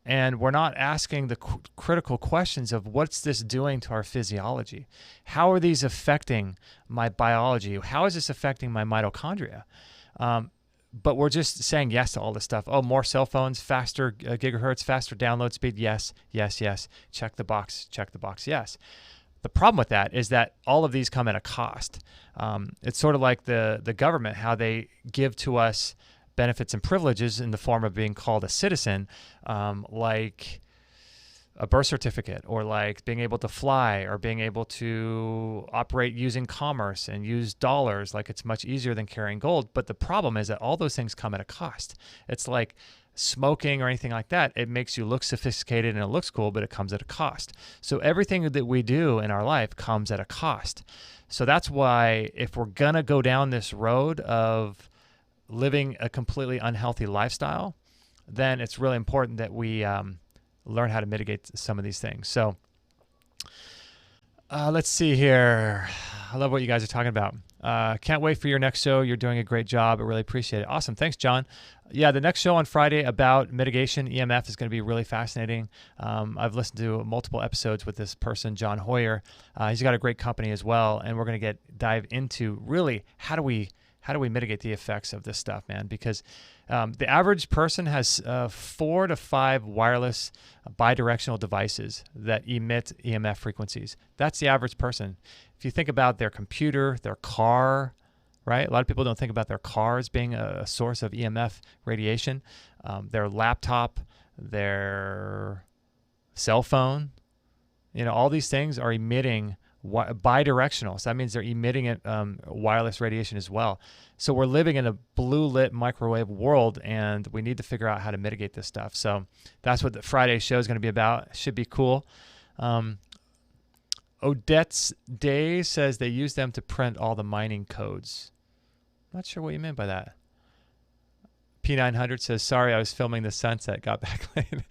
A: And we're not asking the critical questions of what's this doing to our physiology? How are these affecting my biology? How is this affecting my mitochondria? But we're just saying yes to all this stuff. Oh, more cell phones, faster gigahertz, faster download speed. Yes, yes, yes. Check the box, yes. The problem with that is that all of these come at a cost. It's sort of like the government, how they give to us benefits and privileges in the form of being called a citizen, like a birth certificate, or like being able to fly, or being able to operate using commerce and use dollars. Like it's much easier than carrying gold. But the problem is that all those things come at a cost. It's like smoking or anything like that. It makes you look sophisticated and it looks cool, but it comes at a cost. So everything that we do in our life comes at a cost. So that's why if we're going to go down this road of living a completely unhealthy lifestyle, then it's really important that we learn how to mitigate some of these things. So let's see here. I love what you guys are talking about. Can't wait for your next show. You're doing a great job. I really appreciate it. Awesome. Thanks, John. Yeah, the next show on Friday about mitigation, EMF, is going to be really fascinating. I've listened to multiple episodes with this person, John Hoyer. He's got a great company as well, and we're going to dive into really how do we how do we mitigate the effects of this stuff, man? Because the average person has 4 to 5 wireless bidirectional devices that emit EMF frequencies. That's the average person. If you think about their computer, their car, right? A lot of people don't think about their cars being a source of EMF radiation. Their laptop, their cell phone, all these things are emitting bidirectional. So that means they're emitting wireless radiation as well. So we're living in a blue lit microwave world, and we need to figure out how to mitigate this stuff. So that's what the Friday show is going to be about. Should be cool. Odette's Day says they use them to print all the mining codes. Not sure what you meant by that. P900 says, sorry, I was filming the sunset, got back late.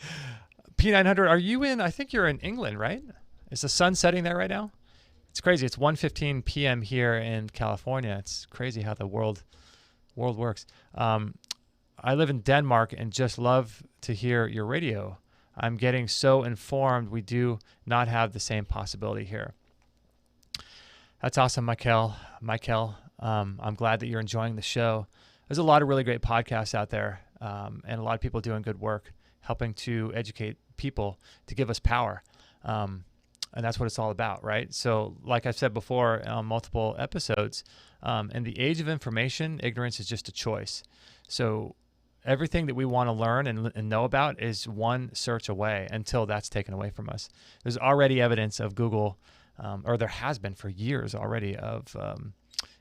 A: P900, are you I think you're in England, right? Is the sun setting there right now? It's crazy. It's 1:15 p.m. here in California. It's crazy how the world works. I live in Denmark and just love to hear your radio. I'm getting so informed. We do not have the same possibility here. That's awesome, Michael. I'm glad that you're enjoying the show. There's a lot of really great podcasts out there, and a lot of people doing good work, helping to educate people to give us power. And that's what it's all about, right? So like I've said before on multiple episodes, in the age of information, ignorance is just a choice. So everything that we want to learn and know about is one search away until that's taken away from us. There's already evidence of Google, or there has been for years already,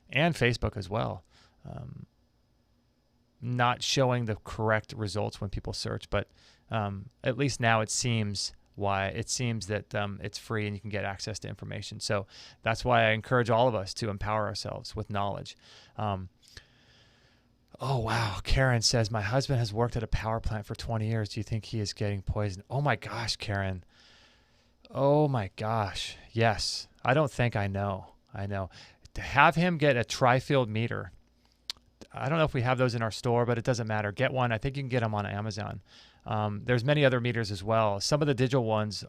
A: and Facebook as well, not showing the correct results when people search. But at least now it seems that it's free and you can get access to information. So that's why I encourage all of us to empower ourselves with knowledge. Oh, wow. Karen says, my husband has worked at a power plant for 20 years. Do you think he is getting poisoned? Oh, my gosh, Karen. Oh, my gosh. Yes. I don't think I know. To have him get a tri-field meter. I don't know if we have those in our store, but it doesn't matter. Get one. I think you can get them on Amazon. There's many other meters as well. Some of the digital ones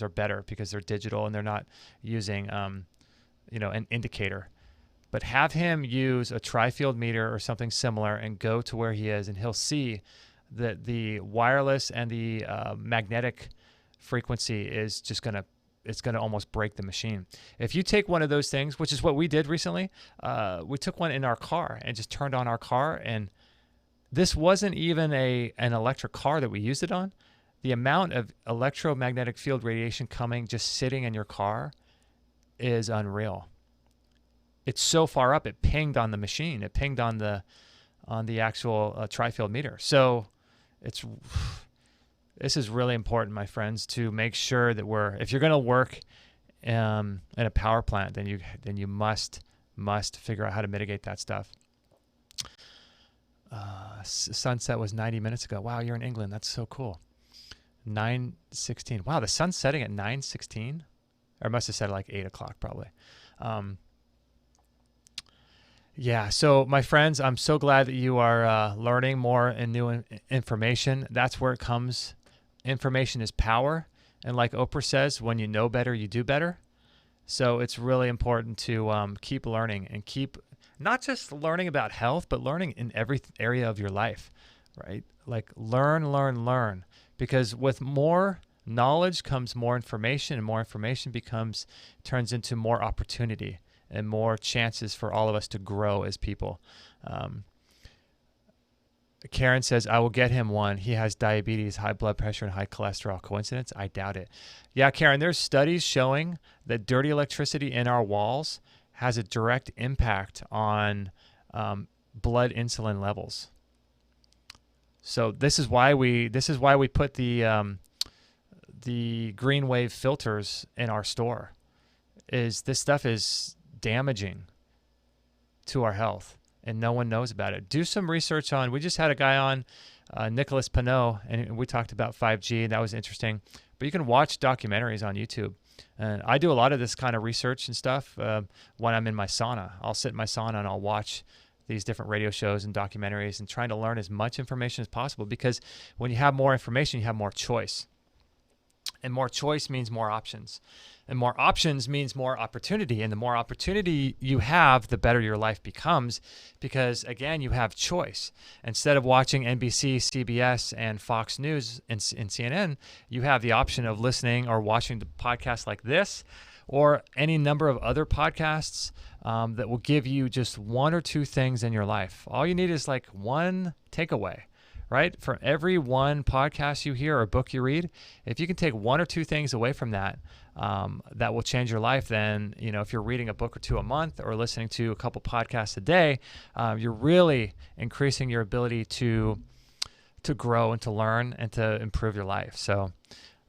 A: are better because they're digital and they're not using, an indicator. But have him use a tri-field meter or something similar and go to where he is, and he'll see that the wireless and the magnetic frequency is just gonna almost break the machine. If you take one of those things, which is what we did recently, we took one in our car and just turned on our car, and this wasn't even an electric car that we used it on. The amount of electromagnetic field radiation coming just sitting in your car is unreal. It's so far up, it pinged on the machine. It pinged on the actual tri-field meter. So this is really important, my friends, to make sure that if you're going to work in a power plant, then you must figure out how to mitigate that stuff. Sunset was 90 minutes ago. Wow, you're in England. That's so cool. 9:16. Wow, the sun's setting at 9:16? Or I must have said like 8 o'clock probably. Yeah, so my friends, I'm so glad that you are learning more and new information. That's where it comes. Information is power. And like Oprah says, when you know better, you do better. So it's really important to keep learning and keep not just learning about health, but learning in every area of your life, right? Like learn. Because with more knowledge comes more information, and more information turns into more opportunity and more chances for all of us to grow as people. Karen says, I will get him one. He has diabetes, high blood pressure, and high cholesterol. Coincidence? I doubt it. Yeah, Karen, there's studies showing that dirty electricity in our walls has a direct impact on blood insulin levels. So this is why we put the green wave filters in our store. This stuff is damaging to our health, and no one knows about it. Do some research on. We just had a guy on, Nicholas Pineau, and we talked about 5G, and that was interesting. But you can watch documentaries on YouTube. And I do a lot of this kind of research and stuff when I'm in my sauna. I'll sit in my sauna and I'll watch these different radio shows and documentaries and trying to learn as much information as possible, because when you have more information, you have more choice. And more choice means more options. And more options means more opportunity. And the more opportunity you have, the better your life becomes because, again, you have choice. Instead of watching NBC, CBS, and Fox News and CNN, you have the option of listening or watching the podcasts like this or any number of other podcasts that will give you just one or two things in your life. All you need is like one takeaway. Right? For every one podcast you hear or book you read, if you can take one or two things away from that, that will change your life, then, if you're reading a book or two a month or listening to a couple podcasts a day, you're really increasing your ability to grow and to learn and to improve your life. So,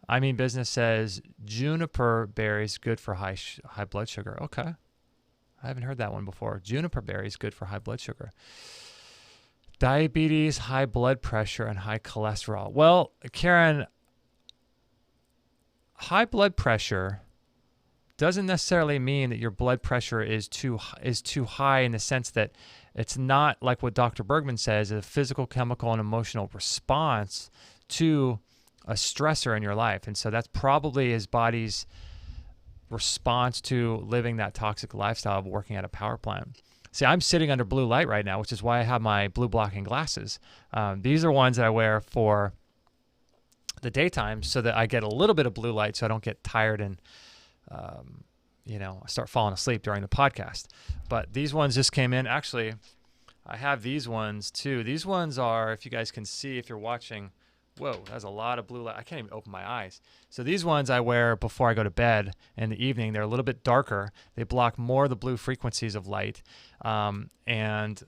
A: I Mean Business says juniper berries good for high blood sugar. Okay. I haven't heard that one before. Juniper berries good for high blood sugar. Diabetes, high blood pressure, and high cholesterol. Well, Karen, high blood pressure doesn't necessarily mean that your blood pressure is too high in the sense that it's not like what Dr. Bergman says, a physical, chemical, and emotional response to a stressor in your life. And so that's probably his body's response to living that toxic lifestyle of working at a power plant. See, I'm sitting under blue light right now, which is why I have my blue blocking glasses. These are ones that I wear for the daytime so that I get a little bit of blue light so I don't get tired and, I start falling asleep during the podcast. But these ones just came in. Actually, I have these ones too. These ones are, if you guys can see, if you're watching, whoa, that's a lot of blue light. I can't even open my eyes. So these ones I wear before I go to bed in the evening. They're a little bit darker. They block more of the blue frequencies of light. And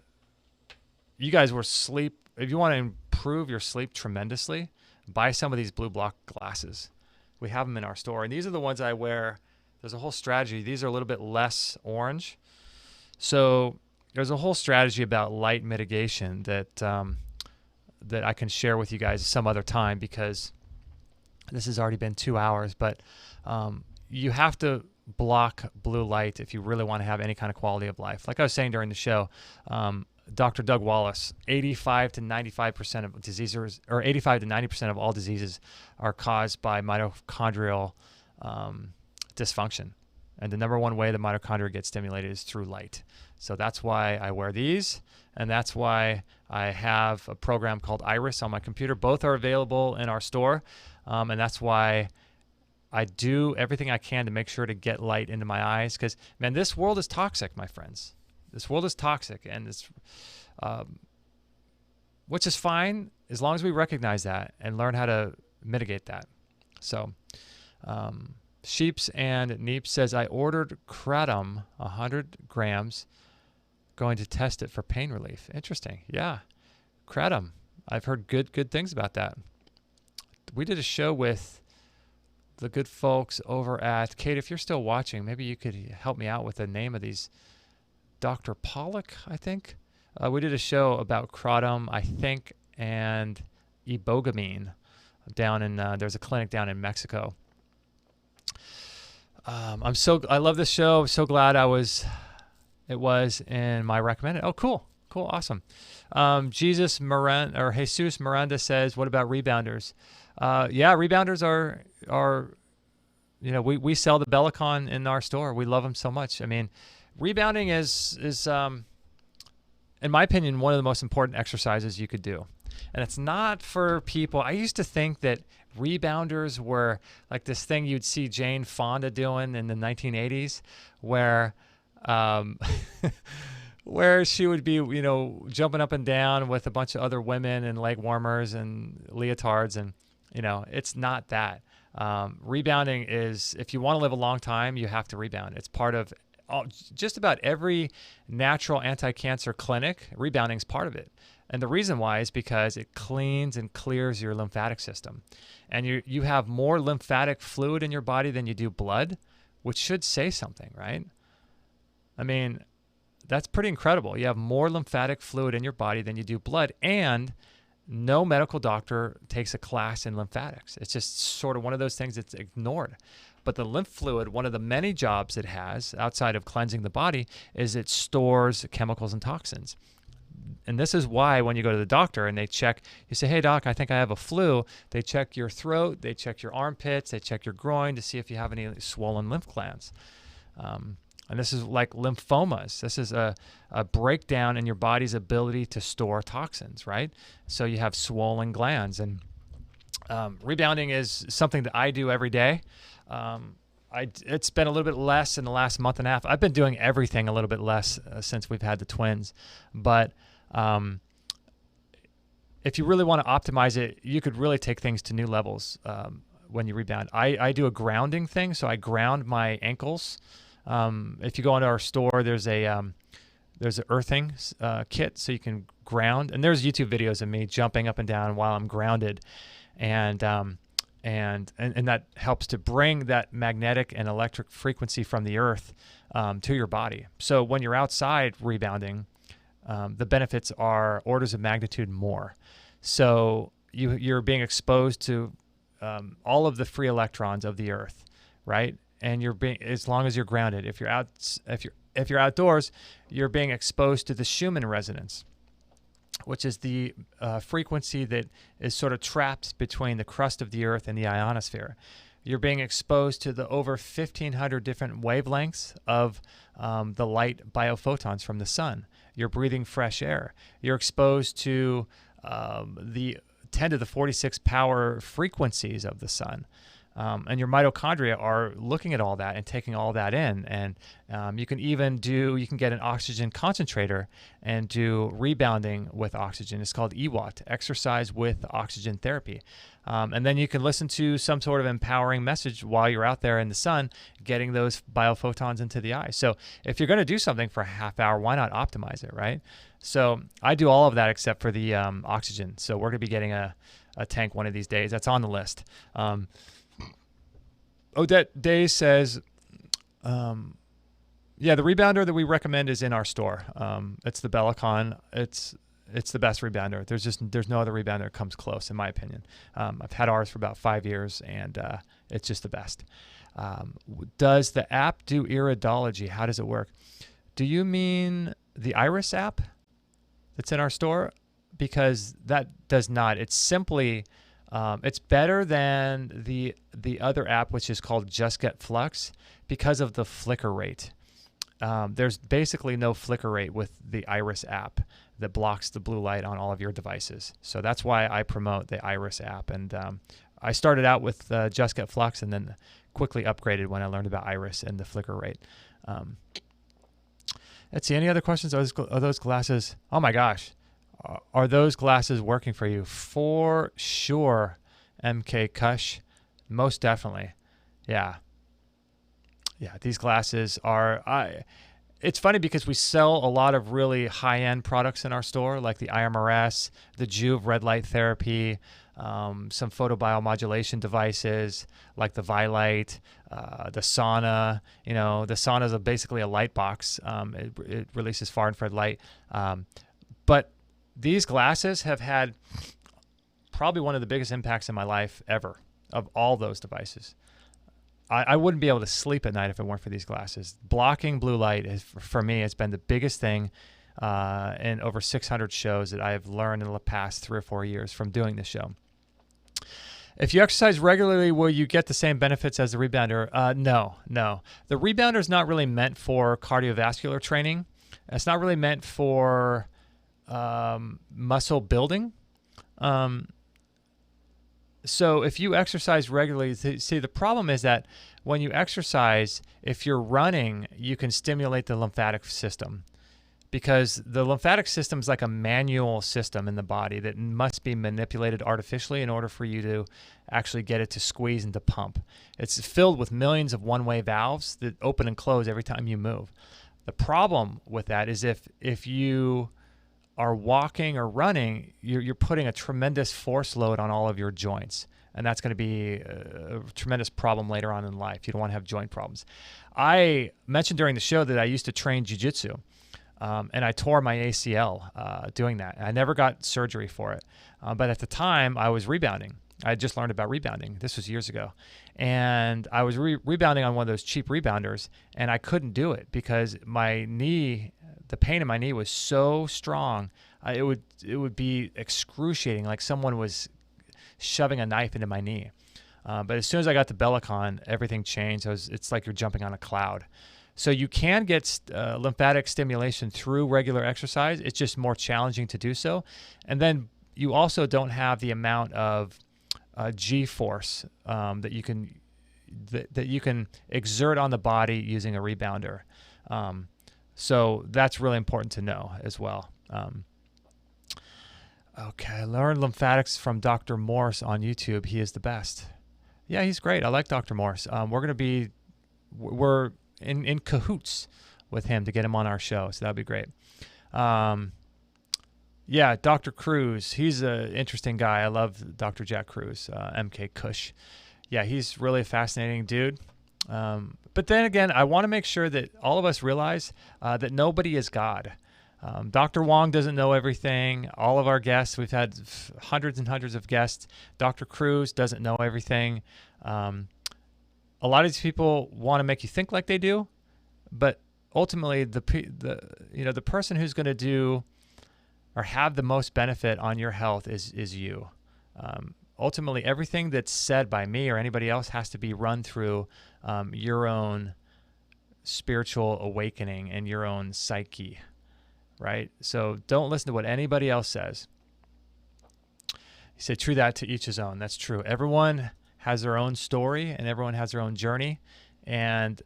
A: you guys will sleep. If you want to improve your sleep tremendously, buy some of these blue block glasses. We have them in our store. And these are the ones I wear. There's a whole strategy. These are a little bit less orange. So there's a whole strategy about light mitigation that I can share with you guys some other time because this has already been 2 hours. But you have to block blue light if you really want to have any kind of quality of life. Like I was saying during the show, Dr. Doug Wallace, 85 to 95% of diseases, or 85 to 90% of all diseases are caused by mitochondrial dysfunction. And the number one way the mitochondria get stimulated is through light. So that's why I wear these, and that's why I have a program called Iris on my computer. Both are available in our store, and that's why I do everything I can to make sure to get light into my eyes because, man, this world is toxic, my friends. This world is toxic, and it's, which is fine as long as we recognize that and learn how to mitigate that. So, Sheeps and Neep says, I ordered kratom, 100 grams, going to test it for pain relief. Interesting. Yeah. Kratom. I've heard good things about that. We did a show with the good folks over at, Kate, if you're still watching, maybe you could help me out with the name of these. Dr. Pollock, I think. We did a show about kratom, I think, and ibogamine down in, there's a clinic down in Mexico. I love this show. I'm so glad it was in my recommended. Oh, cool, awesome. Jesus Miranda says, what about rebounders? Yeah, rebounders are, we sell the Bellicon in our store. We love them so much. I mean, rebounding is in my opinion, one of the most important exercises you could do. And it's not for people. I used to think that rebounders were like this thing you'd see Jane Fonda doing in the 1980s where where she would be, jumping up and down with a bunch of other women in leg warmers and leotards. And, it's not that. Rebounding is, if you want to live a long time, you have to rebound. It's part of just about every natural anti-cancer clinic. Rebounding is part of it. And the reason why is because it cleans and clears your lymphatic system. And you have more lymphatic fluid in your body than you do blood, which should say something, right? I mean, that's pretty incredible. You have more lymphatic fluid in your body than you do blood, and no medical doctor takes a class in lymphatics. It's just sort of one of those things that's ignored. But the lymph fluid, one of the many jobs it has outside of cleansing the body, is it stores chemicals and toxins. And this is why when you go to the doctor and they check, you say, hey, doc, I think I have a flu. They check your throat, they check your armpits, they check your groin to see if you have any swollen lymph glands. And this is like lymphomas. This is a breakdown in your body's ability to store toxins, right? So you have swollen glands. And rebounding is something that I do every day. It's been a little bit less in the last month and a half. I've been doing everything a little bit less since we've had the twins. But if you really want to optimize it, you could really take things to new levels when you rebound. I do a grounding thing, so I ground my ankles. If you go into our store, there's an earthing kit, so you can ground. And there's YouTube videos of me jumping up and down while I'm grounded, and that helps to bring that magnetic and electric frequency from the earth to your body. So when you're outside rebounding, the benefits are orders of magnitude more. So you're being exposed to all of the free electrons of the earth, right? And you're being, as long as you're grounded. If you're outdoors, you're being exposed to the Schumann resonance, which is the frequency that is sort of trapped between the crust of the earth and the ionosphere. You're being exposed to the over 1,500 different wavelengths of the light biophotons from the sun. You're breathing fresh air. You're exposed to the 10 to the 46 power frequencies of the sun. And your mitochondria are looking at all that and taking all that in. And you can get an oxygen concentrator and do rebounding with oxygen. It's called EWOT, exercise with oxygen therapy. And then you can listen to some sort of empowering message while you're out there in the sun, getting those biophotons into the eye. So if you're going to do something for a half hour, why not optimize it, right? So I do all of that except for the oxygen. So we're going to be getting a tank one of these days. That's on the list. Odette Day says, the rebounder that we recommend is in our store. It's the Bellicon. It's the best rebounder. There's no other rebounder that comes close, in my opinion. I've had ours for about 5 years, and it's just the best. Does the app do iridology? How does it work? Do you mean the Iris app that's in our store? Because that does not. It's simply... it's better than the other app, which is called Just Get Flux, because of the flicker rate. There's basically no flicker rate with the Iris app that blocks the blue light on all of your devices. So that's why I promote the Iris app. And I started out with Just Get Flux and then quickly upgraded when I learned about Iris and the flicker rate. Let's see, any other questions? Are those glasses? Oh my gosh. Are those glasses working for you? For sure, MK Kush. Most definitely. Yeah. Yeah, these glasses are... It's funny because we sell a lot of really high-end products in our store, like the IMRS, the Juve red light therapy, some photobiomodulation devices like the Vilight, the sauna. You know, the sauna is basically a light box. It releases far infrared light. But these glasses have had probably one of the biggest impacts in my life ever of all those devices. I wouldn't be able to sleep at night if it weren't for these glasses. Blocking blue light, for me, has been the biggest thing in over 600 shows that I have learned in the past 3 or 4 years from doing this show. If you exercise regularly, will you get the same benefits as the rebounder? No. The rebounder is not really meant for cardiovascular training. It's not really meant for muscle building. So if you exercise regularly, see, the problem is that when you exercise, if you're running, you can stimulate the lymphatic system, because the lymphatic system is like a manual system in the body that must be manipulated artificially in order for you to actually get it to squeeze and to pump. It's filled with millions of one-way valves that open and close every time you move. The problem with that is if you are walking or running, you're putting a tremendous force load on all of your joints. And that's going to be a tremendous problem later on in life. You don't want to have joint problems. I mentioned during the show that I used to train jiu-jitsu, and I tore my ACL doing that. I never got surgery for it. But at the time, I was rebounding. I had just learned about rebounding. This was years ago. And I was rebounding on one of those cheap rebounders, and I couldn't do it because my knee, the pain in my knee was so strong. It would be excruciating, like someone was shoving a knife into my knee. But as soon as I got to Bellicon, everything changed. It's like you're jumping on a cloud. So you can get lymphatic stimulation through regular exercise. It's just more challenging to do so. And then you also don't have the amount of G-force that you can exert on the body using a rebounder. So that's really important to know as well. Okay, learn lymphatics from Dr. Morse on YouTube. He is the best. Yeah, he's great. I like Dr. Morse. We're in cahoots with him to get him on our show, so that'd be great. Yeah, Dr. Cruz, he's an interesting guy. I love Dr. Jack Cruz, MK Kush. Yeah, he's really a fascinating dude. But then again, I want to make sure that all of us realize that nobody is God. Dr. Wong doesn't know everything. All of our guests, we've had hundreds and hundreds of guests. Dr. Cruz doesn't know everything. A lot of these people want to make you think like they do, but ultimately the person who's going to do or have the most benefit on your health is you. Ultimately, everything that's said by me or anybody else has to be run through your own spiritual awakening and your own psyche, right? So don't listen to what anybody else says. You say, true that, to each his own. That's true. Everyone has their own story and everyone has their own journey. And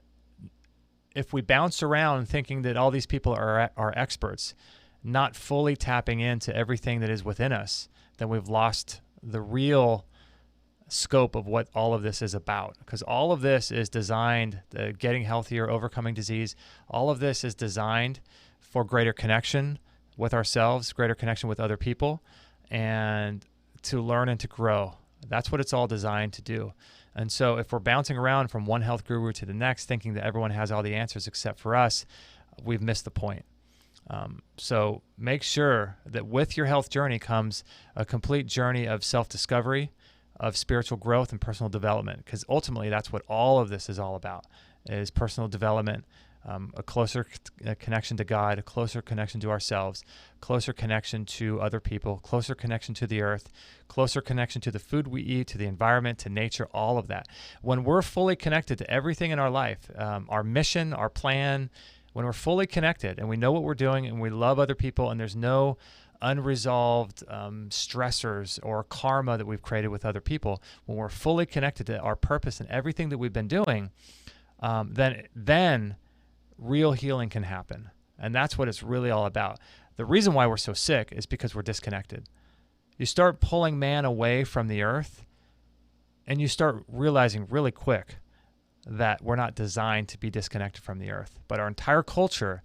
A: if we bounce around thinking that all these people are experts, not fully tapping into everything that is within us, then we've lost the real scope of what all of this is about. Because all of this is designed, getting healthier, overcoming disease, all of this is designed for greater connection with ourselves, greater connection with other people, and to learn and to grow. That's what it's all designed to do. And so if we're bouncing around from one health guru to the next, thinking that everyone has all the answers except for us, we've missed the point. So make sure that with your health journey comes a complete journey of self-discovery, of spiritual growth and personal development, because ultimately that's what all of this is all about, is personal development, a closer connection to God, a closer connection to ourselves, closer connection to other people, closer connection to the earth, closer connection to the food we eat, to the environment, to nature, all of that. When we're fully connected to everything in our life, our mission, our plan, when we're fully connected and we know what we're doing and we love other people and there's no unresolved stressors or karma that we've created with other people, when we're fully connected to our purpose and everything that we've been doing, then real healing can happen. And that's what it's really all about. The reason why we're so sick is because we're disconnected. You start pulling man away from the earth and you start realizing really quick that we're not designed to be disconnected from the earth. But our entire culture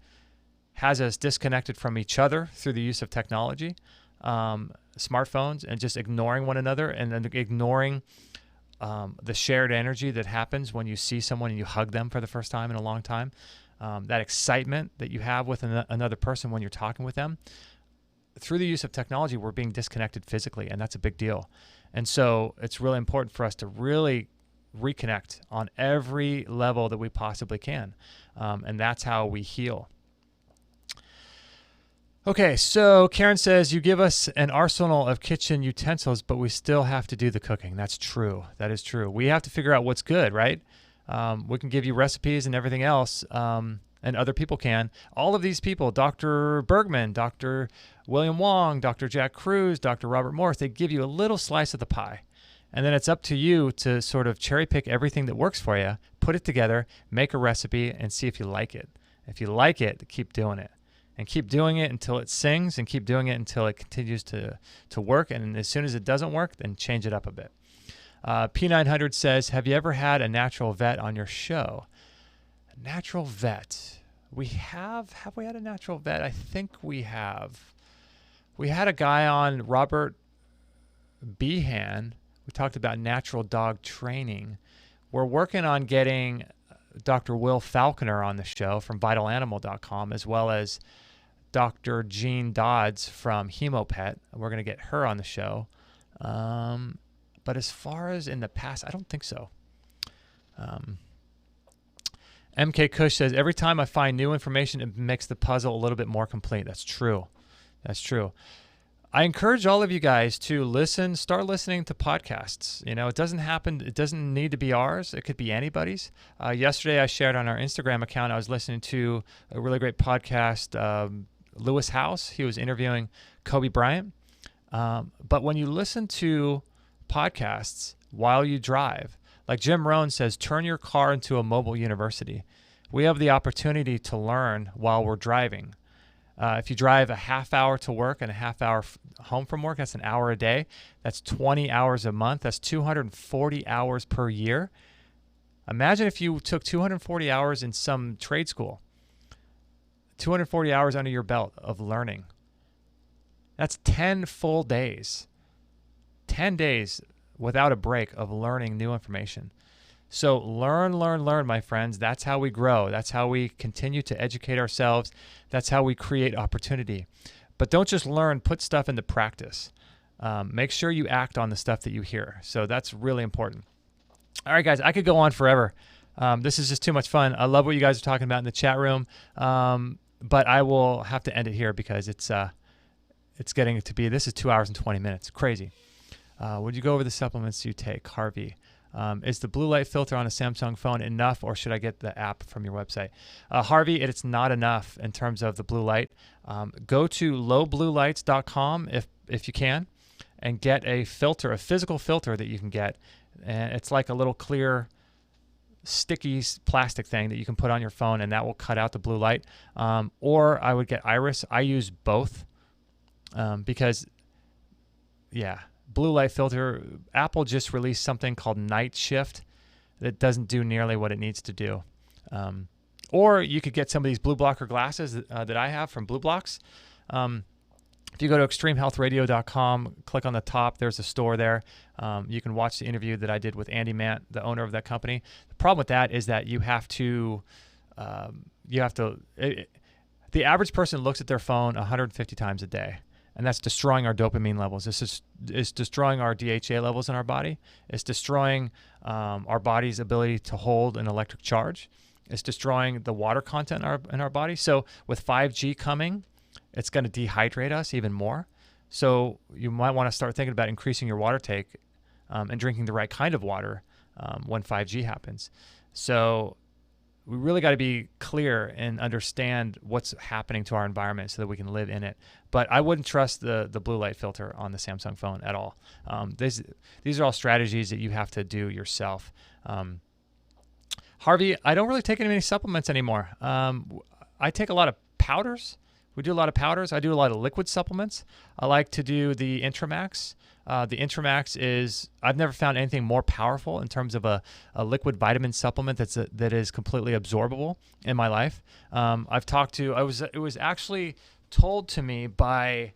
A: has us disconnected from each other through the use of technology, smartphones, and just ignoring one another, and then ignoring the shared energy that happens when you see someone and you hug them for the first time in a long time. That excitement that you have with another person when you're talking with them. Through the use of technology, we're being disconnected physically, and that's a big deal. And so it's really important for us to really reconnect on every level that we possibly can. And that's how we heal. Okay, so Karen says, you give us an arsenal of kitchen utensils, but we still have to do the cooking. That's true. That is true. We have to figure out what's good, right? We can give you recipes and everything else, and other people can. All of these people, Dr. Bergman, Dr. William Wong, Dr. Jack Cruz, Dr. Robert Morse, they give you a little slice of the pie. And then it's up to you to sort of cherry pick everything that works for you, put it together, make a recipe, and see if you like it. If you like it, keep doing it. And keep doing it until it sings, and keep doing it until it continues to work. And as soon as it doesn't work, then change it up a bit. P900 says, have you ever had a natural vet on your show? A natural vet. We have. Have we had a natural vet? I think we have. We had a guy on, Robert Behan. We talked about natural dog training. We're working on getting Dr. Will Falconer on the show from vitalanimal.com, as well as Dr. Jean Dodds from Hemopet. We're going to get her on the show. But as far as in the past, I don't think so. MK Kush says, every time I find new information, it makes the puzzle a little bit more complete. That's true. That's true. I encourage all of you guys to start listening to podcasts. It doesn't need to be ours. It could be anybody's. Yesterday I shared on our Instagram account, I was listening to a really great podcast, Lewis House. He was interviewing Kobe Bryant. But when you listen to podcasts while you drive, like Jim Rohn says, turn your car into a mobile university. We have the opportunity to learn while we're driving. If you drive a half hour to work and a half hour home from work, that's an hour a day. That's 20 hours a month. That's 240 hours per year. Imagine if you took 240 hours in some trade school, 240 hours under your belt of learning. That's 10 full days, 10 days without a break of learning new information. So learn, my friends. That's how we grow. That's how we continue to educate ourselves. That's how we create opportunity. But don't just learn, put stuff into practice. Make sure you act on the stuff that you hear. So that's really important. All right, guys, I could go on forever. This is just too much fun. I love what you guys are talking about in the chat room. But I will have to end it here because it's getting to be, this is 2 hours and 20 minutes. Crazy. Would you go over the supplements you take? Harvey. Is the blue light filter on a Samsung phone enough, or should I get the app from your website? Harvey, it's not enough in terms of the blue light. Go to lowbluelights.com if you can, and get a filter, a physical filter that you can get. And it's like a little clear, sticky plastic thing that you can put on your phone, and that will cut out the blue light. Or I would get Iris. I use both because, blue light filter, Apple just released something called Night Shift that doesn't do nearly what it needs to do. Or you could get some of these blue blocker glasses that I have from Blue Blocks. If you go to extremehealthradio.com, click on the top, there's a store there. You can watch the interview that I did with Andy Mant, the owner of that company. The problem with that is that the average person looks at their phone 150 times a day. And that's destroying our dopamine levels. It's destroying our DHA levels in our body. It's destroying our body's ability to hold an electric charge. It's destroying the water content in our body. So with 5G coming, it's going to dehydrate us even more. So you might want to start thinking about increasing your water take and drinking the right kind of water when 5G happens. So we really got to be clear and understand what's happening to our environment so that we can live in it. But I wouldn't trust the blue light filter on the Samsung phone at all. These are all strategies that you have to do yourself. Harvey, I don't really take any supplements anymore. I take a lot of powders. We do a lot of powders. I do a lot of liquid supplements. I like to do the Intramax. The Intramax is, I've never found anything more powerful in terms of a liquid vitamin supplement that is completely absorbable in my life. It was actually told to me by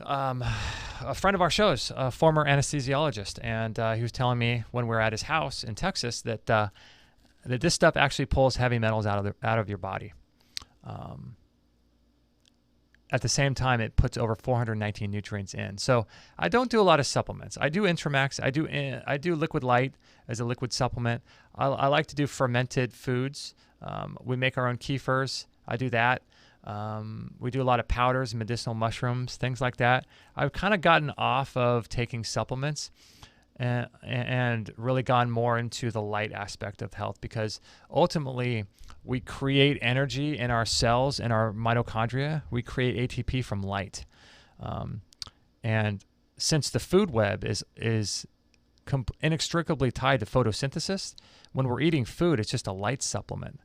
A: a friend of our shows, a former anesthesiologist, and he was telling me when we were at his house in Texas that this stuff actually pulls heavy metals out of your body. At the same time, it puts over 419 nutrients in. So I don't do a lot of supplements. I do Intramax. I do Liquid Light as a liquid supplement. I like to do fermented foods. We make our own kefirs. I do that. We do a lot of powders, medicinal mushrooms, things like that. I've kind of gotten off of taking supplements and really gone more into the light aspect of health, because ultimately we create energy in our cells and our mitochondria. We create ATP from light. And since the food web is inextricably tied to photosynthesis, when we're eating food, it's just a light supplement.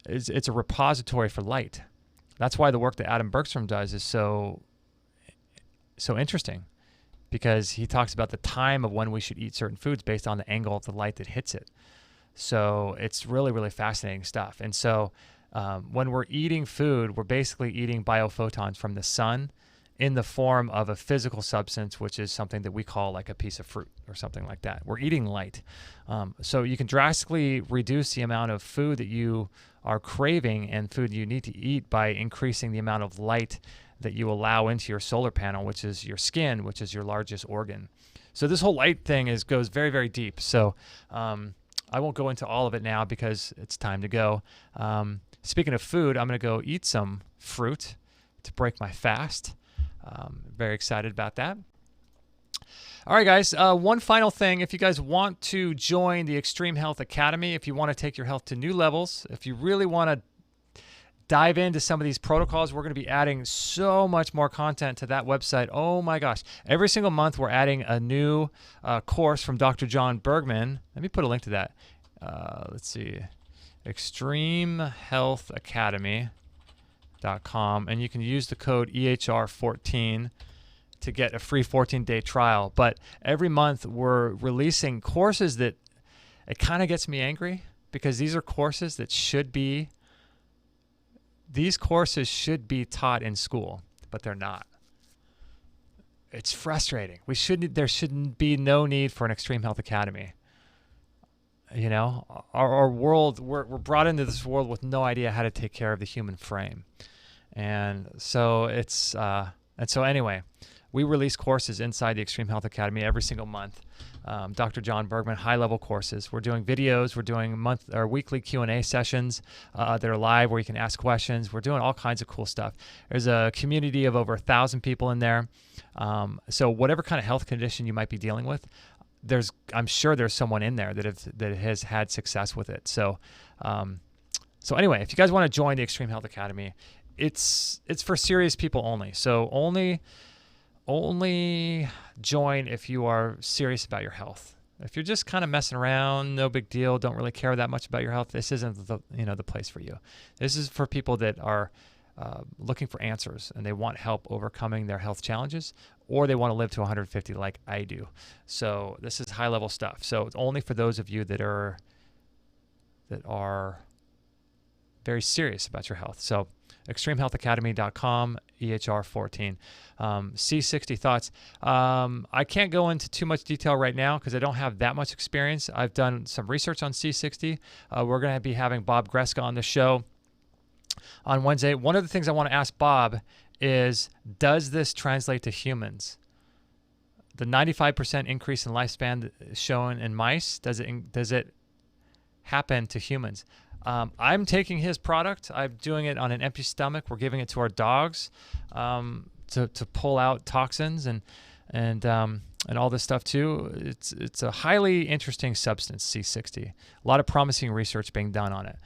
A: It's a repository for light. That's why the work that Adam Bergstrom does is so interesting, because he talks about the time of when we should eat certain foods based on the angle of the light that hits it. So it's really, really fascinating stuff. And so when we're eating food, we're basically eating biophotons from the sun in the form of a physical substance, which is something that we call like a piece of fruit or something like that. We're eating light. So you can drastically reduce the amount of food that you are craving and food you need to eat by increasing the amount of light that you allow into your solar panel, which is your skin, which is your largest organ. So this whole light thing goes very, very deep. So I won't go into all of it now because it's time to go. Speaking of food, I'm going to go eat some fruit to break my fast. Very excited about that. All right, guys, one final thing. If you guys want to join the Extreme Health Academy, if you want to take your health to new levels, if you really want to dive into some of these protocols, we're going to be adding so much more content to that website. Oh my gosh. Every single month, we're adding a new course from Dr. John Bergman. Let me put a link to that. Let's see. extremehealthacademy.com, and you can use the code EHR14 to get a free 14-day trial. But every month we're releasing courses that it kind of gets me angry, because these are courses that should be taught in school, but they're not. It's frustrating. There shouldn't be no need for an Extreme Health Academy. You know, our world, we're brought into this world with no idea how to take care of the human frame. And so anyway, we release courses inside the Extreme Health Academy every single month. Dr. John Bergman, high-level courses. We're doing videos. We're doing weekly Q&A sessions that are live where you can ask questions. We're doing all kinds of cool stuff. There's a community of over 1,000 people in there. So whatever kind of health condition you might be dealing with, I'm sure there's someone in there that has had success with it. So anyway, if you guys want to join the Extreme Health Academy, it's for serious people only. So only join if you are serious about your health. If you're just kind of messing around, no big deal, don't really care that much about your health, this isn't the place for you. This is for people that are looking for answers and they want help overcoming their health challenges, or they want to live to 150 like I do. So this is high level stuff. So it's only for those of you that are very serious about your health. So extremehealthacademy.com, EHR14. C60 thoughts. I can't go into too much detail right now because I don't have that much experience. I've done some research on C60. We're going to be having Bob Greska on the show on Wednesday. One of the things I want to ask Bob is, does this translate to humans? The 95% increase in lifespan shown in mice, does it happen to humans? I'm taking his product. I'm doing it on an empty stomach. We're giving it to our dogs to pull out toxins and all this stuff too. It's a highly interesting substance, C60. A lot of promising research being done on it.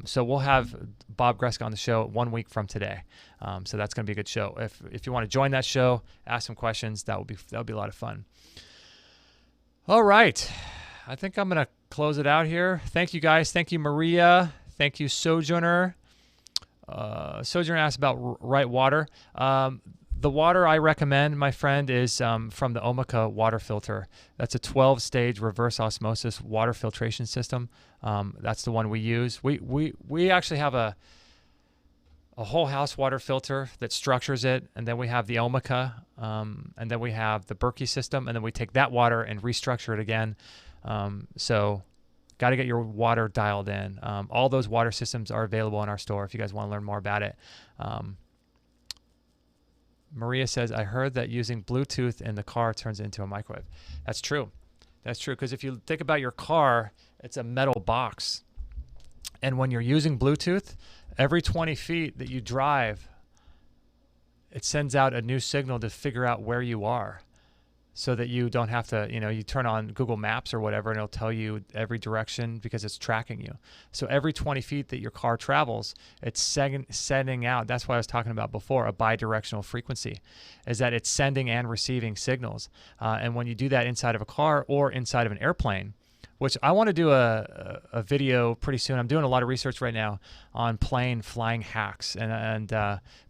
A: So we'll have Bob Greska on the show 1 week from today. So that's going to be a good show. If you want to join that show, ask some questions. That would be a lot of fun. All right. I think I'm going to close it out here. Thank you, guys. Thank you, Maria. Thank you, Sojourner. Sojourner asked about right water. The water I recommend, my friend, is from the Omica water filter. That's a 12-stage reverse osmosis water filtration system. That's the one we use. We actually have a whole house water filter that structures it, and then we have the Omica, and then we have the Berkey system, and then we take that water and restructure it again. So got to get your water dialed in. All those water systems are available in our store if you guys want to learn more about it. Maria says, I heard that using Bluetooth in the car turns it into a microwave. That's true. That's true. Because if you think about your car, it's a metal box. And when you're using Bluetooth, every 20 feet that you drive, it sends out a new signal to figure out where you are, so that you don't have to, you turn on Google Maps or whatever, and it'll tell you every direction because it's tracking you. So every 20 feet that your car travels, it's sending out, that's what I was talking about before, a bidirectional frequency, is that it's sending and receiving signals. And when you do that inside of a car or inside of an airplane, which I want to do a video pretty soon. I'm doing a lot of research right now on plane flying hacks and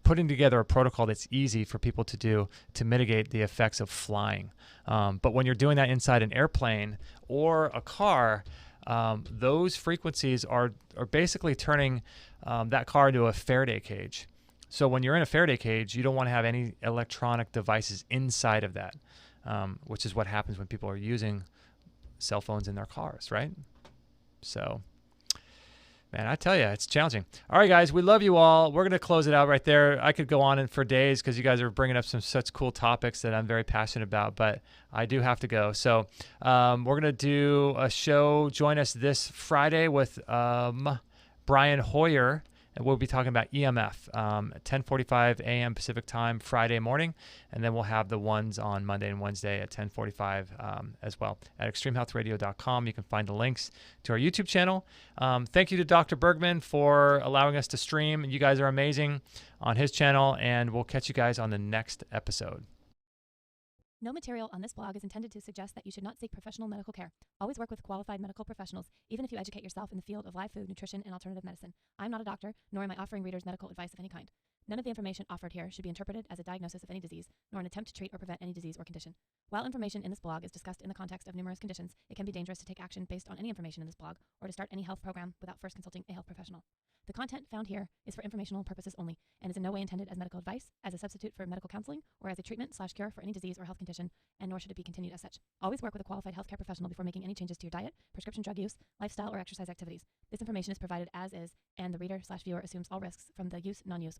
A: putting together a protocol that's easy for people to do to mitigate the effects of flying. But when you're doing that inside an airplane or a car, those frequencies are basically turning that car into a Faraday cage. So when you're in a Faraday cage, you don't want to have any electronic devices inside of that, which is what happens when people are using cell phones in their cars, right? So Man, I tell you, it's challenging. All right, guys, we love you all. We're going to close it out right there. I could go on for days because you guys are bringing up some such cool topics that I'm very passionate about, but I do have to go. So we're going to do a show. Join us this Friday with Brian Hoyer, and we'll be talking about EMF at 10:45 a.m. Pacific time Friday morning, and then we'll have the ones on Monday and Wednesday at 10:45 as well. At extremehealthradio.com, you can find the links to our YouTube channel. Thank you to Dr. Bergman for allowing us to stream. You guys are amazing on his channel, and we'll catch you guys on the next episode.
C: No material on this blog is intended to suggest that you should not seek professional medical care. Always work with qualified medical professionals, even if you educate yourself in the field of live food, nutrition, and alternative medicine. I'm not a doctor, nor am I offering readers medical advice of any kind. None of the information offered here should be interpreted as a diagnosis of any disease, nor an attempt to treat or prevent any disease or condition. While information in this blog is discussed in the context of numerous conditions, it can be dangerous to take action based on any information in this blog or to start any health program without first consulting a health professional. The content found here is for informational purposes only and is in no way intended as medical advice, as a substitute for medical counseling, or as a treatment/cure for any disease or health condition, and nor should it be continued as such. Always work with a qualified healthcare professional before making any changes to your diet, prescription drug use, lifestyle, or exercise activities. This information is provided as is, and the reader/viewer assumes all risks from the use, non-use, or